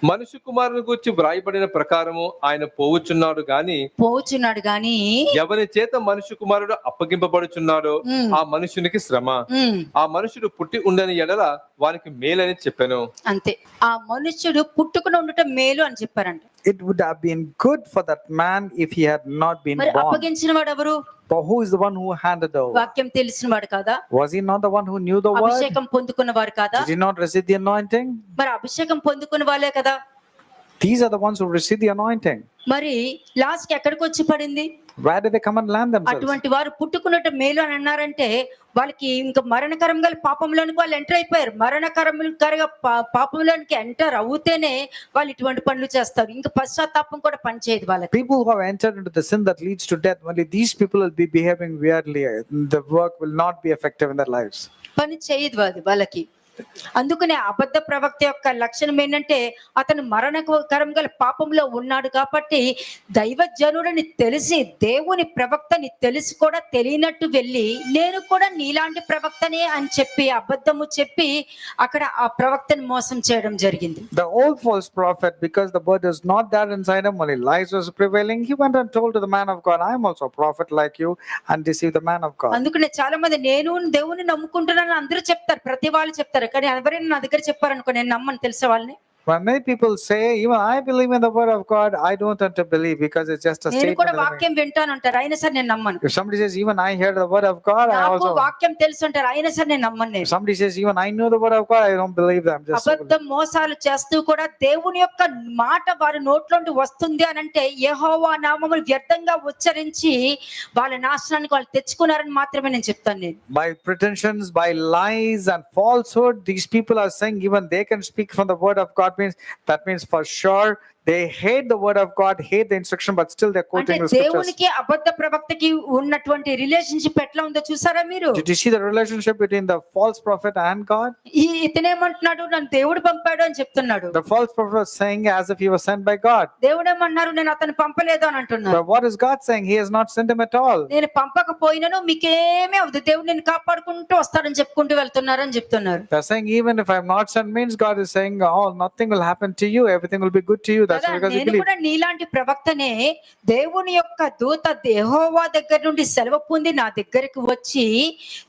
మనుష్య కుమారుని గురించి వ్రాయబడిన ప్రకారము ఆయన పోవుచున్నాడు గాని ఎవరి చేత మనుష్య కుమారుడు అప్పగింపబడుచున్నాడో ఆ మనుషునికి శ్రమ, ఆ మనుషుడు పుట్టి ఉండని ఎడల వానికి మేలని చెప్పాను. అంతే, ఆ మనుష్యుడు పుట్టుకుని ఉండటం మేలు అని చెప్పారంట. It would have been good for that man if he had not been మరి born. అప్పగించిన వాడు ఎవరు? But who is the one who handed over? వాక్యం తెలిసిన వాడు కాదా? Was he not the one who knew the word? అభిషేకం పొందుకున్న వారు కాదా? Did he not receive the anointing? మరి అభిషేకం పొందుకున్న వాళ్ళే కదా. These are the ones who received the anointing. మరి లాస్ట్ కి ఎక్కడికి వచ్చి పడింది? Where did they come and land themselves? అటువంటి వారు పుట్టుకున్నట్టు మేలు అని అన్నారంటే వాళ్ళకి ఇంకా మరణకరంగా పాపంలోనికి వాళ్ళు ఎంటర్ అయిపోయారు. మరణకరంగా పాపంలోనికి ఎంటర్ అవుతేనే వాళ్ళు ఇటువంటి పనులు చేస్తారు. ఇంకా పశ్చాత్తాపం కూడా పనిచేయదు వాళ్ళకి. People who have entered into the sin that leads to death, only these people will be behaving weirdly. The work will not be effective in their lives. పని చేయదు అది వాళ్ళకి. అందుకనే అబద్ధ ప్రవక్త యొక్క లక్షణం ఏంటంటే అతను మరణకరం గల పాపంలో ఉన్నాడు కాబట్టి దైవజనుడని తెలిసి దేవుని ప్రవక్తని తెలిసి కూడా తెలియనట్టు వెళ్ళి నేను కూడా నీలాంటి ప్రవక్తనే అని చెప్పి అబద్ధము చెప్పి అక్కడ ఆ ప్రవక్తని మోసం చేయడం జరిగింది. The old false prophet, because the word is not there inside him, only lies was prevailing, he went and told to the man of God, I am also a prophet like you, and deceived the man of God. అందుకనే చాలా మంది నేను దేవుని నమ్ముకుంటున్నాను అందరూ చెప్తారు, ప్రతి వాళ్ళు చెప్తారు, కానీ ఎవరైనా నా దగ్గర చెప్పారనుకో నేను నమ్మను. తెలిసే వాళ్ళని When many people say, even I believe in the word of God, I don't want to believe because it's just a నేను statement. కూడా వాక్యం వింటాను అంటారు, అయినా సరే నేను నమ్మను. If somebody says, even I heard the word of God, I నాకు also. వాక్యం తెలుసు అంటారు, అయినా సరే నేను నమ్మను. If somebody says, even I know the word of God, I don't believe them. Just అబద్ధం మోసాలు చేస్తూ కూడా దేవుని యొక్క మాట వారి నోట్లోండి వస్తుంది అని అంటే యెహోవా నామమును వ్యర్థంగా ఉచ్చరించి వాళ్ళ నాశనానికి వాళ్ళు తెచ్చుకున్నారని మాత్రమే నేను చెప్తాను. నేను by pretensions, by lies and falsehood, these people are saying even they can speak from the word of God, means that means for sure They hate the word of God, hate the instruction, but still they're అంటే quoting the scriptures. దేవునికి అబద్ధ ప్రవక్తకి ఉన్నటువంటి relationship ఎట్లా ఉందో చూసారా మీరు? Did you see the relationship between the false prophet and God? ఇతనేమంటున్నాడు, నన్ను దేవుడు పంపాడు అని చెప్తున్నాడు. The false prophet was saying as if he was sent by God. దేవుడు ఏమన్నారు, నేను అతను పంపలేదు అని అంటున్నాడు. But what is God saying? He has not sent him at all. నేను పంపకపోయినను మీకేమీ అవదు, దేవుడు నేను కాపాడుకుంటూ వస్తాడని చెప్పుకుంటూ వెళ్తున్నారని చెప్తున్నారు. They're saying even if I'm not sent means God is saying, oh, nothing will happen to you, everything will be good to you. That's కదా, because you నేను believe. కూడా నీలాంటి ప్రవక్తనే. దేవుని యొక్క దూత యెహోవా దగ్గర నుండి సెలవు పొంది నా దగ్గరికి వచ్చి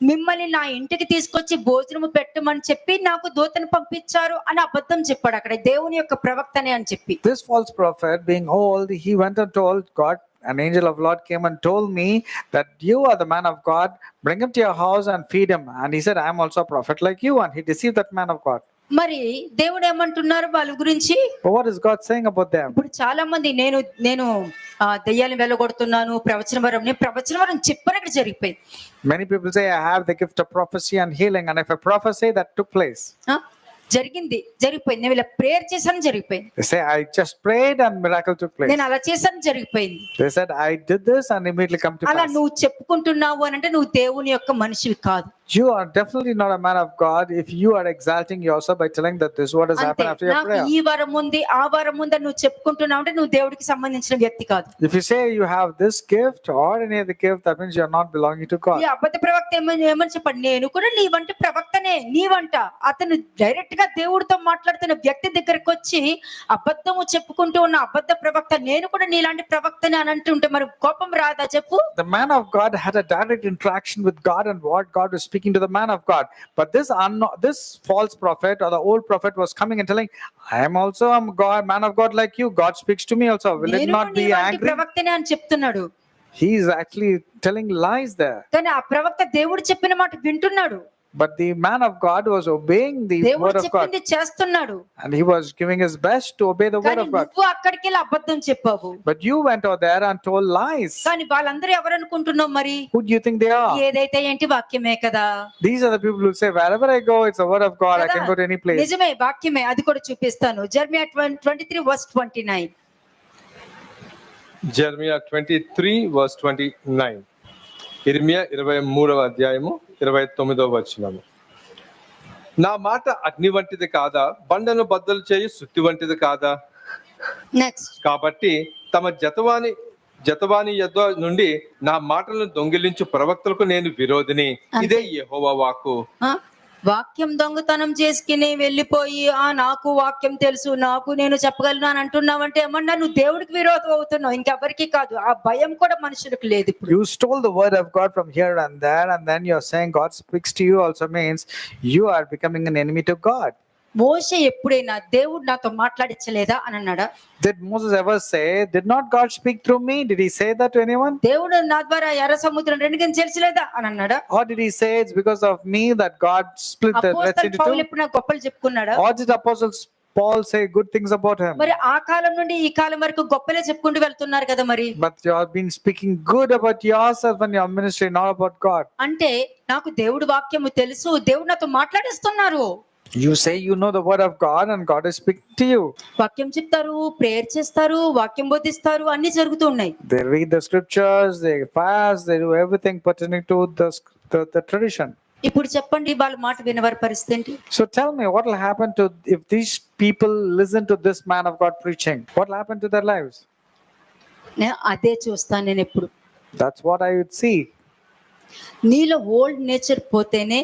మిమ్మల్ని నా ఇంటికి తీసుకొచ్చి భోజనము పెట్టమని చెప్పి నాకు దూతను పంపించారు అని అబద్ధం చెప్పాడు అక్కడ, దేవుని యొక్క ప్రవక్తనే అని చెప్పి. This false prophet, being old, he went and told God, an angel of Lord came and told me that you are the man of God, bring him to your house and feed him. And he said, I am also a prophet like you. And he deceived that man of God. మరి దేవుడు ఏమంటున్నారు వాళ్ళ గురించి? But what is God saying about them? ఇప్పుడు చాలా మంది నేను దయ్యాలను వెళ్ళగొడుతున్నాను, ప్రవచన వరం చెప్పినట్టు జరిగిపోయింది. Many people say, I have the gift of prophecy and healing. And if I prophesy, that took place. జరిగిపోయింది. నేను ఇలా ప్రేయర్ చేశాను, జరిగిపోయింది. They say, I just prayed and miracle took place. నేను అలా చేశాను, జరిగిపోయింది. They said, I did this and immediately come to అలా pass. నువ్వు చెప్పుకుంటున్నావు అని అంటే నువ్వు దేవుని యొక్క మనిషివి కాదు. You are definitely not a man of God if you are exalting yourself by telling that this is what has అంతే, happened after your నాకు prayer. ఈ వరం ఉంది ఆ వరం ఉంది అని నువ్వు చెప్పుకుంటున్నావు అంటే నువ్వు దేవుడికి సంబంధించిన వ్యక్తి కాదు. If you say you have this gift or any other gift, that means you are not belonging to God. ఈ అబద్ధ ప్రవక్త ఏమని చెప్పండి, నేను కూడా నీ వంటి ప్రవక్తనే. నీ వంట అతను డైరెక్ట్ గా దేవుడితో మాట్లాడుతున్న వ్యక్తి దగ్గరకు వచ్చి అబద్ధము చెప్పుకుంటూ ఉన్న అబద్ధ ప్రవక్త, నేను కూడా నీలాంటి ప్రవక్తనే అని అంటుంటే మరి కోపం రాదా చెప్పు? The man of God had a direct interaction with God and what God was speaking to the man of God. But this false prophet or the old prophet was coming and telling, I am also a God, man of God like you. God speaks to me also. Will it నేను not నీ be వంటి angry? ప్రవక్తనే అని చెప్తున్నాడు. He is actually telling lies there. కానీ ఆ ప్రవక్త దేవుడు చెప్పిన మాట వింటున్నాడు. But the man of God was obeying the దేవుడు word of God. చెప్పింది చేస్తున్నాడు. And he was giving his best to obey the word కానీ of God. నువ్వు అక్కడికి వెళ్ళి అబద్ధం చెప్పావు. But you went out there and told lies. కానీ వాళ్ళందరూ ఎవరు అనుకుంటున్నావు మరి? Who do you think they are? ఏదైతే ఏంటి వాక్యమే కదా. These are the people who say, wherever I go, it's the word of God. I can go to any place. నిజమే, వాక్యమే. అది కూడా చూపిస్తాను. జెర్మియా 23:29. జెర్మియా 23:29. ఇర్మియా 23:29. నా మాట అగ్ని వంటిది కాదా, బండను బద్దలు చేయి సుత్తి వంటిది కాదా? నెక్స్ట్. కాబట్టి తమ జతవాని యొద్ద నుండి నా మాటలను దొంగిలించు ప్రవక్తలకు నేను విరోధిని. ఇదే యెహోవా వాక్కు. వాక్యం దొంగతనం చేసుకుని వెళ్ళిపోయి నాకు వాక్యం తెలుసు, నాకు నేను చెప్పగలను అని అంటున్నావంటే ఏమన్నా నువ్వు దేవుడికి విరోధం అవుతున్నావు, ఇంకెవరికి కాదు. ఆ భయం కూడా మనుషులకు లేదు ఇప్పుడు. You stole the word of God from here and there, and then you're saying God speaks to you also means you are becoming an enemy to God. మోషే ఎప్పుడైనా దేవుడు నాతో మాట్లాడించలేదా అని అన్నాడా? Did Moses ever say, did not God speak through me? Did he say that to anyone? దేవుడు నా ద్వారా ఎర్ర సముద్రం రెండుగా చేర్చలేదా అని అన్నాడా? Or did he say it's because of me that God split the Red Sea into Paul two? ఎప్పుడు నాకు గొప్పలు చెప్పుకున్నాడా? Or did Apostle Paul say good things about him? మరి ఆ కాలం నుండి ఈ కాలం వరకు గొప్పలే చెప్పుకుంటూ వెళ్తున్నారు కదా మరి. But you have been speaking good about yourself and your ministry, not about God. అంటే నాకు దేవుడి వాక్యము తెలుసు, దేవుడు నాతో మాట్లాడిస్తున్నారు. You say you know the word of God and God is speaking to you. వాక్యం చెప్తారు, ప్రేయర్ చేస్తారు, వాక్యం బోధిస్తారు, అన్ని జరుగుతూ ఉన్నాయి. They read the scriptures, they fast, they do everything pertaining to the tradition. ఇప్పుడు చెప్పండి, వాళ్ళ మాట వినవారి పరిస్థితి ఏంటి? So tell me, what will happen to if these people listen to this man of God preaching? What will happen to their lives? అదే చూస్తాను నేను ఎప్పుడు. That's what I would see. నీలో ఓల్డ్ నేచర్ పోతేనే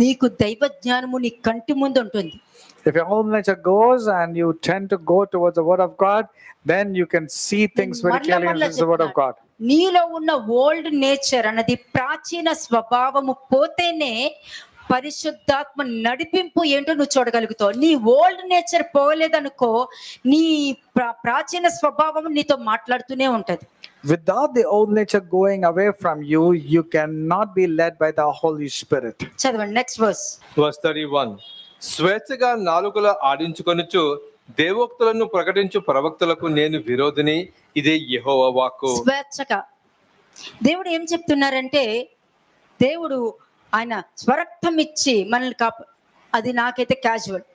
నీకు దైవ జ్ఞానము నీ కంటి ముందు ఉంటుంది. If your old nature goes and you tend to go towards the word of God, then you can see things very clearly in the word of God. నీలో ఉన్న ఓల్డ్ నేచర్ అన్నది ప్రాచీన స్వభావము పోతేనే పరిశుద్ధాత్మ నడిపింపు ఏంటో నువ్వు చూడగలుగుతావు. నీ ఓల్డ్ నేచర్ పోలేదనుకో, నీ ప్రాచీన స్వభావం నీతో మాట్లాడుతూనే ఉంటది. Without the old nature going away from you, you cannot be led by the Holy Spirit. చదవండి నెక్స్ట్ వర్స్. Verse 31. స్వేచ్ఛగా నాలుకలు ఆడించుకొనుచు దేవోక్తులను ప్రకటించు ప్రవక్తలకు నేను విరోధిని. ఇదే యెహోవా వాక్కు. స్వేచ్ఛగా దేవుడు ఏం చెప్తున్నారంటే, దేవుడు ఆయన స్వరక్తం ఇచ్చి మనల్ని అది నాకైతే క్యాజువల్.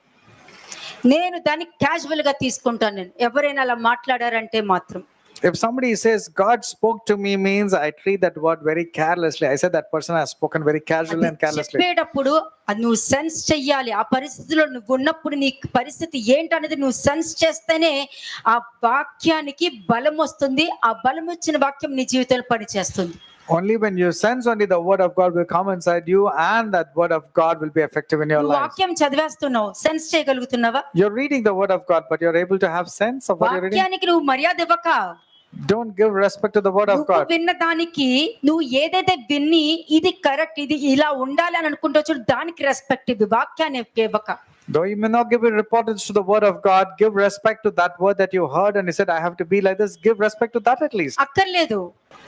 నేను దాన్ని క్యాజువల్ గా తీసుకుంటాను. నేను ఎవరైనా అలా మాట్లాడారంటే మాత్రం If somebody says God spoke to me means I treat that word very carelessly. I said that person has spoken very casually అది and carelessly. చెప్పేటప్పుడు అది నువ్వు సెన్స్ చెయ్యాలి. ఆ పరిస్థితిలో నువ్వు ఉన్నప్పుడు నీ పరిస్థితి ఏంటనేది నువ్వు సెన్స్ చేస్తేనే ఆ వాక్యానికి బలం వస్తుంది. ఆ బలం వచ్చిన వాక్యం నీ జీవితంలో పనిచేస్తుంది. Only when you sense, only the word of God will come inside you, and that word of God will be effective in your నువ్వు life. వాక్యం చదివేస్తున్నావు, sense చేయగలుగుతున్నావా? You're reading the word of God, but you're able to have sense of what you're reading. వాక్యానికి నువ్వు మర్యాద ఇవ్వక Don't give respect to the word of నువ్వు God. విన్న దానికి నువ్వు ఏదైతే విన్ని ఇది కరెక్ట్, ఇది ఇలా ఉండాలి అని అనుకుంటావు చూడు, దానికి రెస్పెక్ట్ ఇవ్వు, వాక్యాన్ని ఇవ్వక. Though you may not give importance to the word of God, give respect to that word that you heard and you said, I have to be like this. Give respect to that at least.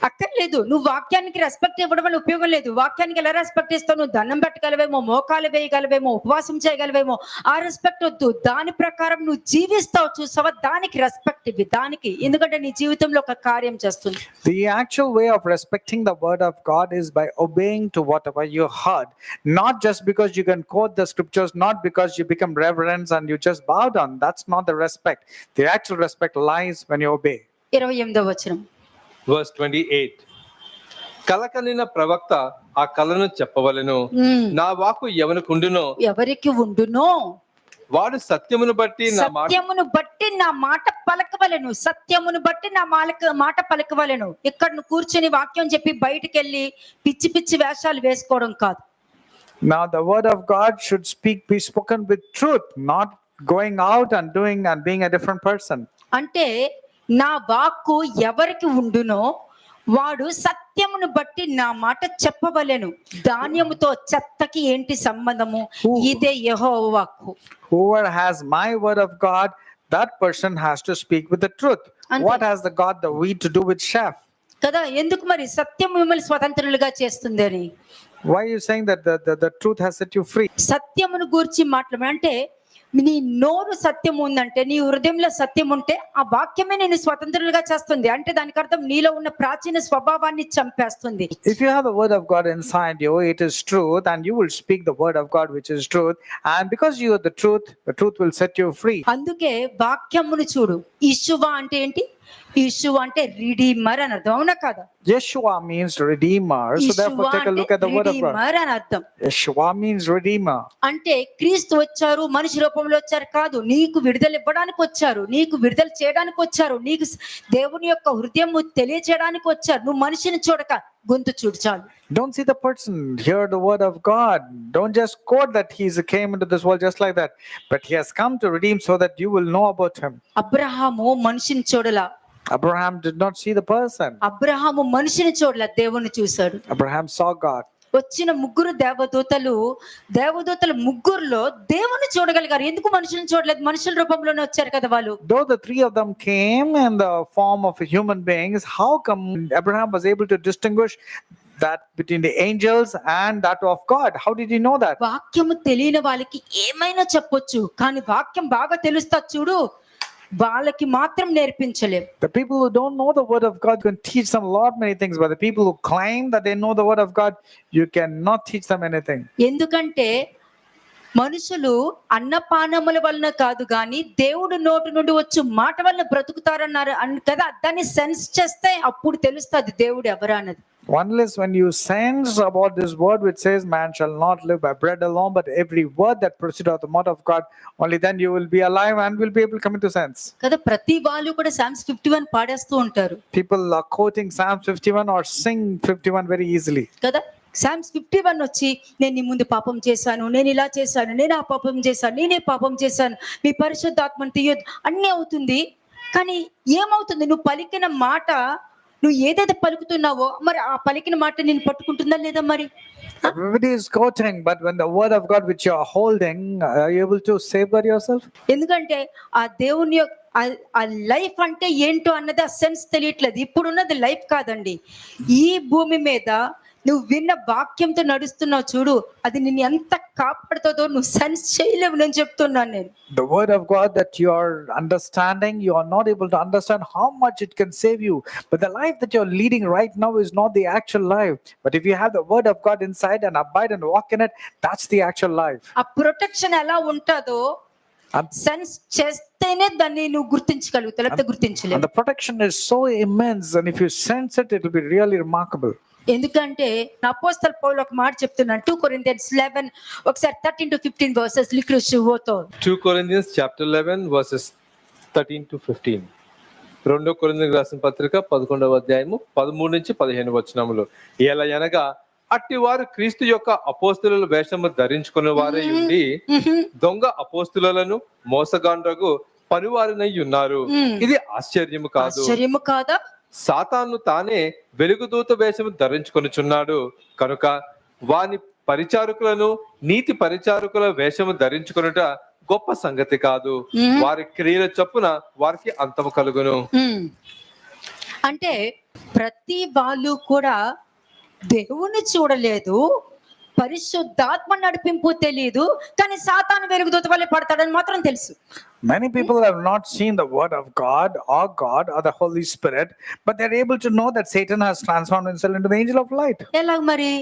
అక్కర్లేదు. నువ్వు వాక్యానికి respect ఇవ్వడం వల్ల ఉపయోగం లేదు. వాక్యానికి ఎలా respect ఇస్తావు? నువ్వు దండం పెట్టగలవేమో, మోకాలు వేయగలవేమో, ఉపవాసం చేయగలవేమో, ఆ రెస్పెక్ట్ వద్దు. దాని ప్రకారం నువ్వు జీవిస్తావు చూసావా, దానికి రెస్పెక్ట్ ఇవ్వి. దానికి, ఎందుకంటే నీ జీవితంలో ఒక కార్యం చేస్తుంది. The actual way of respecting the word of God is by obeying to whatever you heard. Not just because you can quote the scriptures, not because you become reverence and you just bow down. That's not the respect. The actual respect lies when you obey. 28వ వచనం. Verse 28. కలకలిన ప్రవక్త ఆ కలను చెప్పవలెను. నా వాక్కు ఎవరికి ఉండునో వాడు సత్యమును బట్టి నా మాట పలకవలెను. సత్యమును బట్టి నా మాట పలకవలెను. ఇక్కడ నువ్వు కూర్చొని వాక్యం చెప్పి బయటికి వెళ్ళి పిచ్చి పిచ్చి వేషాలు వేసుకోవడం కాదు. Now the word of God should be spoken with truth, not going out and doing and being a different person. అంటే నా వాక్కు ఎవరికి ఉండునో వాడు సత్యమును బట్టి నా మాట చెప్పవలెను. ధాన్యముతో చెత్తకి ఏంటి సంబంధము? ఇదే యెహోవా వాక్కు. Whoever has my word of God, that person has to speak with the truth. What has the wheat to do with chaff? కదా, ఎందుకు మరి సత్యం మిమ్మల్ని స్వతంత్రులుగా చేస్తుంది అని? Why are you saying that the truth has set you free? సత్యమును గూర్చి అంటే నీ నోరు సత్యం ఉందంటే, నీ హృదయంలో సత్యం ఉంటే ఆ వాక్యమే నేను స్వతంత్రులుగా చేస్తుంది. అంటే దానికి అర్థం నీలో ఉన్న ప్రాచీన స్వభావాన్ని చంపేస్తుంది. If you have the word of God inside you, it is truth, and you will speak the word of God which is truth, and because you are the truth will set you free. అందుకే వాక్యమును చూడు. యెషువా అంటే ఏంటి? యెషువా అంటే redeemer అని అర్థం, అవునా కదా? Yeshua means redeemer. So therefore take a look at the word of God. Redeemer అని అర్థం. Yeshua means redeemer. అంటే క్రీస్తు వచ్చారు, మనిషి రూపంలో వచ్చారు కాదు, నీకు విడుదల ఇవ్వడానికి వచ్చారు, నీకు విడుదల చేయడానికి వచ్చారు, నీకు దేవుని యొక్క హృదయము తెలియచేయడానికి వచ్చారు. నువ్వు మనిషిని చూడక గొంతు చూడు చాలు. Don't see the person, hear the word of God. Don't just quote that he came into this world just like that, but he has come to redeem so that you will know about him. Abraham మనిషిని చూడలా. Abraham did not see the person. Abraham మనిషిని చూడలా, దేవుని చూశాడు. Abraham saw God. వచ్చిన ముగ్గురు దేవదూతలు ముగ్గురులో దేవుని చూడగలిగారు. ఎందుకు మనుషులను చూడలేదు? మనుషుల రూపంలోనే వచ్చారు కదా వాళ్ళు. Though the three of them came in the form of human beings, how come Abraham was able to distinguish that between the angels and that of God? How did he know that? వాక్యము తెలియని వాళ్ళకి ఏమైనా చెప్పొచ్చు, కానీ వాక్యం బాగా తెలుస్తా చూడు, వాళ్ళకి మాత్రం నేర్పించలేం. The people who don't know the word of God can teach them a lot many things, but the people who claim that they know the word of God, you cannot teach them anything. ఎందుకంటే మనుషులు అన్నపానముల వలన కాదు గాని దేవుడు నోటి నుండి వచ్చు మాట వలన బ్రతుకుతారన్నారు కదా. దాన్ని సెన్స్ చేస్తే అప్పుడు తెలుస్తుంది దేవుడు ఎవరు అన్నది. Unless when you sense about this word which says man shall not live by bread alone but every word that proceeds out of the mouth of God, only then you will be alive and will be able to come into sense. కదా, ప్రతి వాళ్ళు కూడా Psalms 51 పాడేస్తూ ఉంటారు. People are quoting Psalms 51 or sing 51 very easily. కదా, Psalms 51 వచ్చి నేను నీ ముందు పాపం చేశాను, నేను ఇలా చేశాను, నేను ఆ పాపం చేశాను, నేనే పాపం చేశాను, మీ పరిశుద్ధాత్మను తీయొద్దు అన్నీ అవుతుంది. కానీ ఏమవుతుంది? నువ్వు పలికిన మాట, నువ్వు ఏదైతే పలుకుతున్నావో మరి ఆ పలికిన మాట నేను పట్టుకుంటుందా లేదా? మరి everybody is quoting, but when the word of God which you are holding, are you able to safeguard yourself? ఎందుకంటే ఆ దేవుని ఆ లైఫ్ అంటే ఏంటో అన్నది ఆ సెన్స్ తెలియట్లేదు. ఇప్పుడున్నది లైఫ్ కాదండి. ఈ భూమి మీద నువ్వు విన్న వాక్యంతో నడుస్తున్నావు చూడు, అది నిన్ను ఎంత కాపాడుతుందో నువ్వు సెన్స్ చేయలేవు. నేను చెప్తున్నాను, నేను the word of God that you are understanding, you are not able to understand how much it can save you, but the life that you're leading right now is not the actual life. But if you have the word of God inside and abide and walk in it, that's the actual life. ఆ protection ఎలా ఉంటుందో sense చేస్తేనే దాన్ని నువ్వు గుర్తించగలుగుతావు, లేకపోతే And గుర్తించలేవు. the protection is so immense, and if you sense it, it will be really remarkable. ఎందుకంటే అపోస్తల పౌలు ఒక మాట చెప్తున్నాడు, 2 Corinthians 11 ఒకసారి 13 to 15 వర్సెస్ లిఖిరు శుభోతో. 2 Corinthians chapter 11 verses 13 to 15. 2 కొరింథీయులకు రాసిన పత్రిక 11వ అధ్యాయము 13 నుంచి 15 వచనములు. ఎలా అనగా అట్టివారు క్రీస్తు యొక్క అపోస్తలుల వేషము ధరించుకున్న వారై ఉండి దొంగ అపోస్తలులను మోసగాండ్రకు పనివారినై ఉన్నారు. ఇది ఆశ్చర్యము కాదు. ఆశ్చర్యము కాదా? సాతాను తానే వెలుగుదూత వేషము ధరించుకొనుచున్నాడు కనుక వాని పరిచారకులను నీతి పరిచారకుల వేషము ధరించుకొనుట గొప్ప సంగతి కాదు. వారి క్రియల చొప్పున వారికి అంతము కలుగును. అంటే ప్రతి వాళ్ళు కూడా దేవుణ్ణి చూడలేదు, పరిశుద్ధాత్మ నడిపింపు తెలియదు, కానీ సాతాను వెలుగుదూత వల్లే పడతాడని మాత్రం తెలుసు. Many people have not seen the word of God or the Holy Spirit, but they're able to know that Satan has transformed himself into the angel of light. ఎలాగ మరి?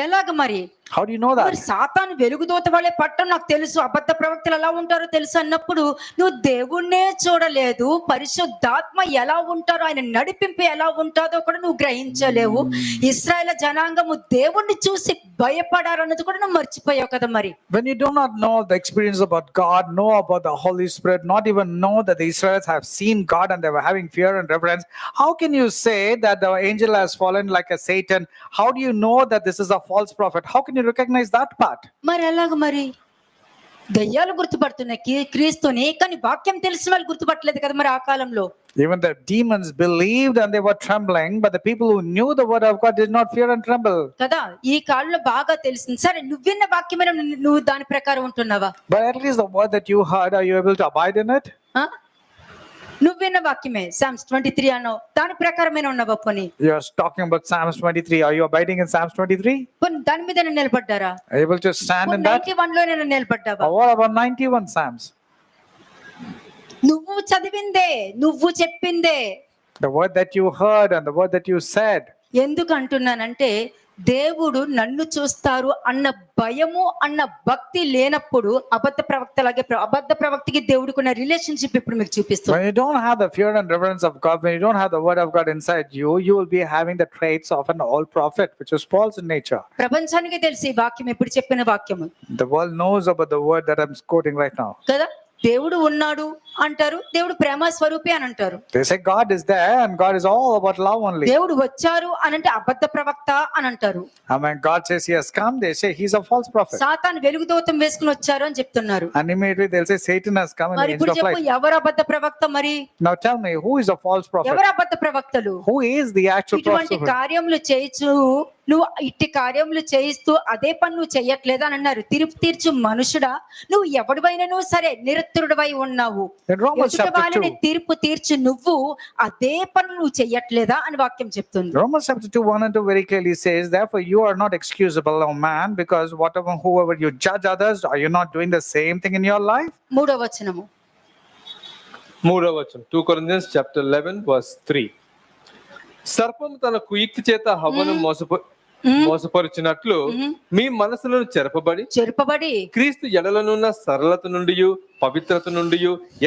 ఎలాగ మరి? How do you know మరి that? సాతాను వెలుగుదూత వల్లే పట్టడం నాకు తెలుసు, అబద్ధ ప్రవక్తలు ఎలా ఉంటారో తెలుసు అన్నప్పుడు నువ్వు దేవుణ్ణే చూడలేదు, పరిశుద్ధాత్మ ఎలా ఉంటారో, ఆయన నడిపింపు ఎలా ఉంటుందో కూడా నువ్వు గ్రహించలేవు. ఇశ్రాయేలు జనాంగము దేవుణ్ణి చూసి భయపడారు అన్నది కూడా నువ్వు మర్చిపోయావు కదా మరి. When you do not know the experience about God, know about the Holy Spirit, not even know that the Israelites have seen God and they were having fear and reverence, how can you say that the angel has fallen like a Satan? How do you know that this is a false prophet? How can you recognize that part? మరి ఎలాగ మరి? దయ్యాలు గుర్తుపడుతున్నాయి క్రీస్తుని, కానీ వాక్యం తెలిసిన వాళ్ళు గుర్తుపట్టలేదు కదా మరి ఆ కాలంలో. Even the demons believed and they were trembling, but the people who knew the word of God did not fear and tremble. కదా, ఈ కాలంలో బాగా తెలిసింది. సరే, నువ్వు విన్న వాక్యమైన నువ్వు దాని ప్రకారం ఉంటున్నావా? But at least the word that you heard, are you able to abide in it? నువ్వు విన్న వాక్యమే Psalms 23 అన్నావు, దాని ప్రకారమైన ఉన్నావా? పోనీ You're talking about Psalms 23. Are you abiding in Psalms 23? పోనీ దాని మీద నిలబడ్డారా? Are you able to stand in that? 91 లో నేను నిలబడ్డావా? Or what about 91 Psalms? నువ్వు చదివిందే, నువ్వు చెప్పిందే. The word that you heard and the word that you said. ఎందుకు అంటున్నానంటే, దేవుడు నన్ను చూస్తారు అన్న భయము అన్న భక్తి లేనప్పుడు అబద్ధ ప్రవక్తకి దేవుడికున్న రిలేషన్షిప్ ఇప్పుడు మీకు చూపిస్తుంది. When you don't have the fear and reverence of God, when you don't have the word of God inside you, you will be having the traits of an old prophet, which is false in nature. ప్రపంచానికి తెలిసి ఈ వాక్యం ఇప్పుడు చెప్పిన వాక్యము. The world knows about the word that I'm quoting right now. కదా, దేవుడు ఉన్నాడు అంటారు, దేవుడు ప్రేమ స్వరూపి అని అంటారు. They say God is there and God is all about love only. దేవుడు వచ్చారు అని అంటే అబద్ధ ప్రవక్త అని అంటారు. And when God says he has come, they say he's a false prophet. సాతాను వెలుగుదూతం వేసుకుని వచ్చారు అని చెప్తున్నారు. And immediately they'll say Satan has come in the మరి angel ఇప్పుడు of చెప్పు, light. ఎవరు అబద్ధ ప్రవక్త మరి? Now tell me, who is a false prophet? ఎవరు అబద్ధ ప్రవక్తలు? Who is the actual ఇటువంటి prophet? కార్యములు చేయించు, నువ్వు ఇట్టి కార్యములు చేయిస్తూ అదే పని నువ్వు చెయ్యట్లేదా అని అన్నారు. తీర్పు తీర్చు మనుషుడా, నువ్వు ఎవడివైనా సరే నిరుత్తరుడివై ఉన్నావు. In Romans chapter వాళ్ళని 2. తీర్పు తీర్చి నువ్వు అదే పనులు నువ్వు చెయ్యట్లేదా అని వాక్యం చెప్తుంది. Romans chapter 2, 1 and 2 very clearly says, therefore you are not excusable, O man, because whoever you judge others, are you not doing the same thing in your life? 3వ వచనము. 3వ వచనం 2 Corinthians chapter 11 verse 3. సర్పము తన కుయుక్తి చేత హవ్వను మోసపరిచినట్లు మీ మనసులను చెరపబడి క్రీస్తు ఎడలనున్న సరళత నుండి పవిత్రత నుండి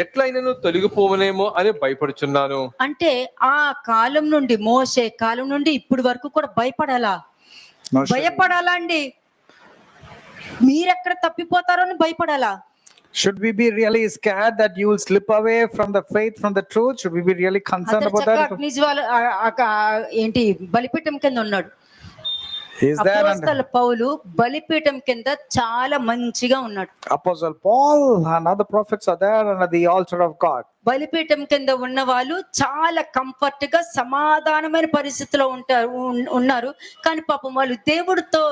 ఎట్లయినను తొలగిపోవనేమో అని భయపడుచున్నాను. అంటే ఆ కాలం నుండి, మోసే కాలం నుండి ఇప్పుడు వరకు కూడా భయపడాలా అండి? మీరెక్కడ తప్పిపోతారో అని భయపడాలా? Should we be really scared that you will slip away from the faith, from the truth? Should we be really concerned about that? ఏంటి బలిపీఠం కింద ఉన్నాడు. Is there అపోస్తల పౌలు బలిపీఠం కింద చాలా మంచిగా ఉన్నాడు. Apostle Paul and other prophets are there under the altar of God. బలిపీఠం కింద ఉన్న వాళ్ళు చాలా కంఫర్ట్ గా సమాధానమైన పరిస్థితిలో ఉన్నారు. కానీ పాపం వాళ్ళు దేవుడితో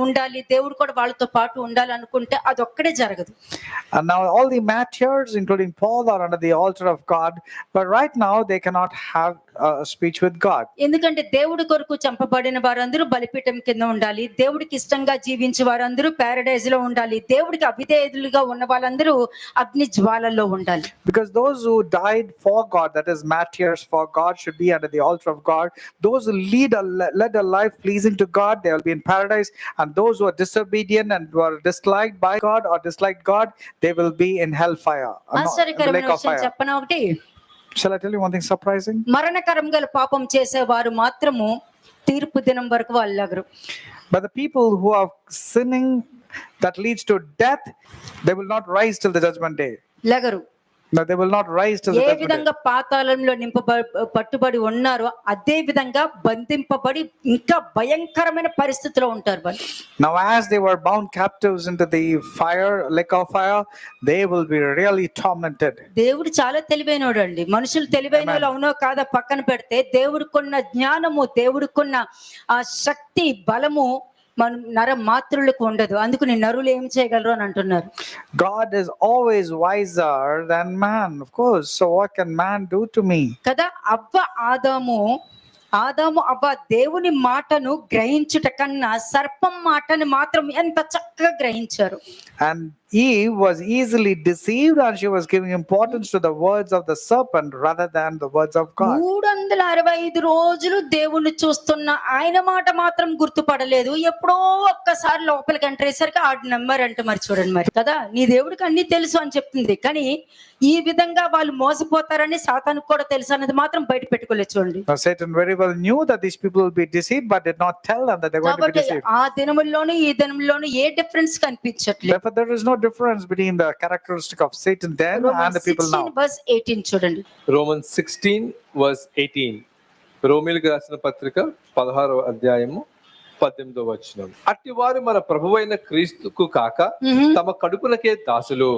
ఉండాలి, దేవుడు కూడా వాళ్ళతో పాటు ఉండాలి అనుకుంటే అదొక్కడే జరగదు. And now all the martyrs, including Paul, are under the altar of God, but right now they cannot have a speech with God. ఎందుకంటే దేవుడి కొరకు చంపబడిన వారందరూ బలిపీఠం కింద ఉండాలి, దేవుడికి ఇష్టంగా జీవించే వారందరూ పారడైజ్ లో ఉండాలి, దేవుడికి అవిధేయులుగా ఉన్న వాళ్ళందరూ అగ్ని జ్వాలల్లో ఉండాలి. Because those who died for God, that is martyrs for God, should be under the altar of God. Those who led a life pleasing to God, they will be in paradise. And those who are disobedient and who are disliked by God or disliked God, they will be in hellfire, in the ఆశ్చర్యకరమైన lake of విషయం fire. చెప్పనా ఒకటి? Shall I tell you one thing surprising? మరణకరం గల పాపం చేసేవారు మాత్రము తీర్పు దినం వరకు వాళ్ళు లెగరు. But the people who are sinning that leads to death, they will not rise till the judgment day. లెగరు. No, they will not rise till the A judgment day. విధంగా పాతాళంలో పట్టుబడి ఉన్నారో అదే విధంగా బంధింపబడి ఇంకా భయంకరమైన పరిస్థితిలో ఉంటారు వాళ్ళు. Now as they were bound captives into the fire, lake of fire, they will be really tormented. దేవుడు చాలా తెలివైనోడు అండి. మనుషులు తెలివైన వాళ్ళు అవునో కాదా పక్కన పెడితే, దేవుడికున్న జ్ఞానము, దేవుడికున్న ఆ శక్తి, బలము నర మాతృలకు ఉండదు. అందుకు నీ నరులు ఏం చేయగలరు అని అంటున్నారు. God is always wiser than man, of course. So what can man do to me? కదా, ఆదాము అవ్వ దేవుని మాటను గ్రహించుట కన్నా సర్పం మాటని మాత్రం ఎంత చక్కగా గ్రహించారు. And Eve was easily deceived, and she was giving importance to the words of the serpent rather than the words of God. 365 రోజులు దేవుణ్ణి చూస్తున్న ఆయన మాట మాత్రం గుర్తుపడలేదు. ఎప్పుడో ఒక్కసారి లోపలికి ఎంటర్ అయ్యేసరికి ఆ నెంబర్ అంటే మరి చూడండి మరి కదా, నీ దేవుడికి అన్ని తెలుసు అని చెప్తుంది. కానీ ఈ విధంగా వాళ్ళు మోసపోతారని సాతానుకు కూడా తెలుసు అన్నది మాత్రం బయట పెట్టుకోలేదు. చూడండి, Now Satan very well knew that these people will be deceived, but did not tell them that they're going to be కాబట్టి deceived. ఆ దినముల్లోనూ ఈ దినముల్లోనూ ఏ డిఫరెన్స్ కనిపించట్లేదు. Therefore, there is no difference between the characteristic of Satan then and the people now. Verse 18 చూడండి. Romans 16:18. రోమీయులకు రాసిన పత్రిక 16వ అధ్యాయము 18వ వచనం. అట్టివారు మన ప్రభువైన క్రీస్తుకు కాక తమ కడుపులకే దాసులు,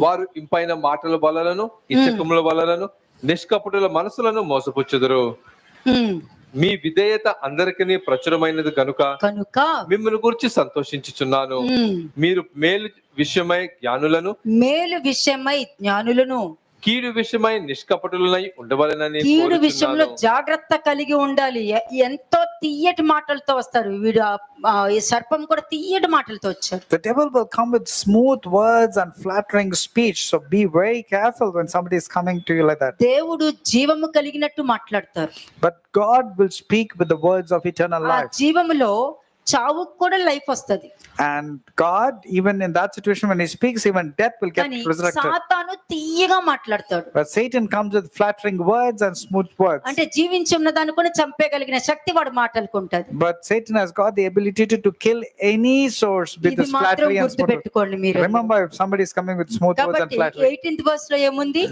వారు ఇంపైన మాటల వలలను ఇచ్చకముల వలలను నిష్కపటుల మనసులను మోసపుచ్చుదురు. మీ విధేయత అందరికీ ప్రచురమైనది కనుక మిమ్మల్ని గురించి సంతోషించుచున్నాను. మీరు మేలు విషయమై జ్ఞానులను కీడు విషయమై నిష్కపటులనై ఉండవలెనని. కీడు విషయంలో జాగ్రత్త కలిగి ఉండాలి. ఎంతో తీయటి మాటలతో వస్తారు. వీడు ఈ సర్పం కూడా తీయటి మాటలతో వచ్చారు. The devil will come with smooth words and flattering speech, so be very careful when somebody is coming to you like that. దేవుడు జీవము కలిగినట్టు మాట్లాడతారు. But God will speak with the words of eternal life. జీవములో చావుకు కూడా life వస్తది. And God, even in that situation when he speaks, even death will get resurrected. సాతాను తీయగా మాట్లాడతాడు. But Satan comes with flattering words and smooth words. అంటే జీవించి ఉన్న దాన్ని కూడా చంపేయగలిగిన శక్తి వాడు మాటలకు ఉంటది. But Satan has got the ability to kill any source with this flattery and smooth words. Remember, if somebody is coming with smooth words and flattery. 18th verse లో ఏముంది?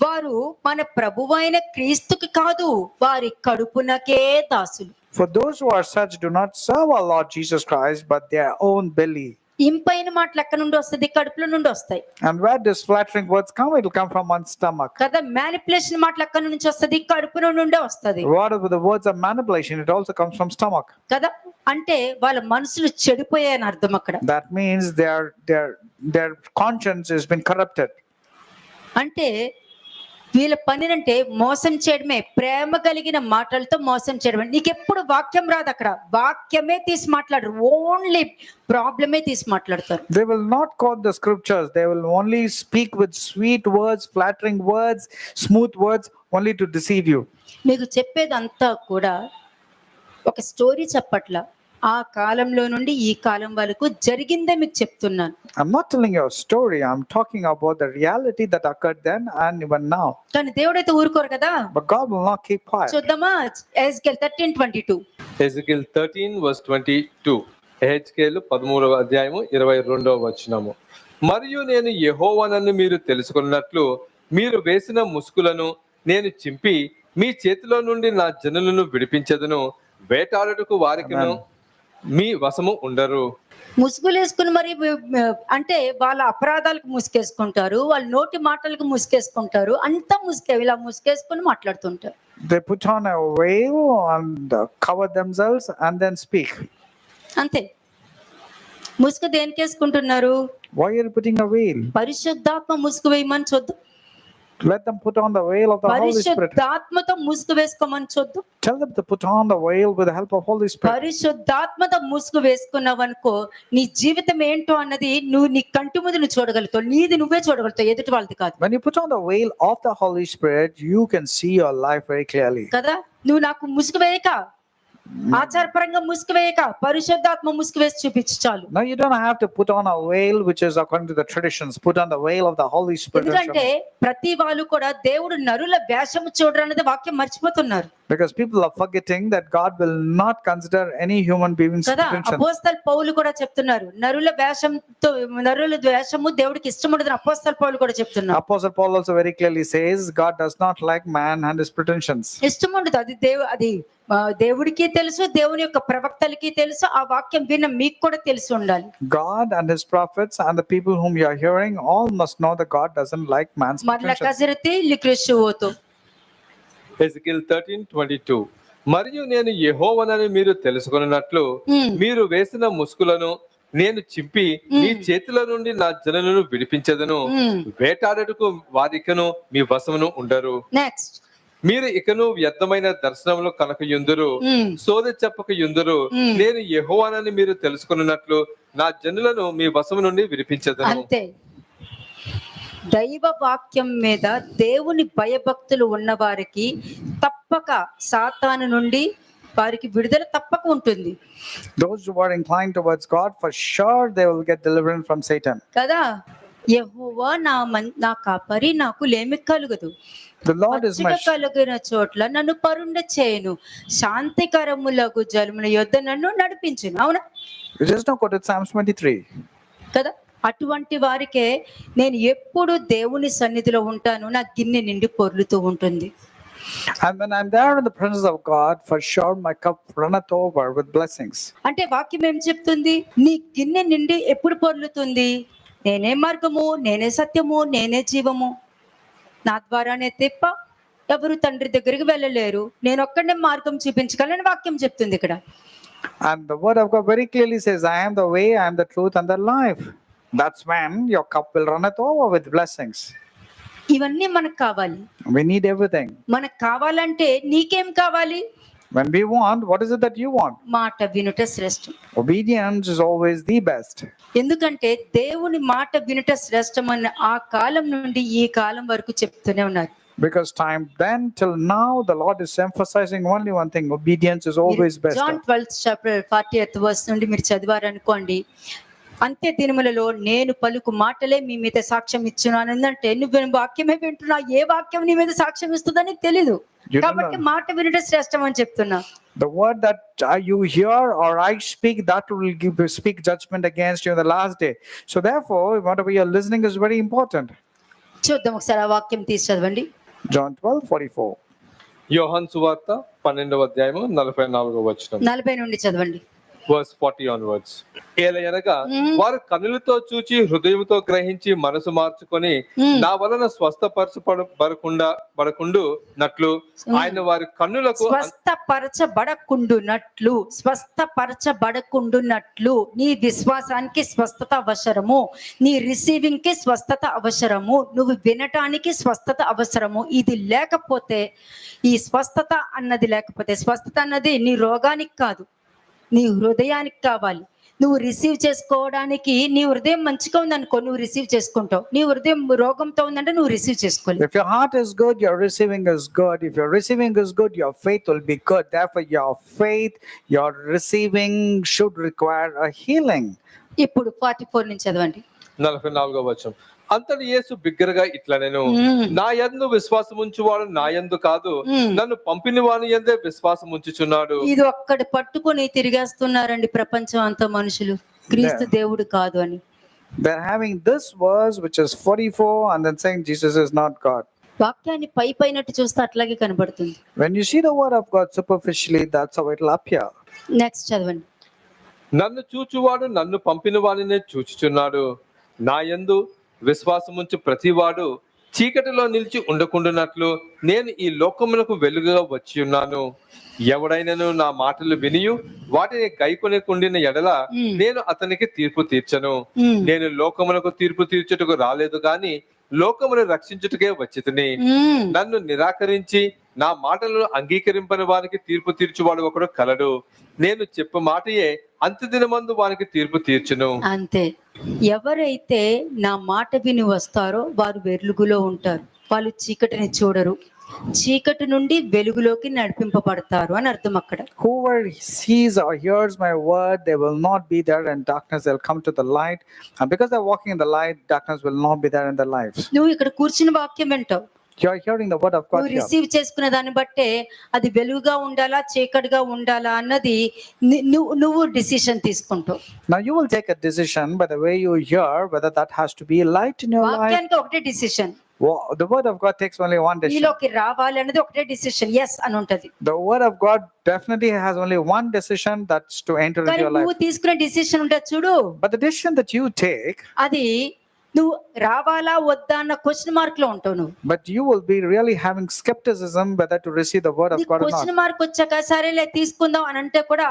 వారు మన ప్రభువైన క్రీస్తుకి కాదు, వారి కడుపునకే దాసులు. For those who are such do not serve our Lord Jesus Christ, but their own belly. ఇంపైన మాటలు ఎక్కడ నుండి వస్తది? కడుపులో నుండి వస్తాయి. And where does flattering words come? It will come from one's stomach. కదా, మ్యానిపులేషన్ మాటలు ఎక్కడ నుంచి వస్తది? కడుపులో నుండే వస్తది. What are the words of manipulation? It also comes from stomach. కదా, అంటే వాళ్ళ మనసులు చెడిపోయాయని అర్థం అక్కడ. That means their conscience has been corrupted. అంటే వీళ్ళ పనినంటే మోసం చేయడమే, ప్రేమ కలిగిన మాటలతో మోసం చేయడమే. నీకెప్పుడు వాక్యం రాదు, అక్కడ వాక్యమే తీసి మాట్లాడరు, ఓన్లీ ప్రాబ్లమే తీసి మాట్లాడతారు. They will not quote the scriptures. They will only speak with sweet words, flattering words, smooth words, only to deceive you. మీకు చెప్పేదంతా కూడా ఒక స్టోరీ చెప్పట్లా, ఆ కాలంలో నుండి ఈ కాలం వరకు జరిగిందే మీకు చెప్తున్నాను. I'm not telling you a story. I'm talking about the reality that occurred then and even now. కానీ దేవుడైతే ఊరుకోరు కదా. But God will not keep quiet. చూద్దామా, ఎహెజ్కేలు 13:22. ఎహెజ్కేలు 13:22. ఎహెజ్కేలు 13వ అధ్యాయము 22వ వచనము. మరియు నేను యెహోవానని మీరు తెలుసుకున్నట్లు మీరు వేసిన ముసుగులను నేను చింపి మీ చేతిలో నుండి నా జనులను విడిపించెదను. వేటాడుటకు వారికిను మీ వశము ఉండరు. ముసుగులేసుకుని మరి అంటే వాళ్ళ అపరాధాలకు ముసుకేసుకుంటారు, వాళ్ళ నోటి మాటలకు ముసుకేసుకుంటారు, అంతా ఇలా ముసుకేసుకుని మాట్లాడుతుంటారు. They put on a veil and cover themselves and then speak. అంతే. ముసుగు దేనికి వేసుకుంటున్నారు? Why are you putting a veil? పరిశుద్ధాత్మ ముసుగు వేయమని చూద్దాం. Let them put on the veil of the Holy Spirit. పరిశుద్ధాత్మతో ముసుగు వేసుకోమని చూద్దాం. Tell them to put on the veil with the help of Holy Spirit. పరిశుద్ధాత్మతో ముసుగు వేసుకున్నావనుకో నీ జీవితం ఏంటో అన్నది నువ్వు నీ కంటి ముందు నువ్వు చూడగలుగుతావు, నీది నువ్వే చూడగలుగుతావు, ఎదుటి వాళ్ళది కాదు. When you put on the veil of the Holy Spirit, you can see your life very clearly. కదా, నువ్వు నాకు ముసుగు వేయక, ఆచారపరంగా ముసుగు వేయక, పరిశుద్ధాత్మ ముసుగు వేసి చూపించు చాలు. Now you don't have to put on a veil which is according to the traditions. Put on the veil of the Holy Spirit. ఎందుకంటే ప్రతి వాళ్ళు కూడా దేవుడు నరుల వేషము చూడరు అనేది వాక్యం మర్చిపోతున్నారు. Because people are forgetting that God will not consider any human being's కదా, intentions. అపోస్తలు పౌలు కూడా చెప్తున్నారు, నరుల వేషము దేవుడికి ఇష్టం ఉండదని అపోస్తలు పౌలు కూడా చెప్తున్నారు. Apostle Paul also very clearly says God does not like man and his pretensions. ఇష్టం ఉండదు, అది దేవుడికి తెలుసు, దేవుని యొక్క ప్రవక్తలకి తెలుసు, ఆ వాక్యం విన్న మీకు కూడా తెలిసి ఉండాలి. God and his prophets and the people whom you are hearing all must know that God doesn't like man's మరల pretensions. కజరతి లిక్రిషువోతో ఎజెకియల్ 13:22 మరియు నేను యెహోవానని మీరు తెలుసుకొనున్నట్లు మీరు వేసిన ముసుగులను నేను చింపి మీ చేతుల నుండి నా జనులను విడిపించెదను, వేటాడటకు వారికను మీ వశమును ఉండరు. నెక్స్ట్, మీరు ఇకను వ్యర్థమైన దర్శనములు కనకయుందురు, సోదె చెప్పకయుందురు. నేను యెహోవానని మీరు తెలుసుకున్నట్లు నా జనులను మీ వశము నుండి విడిపించెదను. అంతే. దైవ వాక్యం మీద దేవుని భయభక్తులు ఉన్న వారికి తప్పక సాతాను నుండి వారికి విడుదల తప్పక ఉంటుంది. Those who are inclined towards God, for sure they will get deliverance from Satan. కదా, యెహోవా నా కాపరి, నాకు లేమి కలుగదు, The Lord is my కలిగిన చోట్ల నన్ను పరుండ చేయను, శాంతికరములకు జలముల యొద్ద నన్ను నడిపించును. అవునా? Just now quoted Psalms 23. కదా, అటువంటి వారికే నేను ఎప్పుడు దేవుని సన్నిధిలో ఉంటాను, నా గిన్నె నిండి పొర్లుతూ ఉంటుంది. And when I'm there in the presence of God, for sure my cup runneth over with blessings. అంటే వాక్యం ఏం చెప్తుంది? నీ గిన్నె నిండి ఎప్పుడు పొర్లుతుంది? నేనే మార్గము, నేనే సత్యము, నేనే జీవము, నా ద్వారానే తప్ప ఎవరు తండ్రి దగ్గరికి వెళ్ళలేరు, నేను ఒక్కడే మార్గం చూపించగలను వాక్యం చెప్తుంది ఇక్కడ. And the word of God very clearly says, I am the way, I am the truth and the life. That's when your cup will runneth over with blessings. ఇవన్నీ మనకు కావాలి. We need everything. మనకు కావాలంటే నీకేం కావాలి? When we want, what is it that you want? మాట వినుట శ్రేష్టం. Obedience is always the best. ఎందుకంటే దేవుని మాట వినుట శ్రేష్టం అని ఆ కాలం నుండి ఈ కాలం వరకు చెప్తూనే ఉన్నారు. Because time then till now, the Lord is emphasizing only one thing: obedience is always best. John 12:40 verse నుండి మీరు చదివారనుకోండి, అంత్య దినములలో నేను పలుకు మాటలే మీ మీద సాక్ష్యం ఇచ్చున్నాను అంటే నువ్వు వాక్యమే వింటున్నా, ఏ వాక్యం నీ మీద సాక్ష్యం ఇస్తుందని తెలీదు, కాబట్టి మాట వినడం శ్రేష్టం అని చెప్తున్నా. The word that you hear or I speak, that will speak judgment against you in the last day. So therefore, whatever you are listening is very important. చూద్దాం ఒకసారి ఆ వాక్యం తీసి చదవండి. John 12:44. యోహాను సువార్త 12:44 40 నుండి చదవండి. verse 40 onwards. ఏలయనగా వారు కన్నులతో చూచి హృదయంతో గ్రహించి మనసు మార్చుకొని నా వలన స్వస్థపరచబడకుండునట్లు ఆయన వారి కన్నులకు స్వస్థపరచబడకుండునట్లు నీ విశ్వాసానికి స్వస్థత అవసరము, నీ రిసీవింగ్ కి స్వస్థత అవసరము, నువ్వు వినటానికి స్వస్థత అవసరము. ఇది లేకపోతే, ఈ స్వస్థత అన్నది లేకపోతే, స్వస్థత అన్నది నీ రోగానికి కాదు, నీ హృదయానికి కావాలి. నువ్వు రిసీవ్ చేసుకోవడానికి నీ హృదయం మంచిగా ఉందనుకో, నువ్వు రిసీవ్ చేసుకుంటావు. నీ హృదయం రోగంతో ఉందంటే నువ్వు రిసీవ్ చేసుకోవాలి. If your heart is good, your receiving is good. If your receiving is good, your faith will be good. Therefore, your faith, your receiving should require a healing. ఇప్పుడు 44 నుంచి చదవండి. 44 అంతటి యేసు బిగ్గరగా ఇట్లా, నేను నా యందు విశ్వాసం ఉంచువాడు నా యందు కాదు, నన్ను పంపిన వాని యందే విశ్వాసం ఉంచుచున్నాడు. ఇది ఒక్కటి పట్టుకొని తిరిగేస్తున్నారండి ప్రపంచం అంతా మనుషులు, క్రీస్తు దేవుడు కాదు అని. They're having this verse which is 44 and then saying Jesus is not God. వాక్యాన్ని పైనట్టు చూస్తే అట్లాగే కనబడుతుంది. When you see the word of God superficially, that's how it will appear. Next చదవండి. నన్ను చూచువాడు నన్ను పంపిన వానినే చూచుచున్నాడు, నా యందు విశ్వాసముంచు ప్రతివాడు చీకటిలో నిలిచి ఉండకుండానట్లు నేను ఈ లోకమునకు వెలుగుగా వచ్చి ఉన్నాను. ఎవడైనను నా మాటలు వినియు వాటిని గైకొనకుండిన ఎడల నేను అతనికి తీర్పు తీర్చను. నేను లోకమునకు తీర్పు తీర్చుటకు రాలేదు గాని లోకమును రక్షించుటకే వచ్చితిని. ఉమ్, నన్ను నిరాకరించి నా మాటలను అంగీకరింపని వానికి తీర్పు తీర్చువాడు ఒకడు కలడు. నేను చెప్పు మాటయే అంత్యదినమందు వానికి తీర్పు తీర్చును. అంతే. ఎవరైతే నా మాట విని వస్తారో వారు వెలుగులో ఉంటారు, వాళ్ళు చీకటిని చూడరు, చీకటి నుండి వెలుగులోకి నడిపింపబడతారు అని అర్థం అక్కడ. Whoever sees or hears my word, they will not be there in darkness, they'll come to the light. And because they're walking in the light, darkness will not be there in their lives. నువ్వు ఇక్కడ కూర్చుని వాక్యం వింటావు, You're hearing the word of God నువ్వు here. Receive చేసుకున్న దాన్ని బట్టే అది వెలుగుగా ఉండాలా చీకటిగా ఉండాలా అన్నది నువ్వు డిసిషన్ తీసుకుంటావు. Now you will take a decision by the way you hear whether that has to be light in your life. వాక్యానికి ఒకటే decision, The word of God takes only one decision. నీలోకి రావాలి అనేది ఒకటే డిసిషన్, ఎస్ అని ఉంటది. The word of God definitely has only one decision, that's to enter into కానీ your life. నువ్వు తీసుకునే డిసిషన్ ఉంటుంది చూడు, But the decision that you take, అది నువ్వు రావాలా వద్దా అన్న క్వశ్చన్ మార్క్ లో ఉంటావు. నువ్వు but you will be really having skepticism whether to receive the word of God or not. Question mark వచ్చాక సరేలే తీసుకుందాం అని అంటే కూడా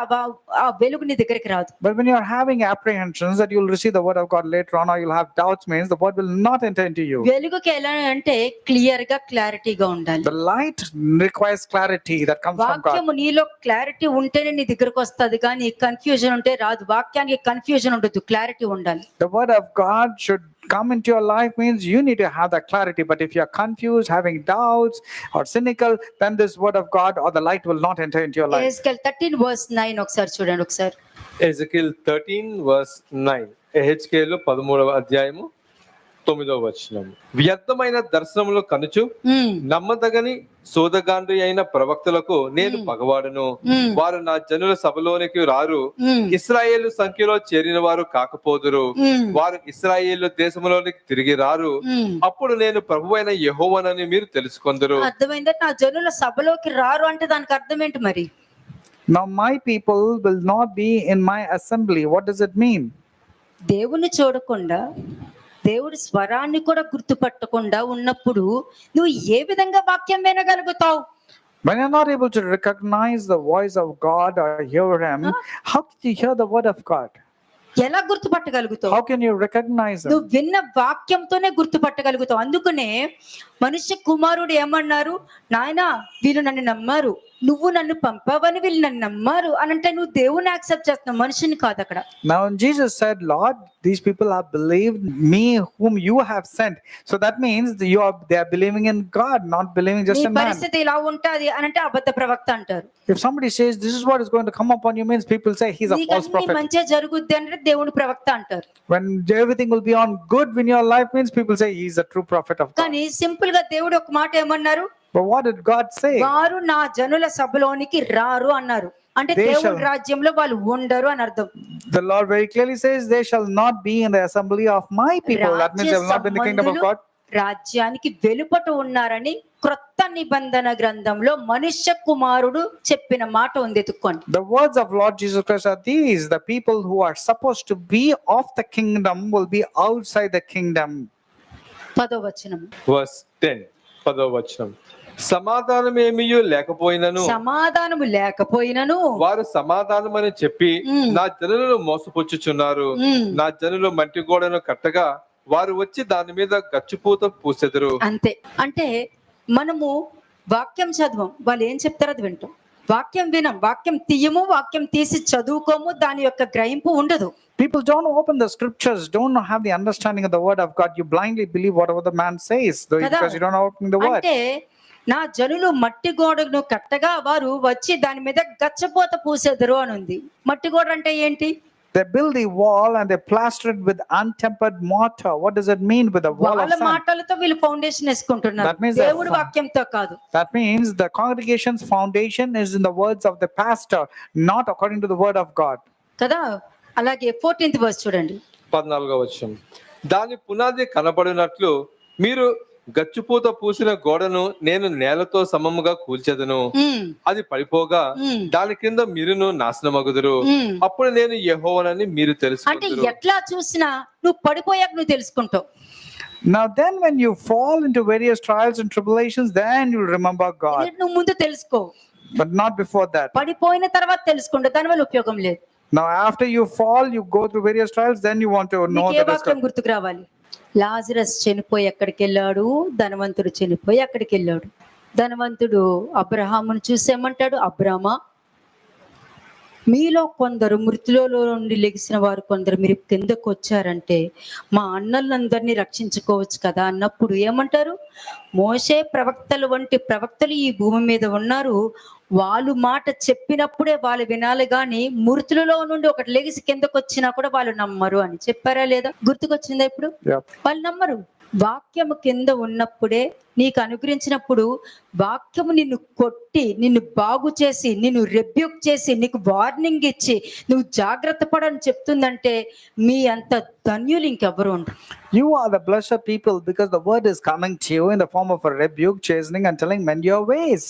ఆ వెలుగు నీ దగ్గరికి రాదు. But when you are having apprehensions that you will receive the word of God later on, or you'll have doubts, means the word will not enter into you. వెలుగుకి ఎలా అంటే క్లియర్ గా క్లారిటీగా ఉండాలి. The light requires clarity that comes from God. వాక్యము నీలో clarity ఉంటేనే నీ దగ్గరకు వస్తుంది, కానీ కన్ఫ్యూజన్ ఉంటే రాదు. వాక్యానికి కన్ఫ్యూజన్ ఉండదు, క్లారిటీ ఉండాలి. The word of God should come into your life, means you need to have that clarity. But if you are confused, having doubts or cynical, then this word of God or the light will not enter into your life. Ezekiel 13:9 ఒకసారి చూడండి ఒకసారి. Ezekiel 13:9. Ezekiel 13వ అధ్యాయము 9వ వచనం. వ్యర్థమైన దర్శనములు కనుచు నమ్మదగని సోదగాండ్రి అయిన ప్రవక్తలకు నేను పగవాడును. వారు నా జనుల సభలోనికి రారు, ఇశ్రాయేలు సంఖ్యలో చేరిన వారు కాకపోదురు. వారు ఇశ్రాయేలు దేశంలోనికి తిరిగి రారు. అప్పుడు నేను ప్రభువైన యెహోవానని మీరు తెలుసుకొందురు. అర్థమైందా? నా జనుల సభలోకి రారు అంటే దానికి అర్థం ఏంటి మరి? Now my people will not be in my assembly. What does it mean? దేవుని చూడకుండా, దేవుడి స్వరాన్ని కూడా గుర్తుపట్టకుండా ఉన్నప్పుడు నువ్వు ఏ విధంగా వాక్యం వినగలుగుతావు? When you're not able to recognize the voice of God or hear him, how can you hear the word of God? ఎలా గుర్తుపట్టగలుగుతావు? How can you recognize him? నువ్వు విన్న వాక్యంతోనే గుర్తుపట్టగలుగుతావు. అందుకనే మనుష్య కుమారుడు ఏమన్నారు, నాయనా వీళ్ళు నన్ను నమ్మారు, నువ్వు నన్ను పంపావని వీళ్ళు నన్ను నమ్మారు అని అంటే నువ్వు దేవుని యాక్సెప్ట్ చేస్తున్నావు, మనిషిని కాదు అక్కడ. Now when Jesus said, Lord, these people have believed me whom you have sent. So that means they are believing in God, not believing just నీ in man. పరిస్థితి ఇలా ఉంటది అని అంటే అబద్ధ ప్రవక్త అంటారు. If somebody says this is what is going to come upon you, means people say he's a false నీకన్నీ prophet. మంచిగా జరుగుద్ది అంటే దేవుని ప్రవక్త అంటారు. When everything will be on good in your life, means people say he's a true prophet of God. కానీ simple గా దేవుడు ఒక మాట ఏమన్నారు, But what did God say? వారు నా జనుల సభలోనికి రారు అన్నారు. అంటే They దేవుడి shall- రాజ్యంలో వాళ్ళు ఉండరు అని అర్థం. The Lord very clearly says they shall not be in the assembly of my people. That means they will not be in the kingdom of God. రాజ్యానికి వెలుపట ఉన్నారని క్రొత్త నిబంధన గ్రంథంలో మనుష్య కుమారుడు చెప్పిన మాట ఉంది, ఎత్తుక్కోండి. The words of Lord Jesus Christ are these: the people who are supposed to be of the kingdom will be outside the kingdom. 10వ వచనం. వర్స్ 10, 10వ వచనం. సమాధానమేమియు లేకపోయినను సమాధానము లేకపోయినను వారు సమాధానమని చెప్పి నా జనులను మోసపుచ్చుచున్నారు. నా జనులు మట్టి గోడను కట్టగా వారు వచ్చి దాని మీద గచ్చుపూత పూసెదరు. అంతే. అంటే మనము వాక్యం చదవం, వాళ్ళు ఏం చెప్తారో అది వింటాం. వాక్యం వినం, వాక్యం తీయము, వాక్యం తీసి చదువుకోము, దాని యొక్క గ్రహింపు ఉండదు. People don't open the scriptures, don't have the understanding of the word of God. You blindly believe whatever the man says, though, కదా? because you don't open the word. అంటే నా జనులు మట్టి గోడను కట్టగా వారు వచ్చి దాని మీద గచ్చపోత పూసెదరు అని ఉంది. మట్టి గోడ అంటే ఏంటి? They build the wall and they plaster it with untempered mortar. What does it mean with the wall of వాళ్ళ sand? మాటలతో వీళ్ళు ఫౌండేషన్ వేసుకుంటున్నారు, That means దేవుడి వాక్యంతో కాదు. That means the congregation's foundation is in the words of the pastor, not according to the word of God. కదా? అలాగే 14th verse చూడండి. 14వ వచనం. దాని పునాది కనబడినట్లు మీరు గచ్చుపూత పూసిన గోడను నేను నేలతో సమముగా కూల్చెదను. అది పడిపోగా దాని కింద మీరును నాశనమగుదురు. అప్పుడు నేను యెహోవానని మీరు అంటే తెలుసుకుందురు. ఎట్లా చూసినా నువ్వు పడిపోయాక నువ్వు తెలుసుకుంటావు. Now then when you fall into various trials and tribulations, then you'll remember God, నువ్వు ముందు తెలుసుకో, but not before that. పడిపోయిన తర్వాత తెలుసుకుంటావు, దానివల్ల ఉపయోగం లేదు. Now after you fall, you go through various trials, then you want to know నీకు ఏ that it's వాక్యం God. గుర్తుకు రావాలి? లాజరస్ చనిపోయి ఎక్కడికి వెళ్ళాడు, ధనవంతుడు చనిపోయి అక్కడికి వెళ్ళాడు. ధనవంతుడు అబ్రహామును చూసేమంటాడు, అబ్రామా, మీలో కొందరు మృతులలో నుండి లెగిసిన వారు కొందరు మీరు కిందకు వచ్చారంటే మా అన్నలందరినీ రక్షించుకోవచ్చు కదా అన్నప్పుడు ఏమంటారు, మోషే ప్రవక్తలు వంటి ప్రవక్తలు ఈ భూమి మీద ఉన్నారు, వాళ్ళు మాట చెప్పినప్పుడే వాళ్ళు వినాలి, కానీ మృతులలో నుండి ఒకటి లెగిసి కిందకు వచ్చినా కూడా వాళ్ళు నమ్మరు అని చెప్పారా లేదా? గుర్తుకొచ్చిందా ఇప్పుడు? Yeah. వాళ్ళు నమ్మరు. వాక్యము కింద ఉన్నప్పుడే నీకు అనుగ్రహించినప్పుడు వాక్యము నిన్ను కొట్టి నిన్ను బాగు చేసి నిన్ను రెబ్యూక్ చేసి నీకు వార్నింగ్ ఇచ్చి నువ్వు జాగ్రత్త పడని చెప్తుందంటే మీ అంత ధన్యులు ఇంకెవరు ఉండరు. You are the blessed people because the word is coming to you in the form of a rebuke, chastening, and telling men your ways.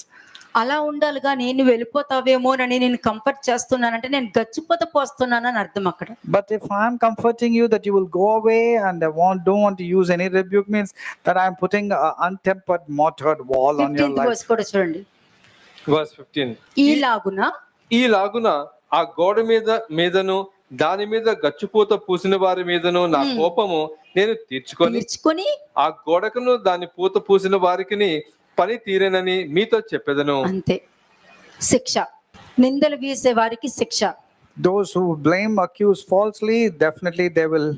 అలా ఉండాలి, కానీ నువ్వు వెళ్ళిపోతావేమోనని నేను కంఫర్ట్ చేస్తున్నానంటే నేను గచ్చిపోత పోస్తున్నానని అర్థం అక్కడ. But if I am comforting you that you will go away and don't want to use any rebuke, means that I am putting an untempered, mortared wall on your 15th life. verse కూడా చూడండి. Verse 15. ఈలాగున ఆ గోడ మీదను దాని మీద గచ్చుపూత పూసిన వారి మీదను నా కోపము నేను తీర్చుకొని ఆ గోడకును దాని పూత పూసిన వారికి పని తీరేనని మీతో చెప్పేదను. అంతే. శిక్ష, నిందలు వేసే వారికి శిక్ష. Those who blame, accuse falsely, definitely they will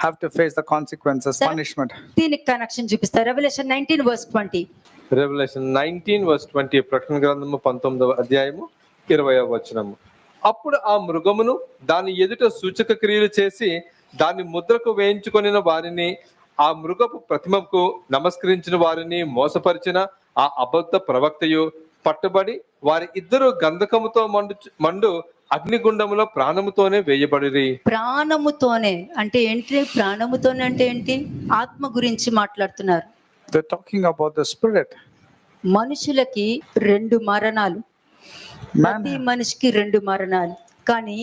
have to face the consequences, Sir? punishment. దీనికి కనెక్షన్ చూపిస్తారు. Revolution 19 verse 20. రెవల్యూషన్ 19 verse 20, ప్రకటన గ్రంథము 19వ అధ్యాయము 20వ వచనము. అప్పుడు ఆ మృగమును దాని ఎదుట సూచక క్రియలు చేసి దాని ముద్రకు వేయించుకొనిన వారిని, ఆ మృగపు ప్రతిమకు నమస్కరించిన వారిని మోసపరిచిన ఆ అబద్ధ ప్రవక్తయు పట్టుబడి వారి ఇద్దరు గంధకముతో మండు అగ్నిగుండములో ప్రాణముతోనే వేయబడిరి. ప్రాణముతోనే అంటే ఏంటి? ప్రాణముతోనే అంటే ఏంటి? ఆత్మ గురించి మాట్లాడుతున్నారు. They're talking about the spirit. మనుషులకి 2 మరణాలు, ప్రతి మనిషికి 2 మరణాలు, కానీ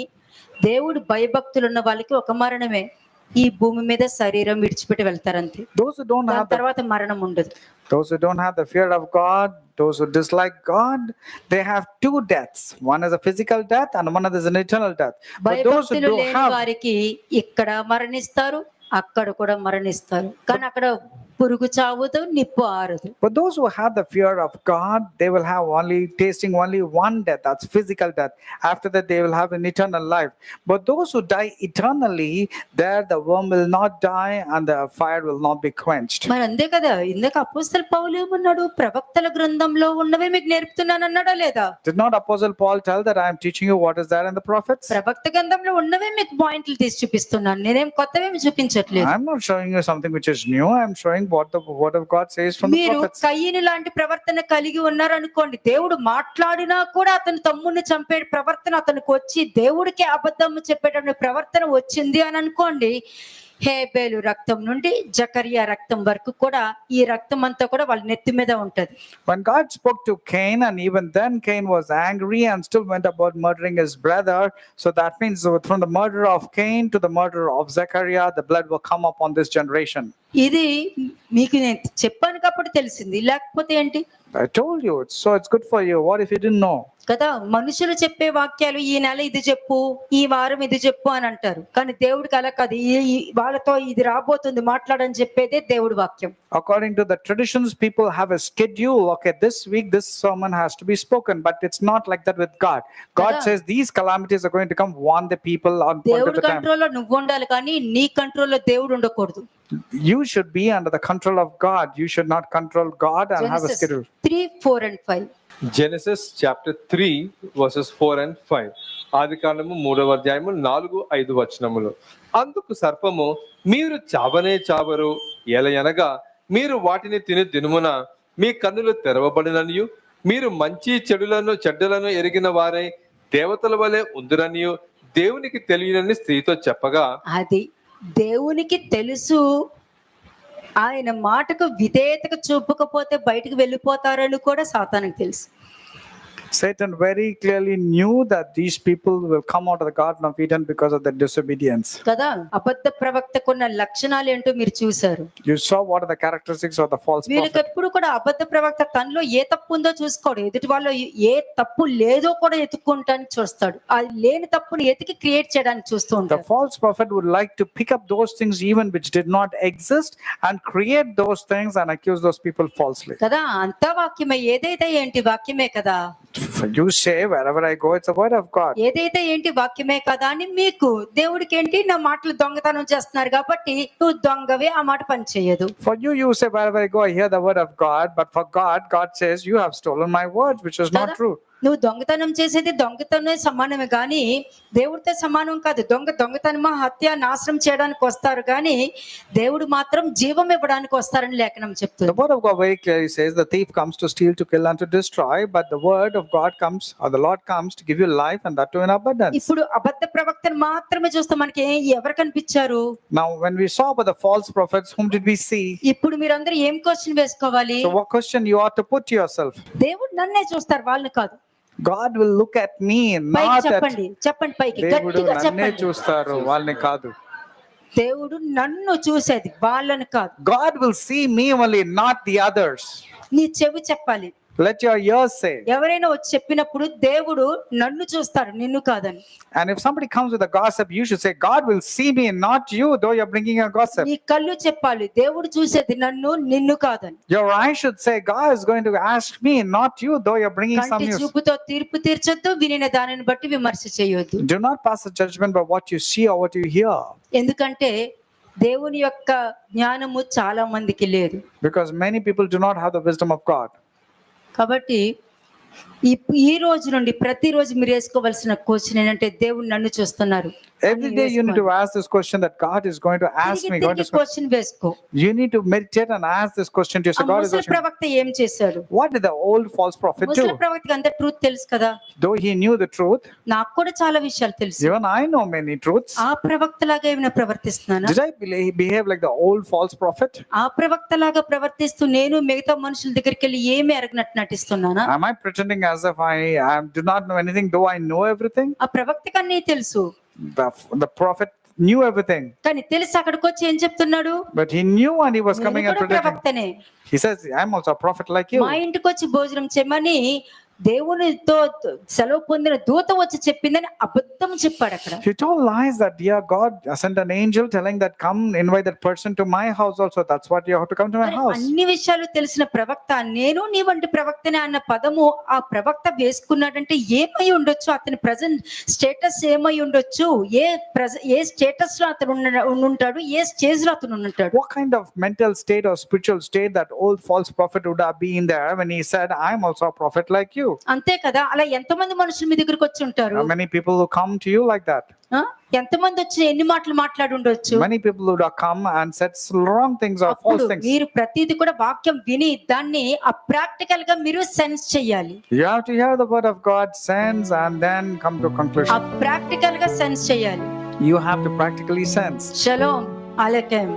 దేవుడు భయభక్తులు ఉన్న వాళ్ళకి ఒక మరణమే. ఈ భూమి మీద శరీరం విడిచిపెట్టి వెళ్తారంతే. Those who don't have దాని తర్వాత మరణం ఉండదు. Those who don't have the fear of God, those who dislike God, they have 2 deaths. One is a physical death and one is an eternal death. But those who భయభక్తులు don't లేని have, వారికి ఇక్కడ మరణిస్తారు, అక్కడ కూడా మరణిస్తారు, కానీ అక్కడ పురుగు చావదు, నిప్పు ఆరదు. but those who have the fear of God, they will have tasting only one death, that's physical death. After that they will have an eternal life. But those who die eternally, there the worm will not die and the fire will not be quenched. మరి అంతే కదా. ఇందాక అపోస్తలుడు పౌలు ఏమన్నాడు? ప్రవక్తల గ్రంథంలో ఉన్నవే మీకు నేర్పుతున్నాను అన్నాడా లేదా? Did not Apostle Paul tell that I am teaching you what is there in the prophets? ప్రవక్త గ్రంథంలో ఉన్నవే మీకు పాయింట్లు తీసి చూపిస్తున్నాను, నేనేం కొత్తవేమి చూపించట్లేదు. I am not showing you something which is new. I am showing what the word of God says from the మీరు prophets. కయ్యను లాంటి ప్రవర్తన కలిగి ఉన్నారు అనుకోండి, దేవుడు మాట్లాడినా కూడా అతను తమ్ముడిని చంపే ప్రవర్తన అతనికి వచ్చి దేవుడికి అబద్ధం చెప్పేటటువంటి ప్రవర్తన వచ్చింది అని అనుకోండి, హేబేలు రక్తం నుండి జకరియా రక్తం వరకు కూడా ఈ రక్తం అంతా కూడా వాళ్ళ నెత్తి మీద ఉంటది. When God spoke to Cain, and even then Cain was angry and still went about murdering his brother, so that means from the murder of Cain to the murder of Zechariah, the blood will come upon this generation. ఇది మీకు నేను చెప్పాను కాబట్టి తెలిసింది, లేకపోతే ఏంటి? I told you, so it's good for you. What if you didn't know? కదా. మనుషులు చెప్పే వాక్యాలు ఈ నెల ఇది చెప్పు, ఈ వారం ఇది చెప్పు అని అంటారు, కానీ దేవుడికి అలా కాదు. వాళ్ళతో ఇది రాబోతుంది మాట్లాడని చెప్పేదే దేవుడి వాక్యం. According to the traditions, people have a schedule. Okay, this week this sermon has to be spoken, but it's not like that with God. God says these calamities are going to come, warn the people on point of దేవుడి the time. కంట్రోల్లో నువ్వు ఉండాలి, కానీ నీ కంట్రోల్లో దేవుడు ఉండకూడదు. You should be under the control of God. You should not control God and have a schedule. 3, 4 and 5. Genesis chapter 3 verses 4 and 5. ఆదికాండము 3వ అధ్యాయము 4, 5 వచనములు. అందుకు సర్పము, మీరు చావనే చావరు, ఎలయనగా మీరు వాటిని తిని దినుమున మీ కన్నులు తెరవబడిననియు మీరు మంచి చెడ్డలను ఎరిగిన వారై దేవతల వలె ఉందురనియు దేవునికి తెలియనని స్త్రీతో చెప్పగా, అది దేవునికి తెలుసు, ఆయన మాటకు విధేయతకు చూపకపోతే బయటకు వెళ్ళిపోతారని కూడా సాతానికి తెలుసు. Satan very clearly knew that these people will come out of the Garden of Eden because of their disobedience. కదా, అబద్ధ ప్రవక్తకున్న లక్షణాలు ఏంటో మీరు చూశారు. You saw what are the characteristics of the false వీళ్ళకి prophet. ఎప్పుడు కూడా అబద్ధ ప్రవక్త తనలో ఏ తప్పు ఉందో చూసుకోడు, ఎదుటి వాళ్ళు ఏ తప్పు లేదో కూడా ఎత్తుక్కుంటానికి చూస్తాడు. ఆ లేని తప్పుని ఎతికి క్రియేట్ చేయడానికి చూస్తూ The ఉంటాడు. false prophet would like to pick up those things even which did not exist and create those things and accuse those people falsely. కదా, అంతా వాక్యమే, ఏదైతే ఏంటి వాక్యమే కదా, You say wherever I go, it's the word of God. ఏదైతే ఏంటి వాక్యమే కదా అని మీకు, దేవుడికి ఏంటి నా మాటలు దొంగతనం చేస్తున్నారు కాబట్టి నువ్వు దొంగవే, ఆ మాట పని చేయదు. For you, you say wherever I go, I hear the word of God. But for God, God says you have stolen my words, which is not Kada. true. నువ్వు దొంగతనం చేసేది దొంగతనమే సమానమే కానీ దేవుడితో సమానం కాదు. దొంగతనమా హత్య నాశనం చేయడానికి వస్తారు కానీ దేవుడు మాత్రం జీవం ఇవ్వడానికి వస్తారని లేఖనం The చెప్తుంది. word of God very clearly says the thief comes to steal, to kill, and to destroy. But the word of God comes, or the Lord comes to give you life, and that too in abundance. ఇప్పుడు అబద్ధ ప్రవక్తను మాత్రమే చూస్తాం, మనకి ఎవరు కనిపించారు? Now, when we saw about the false prophets, whom did we see? ఇప్పుడు మీరందరూ ఏం క్వశ్చన్ వేసుకోవాలి? So, what question you ought to put to yourself? దేవుడు నన్నే చూస్తారు, వాళ్ళని కాదు. God will look at me, పైకి not at చెప్పండి, చెప్పండి పైకి దేవుడు గట్టిగా నన్నే చెప్పండి. చూస్తారు, వాళ్ళని కాదు. దేవుడు నన్ను చూసేది, వాళ్ళని కాదు. God will see me only, not the others. నీ చెవి చెప్పాలి. Let your ears say. ఎవరైనా వచ్చి చెప్పినప్పుడు దేవుడు నన్ను చూస్తారు, నిన్ను కాదని. And if somebody comes with a gossip, you should say, God will see me, not you, though you're bringing a gossip. నీ కళ్ళు చెప్పాలి, దేవుడు చూసేది నన్ను, నిన్ను కాదని. Your eyes should say, God is going to ask me, not you, though you're bringing some కంటి news. చూపుతో తీర్పు తీర్చొద్దు, వినిన దానిని బట్టి విమర్శ చేయొద్దు. Do not pass a judgment by what you see or what you hear, ఎందుకంటే దేవుని యొక్క జ్ఞానము చాలా మందికి లేదు. because many people do not have the wisdom of God. కాబట్టి ఈ రోజు నుండి ప్రతిరోజు మీరు వేసుకోవాల్సిన క్వశ్చన్ ఏంటంటే, దేవుడు నన్ను చూస్తున్నారు. Every day you need to ask this question that God is going to ask me. God is question వేసుకో. You need to meditate and ask this question to yourself. God is ముసలి asking, ప్రవక్త ఏం చేశాడు? what did the old false prophet ముసలి do? ప్రవక్తకి అంత truth తెలుసు కదా. Though he knew the truth, నాకు కూడా చాలా విషయాలు తెలుసు. even I know many truths. ఆ ప్రవక్తలాగా ఏమైనా ప్రవర్తిస్తున్నానా? Did I behave like the old false prophet? ఆ ప్రవక్తలాగా ప్రవర్తిస్తూ నేను మిగతా మనుషుల దగ్గరికి వెళ్ళి ఏమి ఎరగనట్టు నటిస్తున్నానా? Am I pretending as if I do not know anything, though I know everything? ఆ ప్రవక్తకి అన్నీ తెలుసు, The prophet knew everything, కానీ తెలిసి అక్కడికి వచ్చి ఏం చెప్తున్నాడు? but he knew and he was coming నేను and కూడా pretending. ప్రవక్తనే, He says, I'm also a prophet like you. మా ఇంటికి వచ్చి భోజనం చేయమని దేవునితో సెలవు పొందిన దూత వచ్చి చెప్పిందని అబద్ధం చెప్పాడు అక్కడ. He told lies that, dear God sent an angel telling that come invite that person to my house also. That's what you have to come to my house. అన్ని విషయాలు తెలిసిన ప్రవక్త, నేను నీ వంటి ప్రవక్తనే అన్న పదము ఆ ప్రవక్త వేసుకున్నాడంటే ఏమై ఉండొచ్చు? అతని ప్రజెంట్ స్టేటస్ ఏమై ఉండొచ్చు? ఏ స్టేటస్ లో అతను ఉంటాడు? ఏ స్టేజ్ లో అతను ఉంటాడు? What kind of mental state or spiritual state that old false prophet would have been there when he said, I'm also a prophet like you? అంతే కదా. అలా ఎంతమంది మనుషులు మీ దగ్గరికి వచ్చి ఉంటారు? How many people who come to you like that? ఎంతమంది వచ్చి ఎన్ని మాటలు మాట్లాడి ఉండొచ్చు? Many people would have come and said wrong things or false things. మీరు ప్రతిది కూడా వాక్యం విని దాన్ని అప్రాక్టికల్ గా మీరు సెన్స్ చేయాలి. You have to hear the word of God, sense, and then come to conclusion. అప్రాక్టికల్ గా సెన్స్ చేయాలి. You have to practically sense. Shalom అలైకుం.